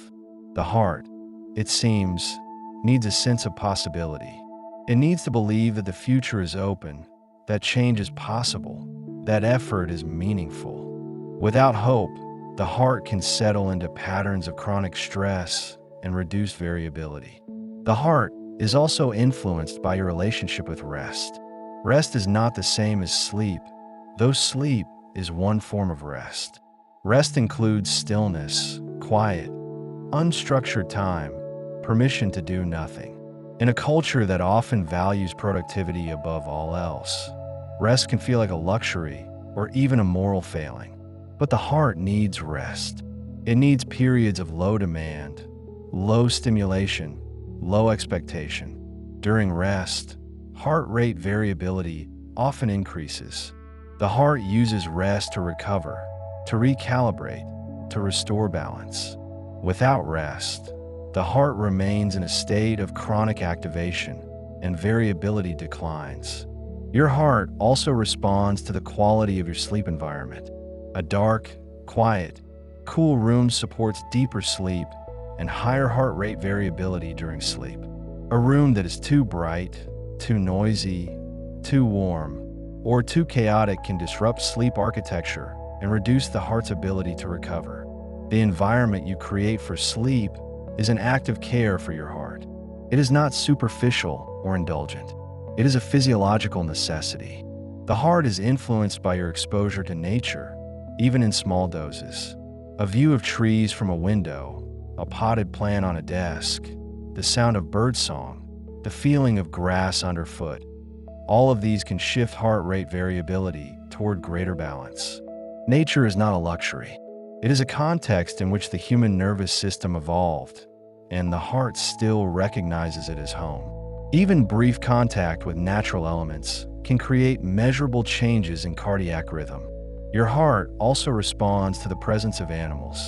The heart, it seems, needs a sense of possibility. It needs to believe that the future is open, that change is possible, that effort is meaningful. Without hope, the heart can settle into patterns of chronic stress and reduced variability. The heart is also influenced by your relationship with rest. Rest is not the same as sleep, though sleep is one form of rest. Rest includes stillness, quiet, unstructured time, permission to do nothing. In a culture that often values productivity above all else, rest can feel like a luxury or even a moral failing. But the heart needs rest. It needs periods of low demand, low stimulation, low expectation. During rest, heart rate variability often increases. The heart uses rest to recover, to recalibrate, to restore balance. Without rest, the heart remains in a state of chronic activation and variability declines. Your heart also responds to the quality of your sleep environment. A dark, quiet, cool room supports deeper sleep and higher heart rate variability during sleep. A room that is too bright, too noisy, too warm, or too chaotic can disrupt sleep architecture and reduce the heart's ability to recover. The environment you create for sleep is an act of care for your heart. It is not superficial or indulgent. It is a physiological necessity. The heart is influenced by your exposure to nature, even in small doses. A view of trees from a window, a potted plant on a desk, the sound of birdsong, the feeling of grass underfoot. All of these can shift heart rate variability toward greater balance. Nature is not a luxury. It is a context in which the human nervous system evolved, and the heart still recognizes it as home. Even brief contact with natural elements can create measurable changes in cardiac rhythm. Your heart also responds to the presence of animals.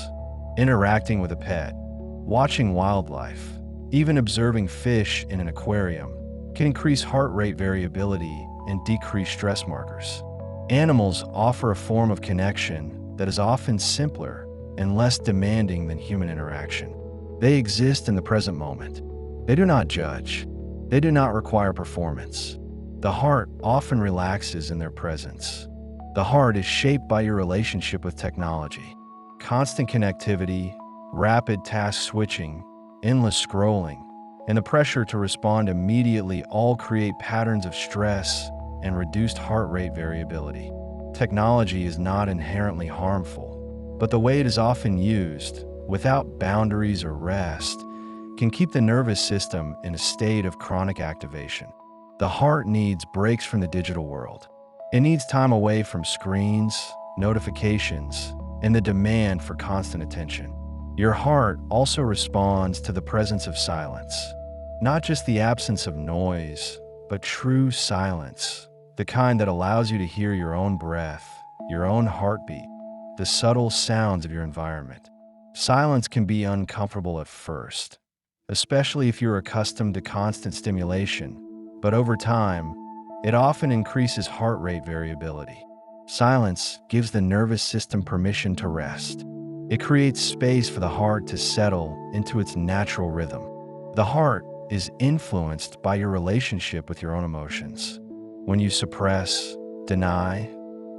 Interacting with a pet, watching wildlife, even observing fish in an aquarium can increase heart rate variability and decrease stress markers. Animals offer a form of connection that is often simpler and less demanding than human interaction. They exist in the present moment. They do not judge. They do not require performance. The heart often relaxes in their presence. The heart is shaped by your relationship with technology. Constant connectivity, rapid task switching, endless scrolling, and the pressure to respond immediately all create patterns of stress and reduced heart rate variability. Technology is not inherently harmful, but the way it is often used, without boundaries or rest, can keep the nervous system in a state of chronic activation. The heart needs breaks from the digital world. It needs time away from screens, notifications, and the demand for constant attention. Your heart also responds to the presence of silence, not just the absence of noise, but true silence, the kind that allows you to hear your own breath, your own heartbeat, the subtle sounds of your environment. Silence can be uncomfortable at first, especially if you're accustomed to constant stimulation, but over time, it often increases heart rate variability. Silence gives the nervous system permission to rest. It creates space for the heart to settle into its natural rhythm. The heart is influenced by your relationship with your own emotions. When you suppress, deny,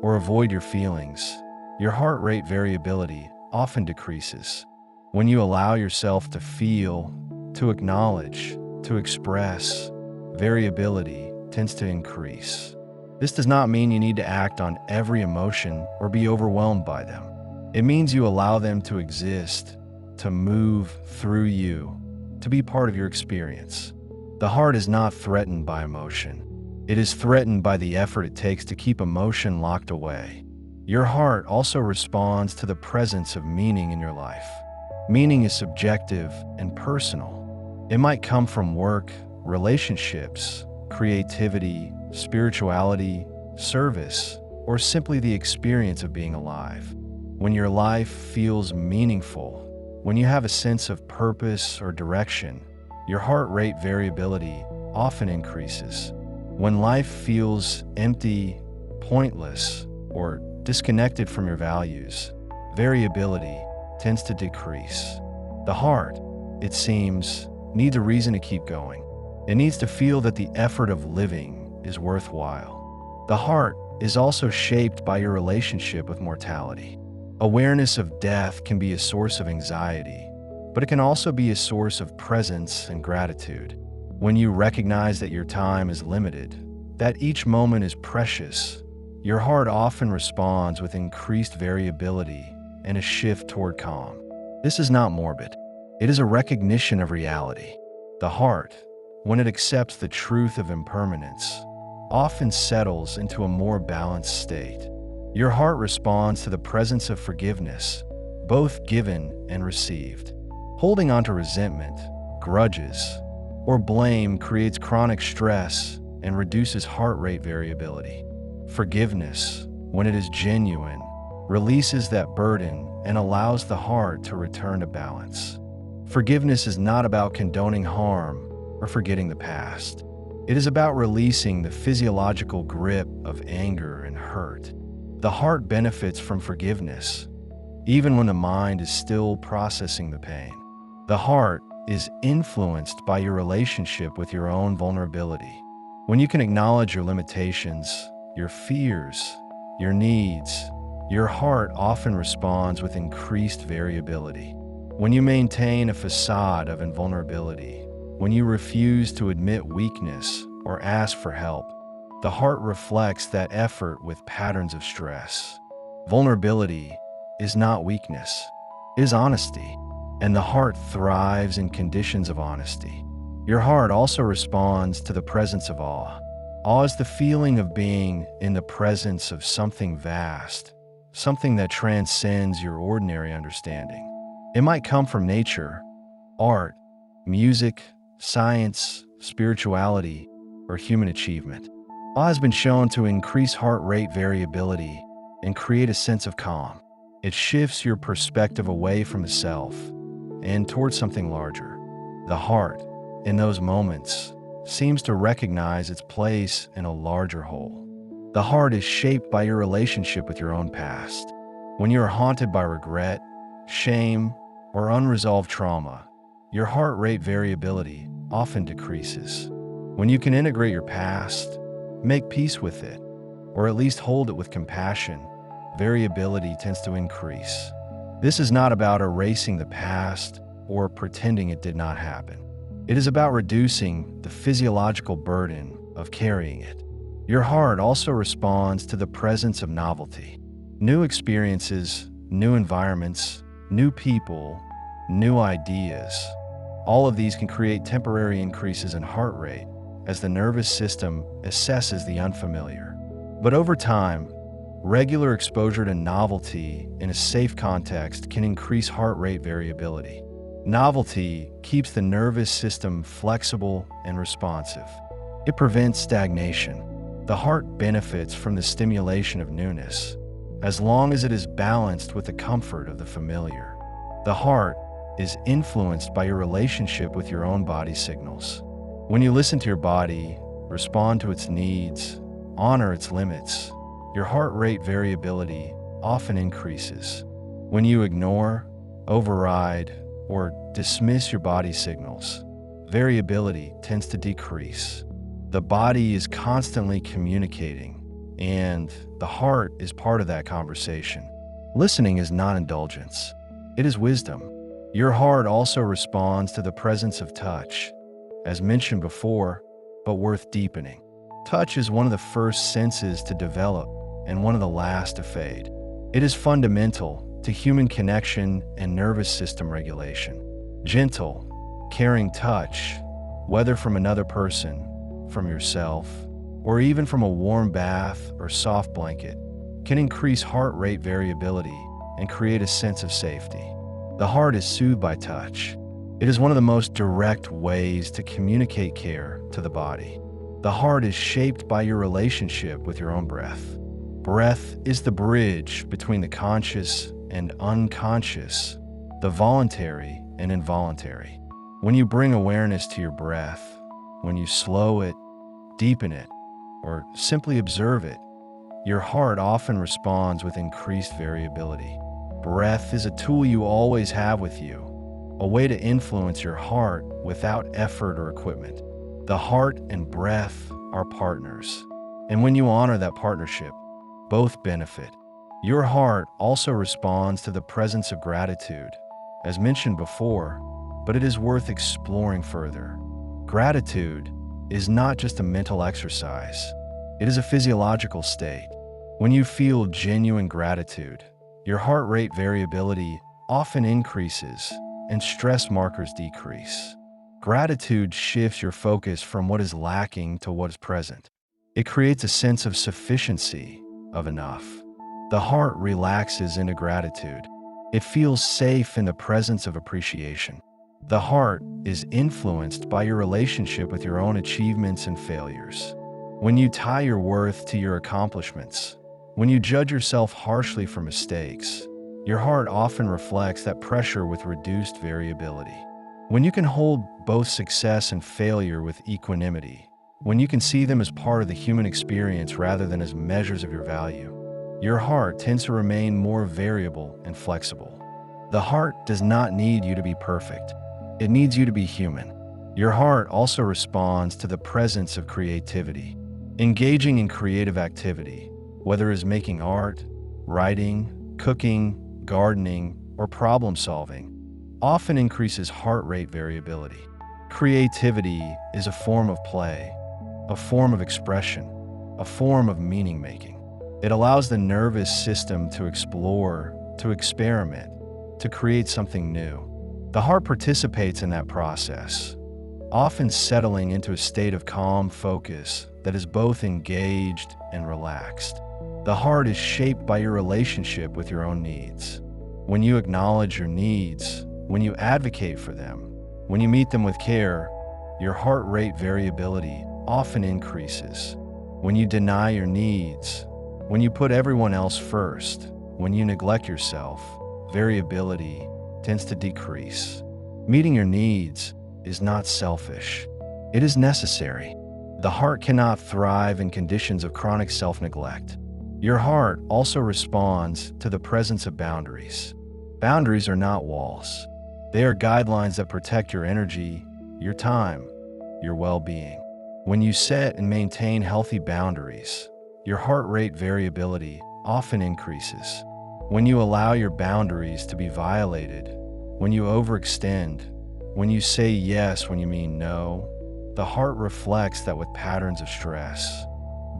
or avoid your feelings, your heart rate variability often decreases. When you allow yourself to feel, to acknowledge, to express, variability tends to increase. This does not mean you need to act on every emotion or be overwhelmed by them. It means you allow them to exist, to move through you, to be part of your experience. The heart is not threatened by emotion. It is threatened by the effort it takes to keep emotion locked away. Your heart also responds to the presence of meaning in your life. Meaning is subjective and personal. It might come from work, relationships, creativity, spirituality, service, or simply the experience of being alive. When your life feels meaningful, when you have a sense of purpose or direction, your heart rate variability often increases. When life feels empty, pointless, or disconnected from your values, variability tends to decrease. The heart, it seems, needs a reason to keep going. It needs to feel that the effort of living is worthwhile. The heart is also shaped by your relationship with mortality. Awareness of death can be a source of anxiety, but it can also be a source of presence and gratitude. When you recognize that your time is limited, that each moment is precious, your heart often responds with increased variability and a shift toward calm. This is not morbid. It is a recognition of reality. The heart, when it accepts the truth of impermanence, often settles into a more balanced state. Your heart responds to the presence of forgiveness, both given and received. Holding on to resentment, grudges, or blame creates chronic stress and reduces heart rate variability. Forgiveness, when it is genuine, releases that burden and allows the heart to return to balance. Forgiveness is not about condoning harm or forgetting the past. It is about releasing the physiological grip of anger and hurt. The heart benefits from forgiveness, even when the mind is still processing the pain. The heart is influenced by your relationship with your own vulnerability. When you can acknowledge your limitations, your fears, your needs, your heart often responds with increased variability. When you maintain a facade of invulnerability, when you refuse to admit weakness or ask for help, the heart reflects that effort with patterns of stress. Vulnerability is not weakness, it is honesty, and the heart thrives in conditions of honesty. Your heart also responds to the presence of awe. Awe is the feeling of being in the presence of something vast, something that transcends your ordinary understanding. It might come from nature, art, music, science, spirituality, or human achievement. Awe has been shown to increase heart rate variability and create a sense of calm. It shifts your perspective away from the self and towards something larger. The heart, in those moments, seems to recognize its place in a larger whole. The heart is shaped by your relationship with your own past. When you are haunted by regret, shame, or unresolved trauma, your heart rate variability often decreases. When you can integrate your past, make peace with it, or at least hold it with compassion, variability tends to increase. This is not about erasing the past or pretending it did not happen. It is about reducing the physiological burden of carrying it. Your heart also responds to the presence of novelty. New experiences, new environments, new people, new ideas. All of these can create temporary increases in heart rate as the nervous system assesses the unfamiliar. But over time, regular exposure to novelty in a safe context can increase heart rate variability. Novelty keeps the nervous system flexible and responsive. It prevents stagnation. The heart benefits from the stimulation of newness, as long as it is balanced with the comfort of the familiar. The heart is influenced by your relationship with your own body signals. When you listen to your body, respond to its needs, honor its limits, your heart rate variability often increases. When you ignore, override, or dismiss your body signals, variability tends to decrease. The body is constantly communicating, and the heart is part of that conversation. Listening is not indulgence, it is wisdom. Your heart also responds to the presence of touch, as mentioned before, but worth deepening. Touch is one of the first senses to develop and one of the last to fade. It is fundamental to human connection and nervous system regulation. Gentle, caring touch, whether from another person, from yourself, or even from a warm bath or soft blanket, can increase heart rate variability and create a sense of safety. The heart is soothed by touch. It is one of the most direct ways to communicate care to the body. The heart is shaped by your relationship with your own breath. Breath is the bridge between the conscious and unconscious, the voluntary and involuntary. When you bring awareness to your breath, when you slow it, deepen it, or simply observe it, your heart often responds with increased variability. Breath is a tool you always have with you, a way to influence your heart without effort or equipment. The heart and breath are partners, and when you honor that partnership, both benefit. Your heart also responds to the presence of gratitude, as mentioned before, but it is worth exploring further. Gratitude is not just a mental exercise, it is a physiological state. When you feel genuine gratitude, your heart rate variability often increases and stress markers decrease. Gratitude shifts your focus from what is lacking to what is present. It creates a sense of sufficiency, of enough. The heart relaxes into gratitude. It feels safe in the presence of appreciation. The heart is influenced by your relationship with your own achievements and failures. When you tie your worth to your accomplishments, when you judge yourself harshly for mistakes, your heart often reflects that pressure with reduced variability. When you can hold both success and failure with equanimity, when you can see them as part of the human experience rather than as measures of your value, your heart tends to remain more variable and flexible. The heart does not need you to be perfect. It needs you to be human. Your heart also responds to the presence of creativity. Engaging in creative activity, whether it is making art, writing, cooking, gardening, or problem solving, often increases heart rate variability. Creativity is a form of play, a form of expression, a form of meaning making. It allows the nervous system to explore, to experiment, to create something new. The heart participates in that process, often settling into a state of calm focus that is both engaged and relaxed. The heart is shaped by your relationship with your own needs. When you acknowledge your needs, when you advocate for them, when you meet them with care, your heart rate variability often increases. When you deny your needs, when you put everyone else first, when you neglect yourself, variability tends to decrease. Meeting your needs is not selfish. It is necessary. The heart cannot thrive in conditions of chronic self-neglect. Your heart also responds to the presence of boundaries. Boundaries are not walls. They are guidelines that protect your energy, your time, your well-being. When you set and maintain healthy boundaries, your heart rate variability often increases. When you allow your boundaries to be violated, when you overextend, when you say yes when you mean no, the heart reflects that with patterns of stress.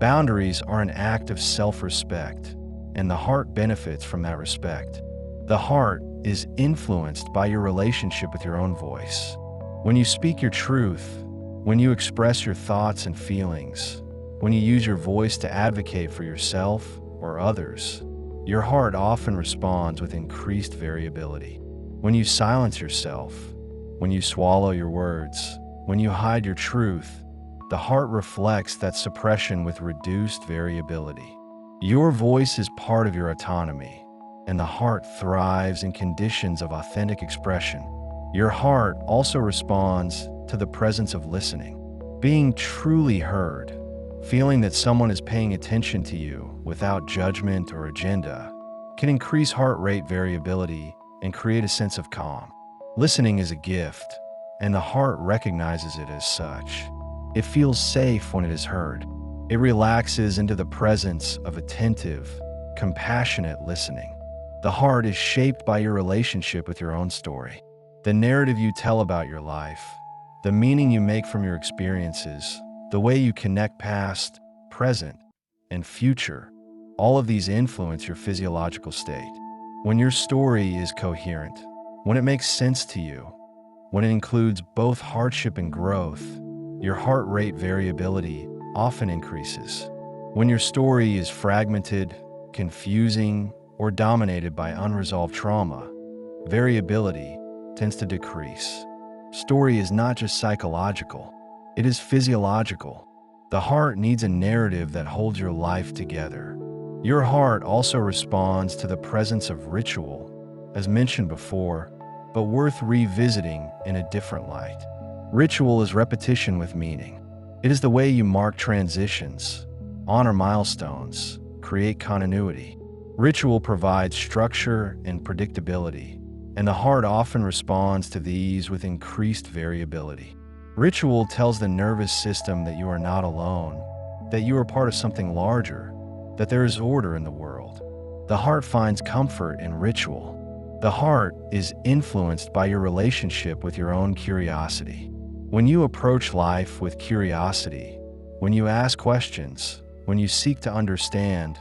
Boundaries are an act of self-respect, and the heart benefits from that respect. The heart is influenced by your relationship with your own voice. When you speak your truth, when you express your thoughts and feelings, when you use your voice to advocate for yourself or others, your heart often responds with increased variability. When you silence yourself, when you swallow your words, when you hide your truth, the heart reflects that suppression with reduced variability. Your voice is part of your autonomy, and the heart thrives in conditions of authentic expression. Your heart also responds to the presence of listening. Being truly heard, feeling that someone is paying attention to you without judgment or agenda, can increase heart rate variability and create a sense of calm. Listening is a gift, and the heart recognizes it as such. It feels safe when it is heard. It relaxes into the presence of attentive, compassionate listening. The heart is shaped by your relationship with your own story. The narrative you tell about your life, the meaning you make from your experiences, the way you connect past, present, and future, all of these influence your physiological state. When your story is coherent, when it makes sense to you, when it includes both hardship and growth, your heart rate variability often increases. When your story is fragmented, confusing, or dominated by unresolved trauma, variability tends to decrease. Story is not just psychological, it is physiological. The heart needs a narrative that holds your life together. Your heart also responds to the presence of ritual, as mentioned before, but worth revisiting in a different light. Ritual is repetition with meaning. It is the way you mark transitions, honor milestones, create continuity. Ritual provides structure and predictability, and the heart often responds to these with increased variability. Ritual tells the nervous system that you are not alone, that you are part of something larger, that there is order in the world. The heart finds comfort in ritual. The heart is influenced by your relationship with your own curiosity. When you approach life with curiosity, when you ask questions, when you seek to understand,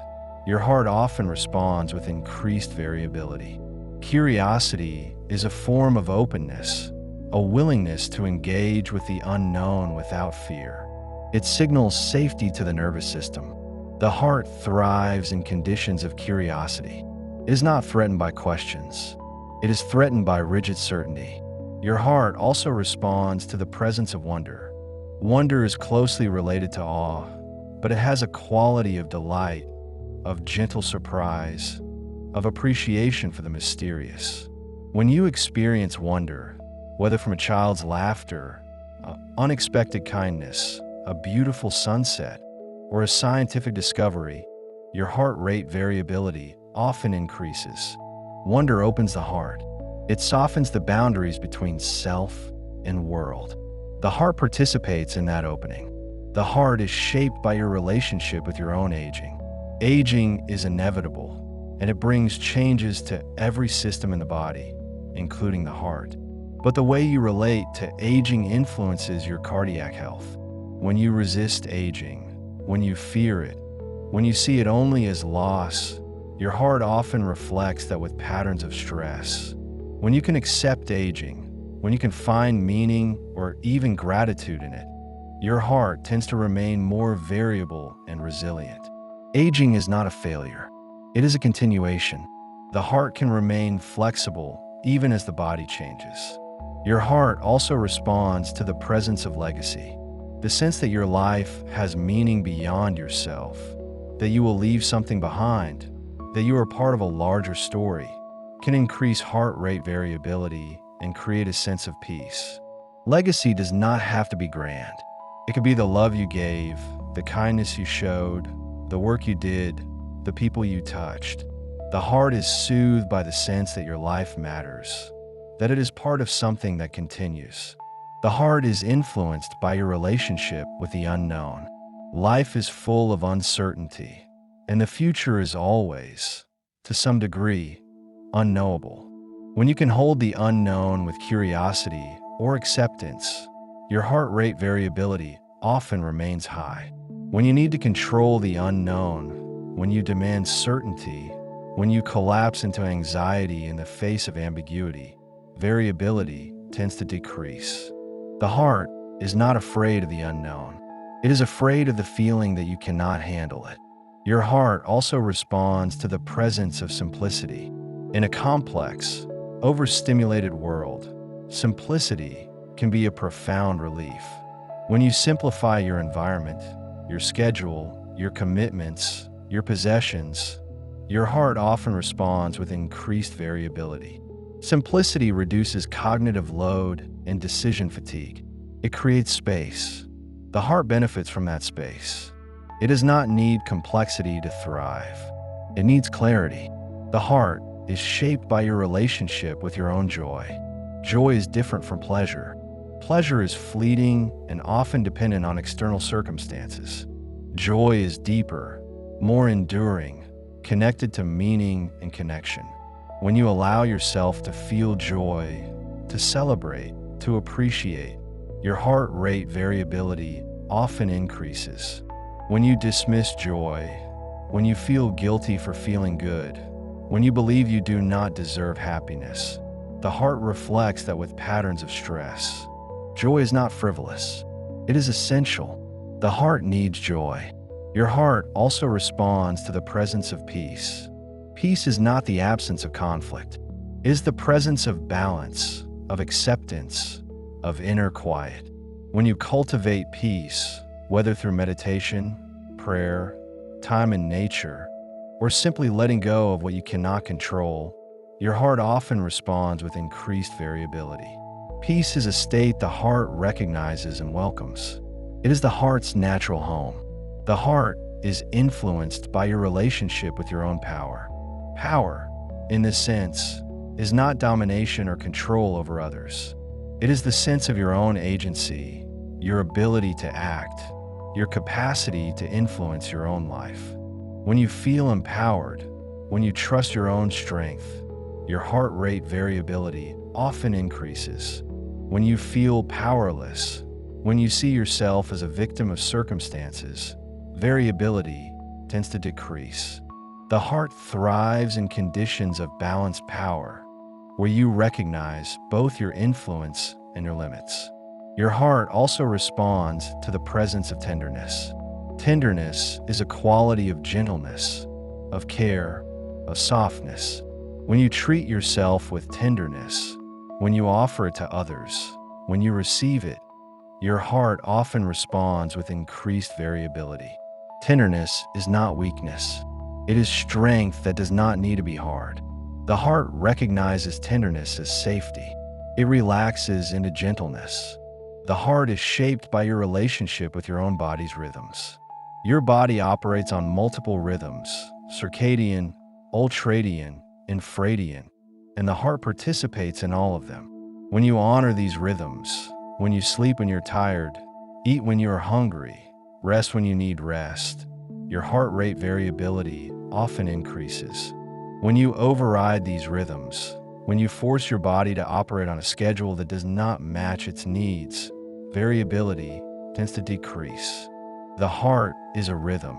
your heart often responds with increased variability. Curiosity is a form of openness, a willingness to engage with the unknown without fear. It signals safety to the nervous system. The heart thrives in conditions of curiosity. It is not threatened by questions. It is threatened by rigid certainty. Your heart also responds to the presence of wonder. Wonder is closely related to awe, but it has a quality of delight, of gentle surprise, of appreciation for the mysterious. When you experience wonder, whether from a child's laughter, unexpected kindness, a beautiful sunset, or a scientific discovery, your heart rate variability often increases. Wonder opens the heart. It softens the boundaries between self and world. The heart participates in that opening. The heart is shaped by your relationship with your own aging. Aging is inevitable, and it brings changes to every system in the body, including the heart. But the way you relate to aging influences your cardiac health. When you resist aging, when you fear it, when you see it only as loss, your heart often reflects that with patterns of stress. When you can accept aging, when you can find meaning or even gratitude in it, your heart tends to remain more variable and resilient. Aging is not a failure. It is a continuation. The heart can remain flexible even as the body changes. Your heart also responds to the presence of legacy. The sense that your life has meaning beyond yourself, that you will leave something behind, that you are part of a larger story, can increase heart rate variability and create a sense of peace. Legacy does not have to be grand. It could be the love you gave, the kindness you showed, the work you did, the people you touched. The heart is soothed by the sense that your life matters, that it is part of something that continues. The heart is influenced by your relationship with the unknown. Life is full of uncertainty, and the future is always, to some degree, unknowable. When you can hold the unknown with curiosity or acceptance, your heart rate variability often remains high. When you need to control the unknown, when you demand certainty, when you collapse into anxiety in the face of ambiguity, variability tends to decrease. The heart is not afraid of the unknown. It is afraid of the feeling that you cannot handle it. Your heart also responds to the presence of simplicity. In a complex, overstimulated world, simplicity can be a profound relief. When you simplify your environment, your schedule, your commitments, your possessions, your heart often responds with increased variability. Simplicity reduces cognitive load and decision fatigue. It creates space. The heart benefits from that space. It does not need complexity to thrive. It needs clarity. The heart is shaped by your relationship with your own joy. Joy is different from pleasure. Pleasure is fleeting and often dependent on external circumstances. Joy is deeper, more enduring, connected to meaning and connection. When you allow yourself to feel joy, to celebrate, to appreciate, your heart rate variability often increases. When you dismiss joy, when you feel guilty for feeling good, when you believe you do not deserve happiness, the heart reflects that with patterns of stress. Joy is not frivolous. It is essential. The heart needs joy. Your heart also responds to the presence of peace. Peace is not the absence of conflict. It is the presence of balance, of acceptance, of inner quiet. When you cultivate peace, whether through meditation, prayer, time in nature, or simply letting go of what you cannot control, your heart often responds with increased variability. Peace is a state the heart recognizes and welcomes. It is the heart's natural home. The heart is influenced by your relationship with your own power. Power, in this sense, is not domination or control over others. It is the sense of your own agency, your ability to act, your capacity to influence your own life. When you feel empowered, when you trust your own strength, your heart rate variability often increases. When you feel powerless, when you see yourself as a victim of circumstances, variability tends to decrease. The heart thrives in conditions of balanced power, where you recognize both your influence and your limits. Your heart also responds to the presence of tenderness. Tenderness is a quality of gentleness, of care, of softness. When you treat yourself with tenderness, when you offer it to others, when you receive it, your heart often responds with increased variability. Tenderness is not weakness. It is strength that does not need to be hard. The heart recognizes tenderness as safety. It relaxes into gentleness. The heart is shaped by your relationship with your own body's rhythms. Your body operates on multiple rhythms: circadian, ultradian, infradian, and the heart participates in all of them. When you honor these rhythms, when you sleep when you're tired, eat when you are hungry, rest when you need rest, your heart rate variability often increases. When you override these rhythms, when you force your body to operate on a schedule that does not match its needs, variability tends to decrease. The heart is a rhythm,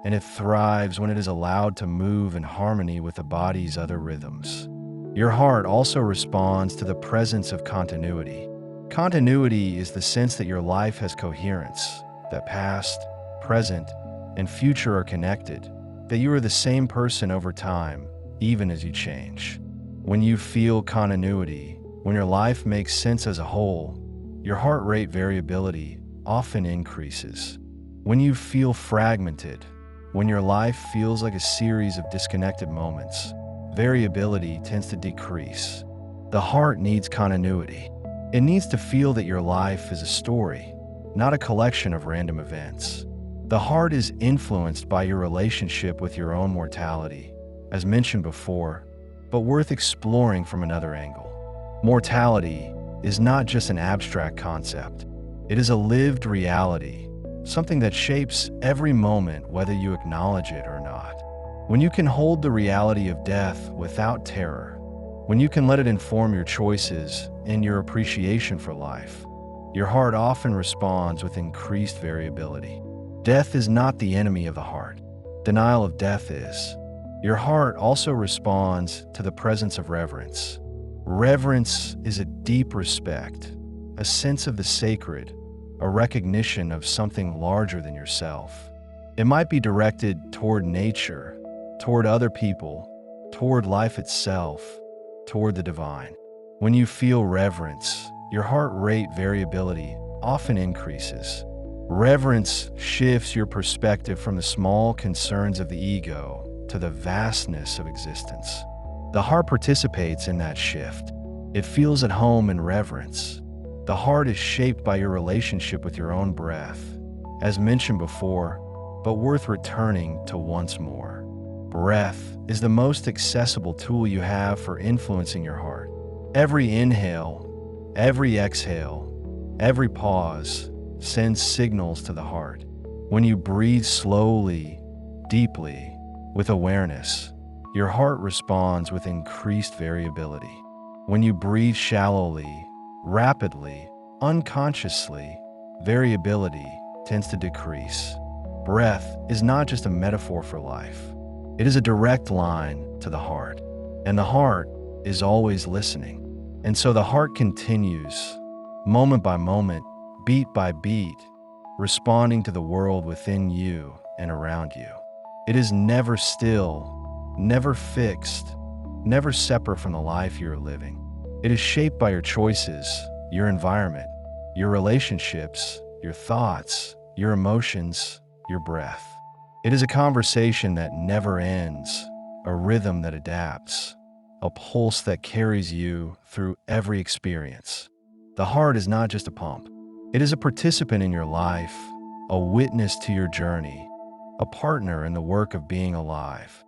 and it thrives when it is allowed to move in harmony with the body's other rhythms. Your heart also responds to the presence of continuity. Continuity is the sense that your life has coherence, that past, present, and future are connected, that you are the same person over time, even as you change. When you feel continuity, When your life makes sense as a whole, your heart rate variability often increases. When you feel fragmented, when your life feels like a series of disconnected moments, variability tends to decrease. The heart needs continuity. It needs to feel that your life is a story, not a collection of random events. The heart is influenced by your relationship with your own mortality, as mentioned before, but worth exploring from another angle. Mortality is not just an abstract concept. It is a lived reality, something that shapes every moment whether you acknowledge it or not. When you can hold the reality of death without terror, when you can let it inform your choices and your appreciation for life, your heart often responds with increased variability. Death is not the enemy of the heart. Denial of death is. Your heart also responds to the presence of reverence. Reverence is a deep respect, a sense of the sacred, a recognition of something larger than yourself. It might be directed toward nature, toward other people, toward life itself, toward the divine. When you feel reverence, your heart rate variability often increases. Reverence shifts your perspective from the small concerns of the ego to the vastness of existence. The heart participates in that shift. It feels at home in reverence. The heart is shaped by your relationship with your own breath, as mentioned before, but worth returning to once more. Breath is the most accessible tool you have for influencing your heart. Every inhale, every exhale, every pause sends signals to the heart. When you breathe slowly, deeply, with awareness, your heart responds with increased variability. When you breathe shallowly, rapidly, unconsciously, variability tends to decrease. Breath is not just a metaphor for life. It is a direct line to the heart, and the heart is always listening. And so the heart continues, moment by moment, beat by beat, responding to the world within you and around you. It is never still, never fixed, never separate from the life you are living. It is shaped by your choices, your environment, your relationships, your thoughts, your emotions, your breath. It is a conversation that never ends, a rhythm that adapts, a pulse that carries you through every experience. The heart is not just a pump. It is a participant in your life, a witness to your journey, a partner in the work of being alive.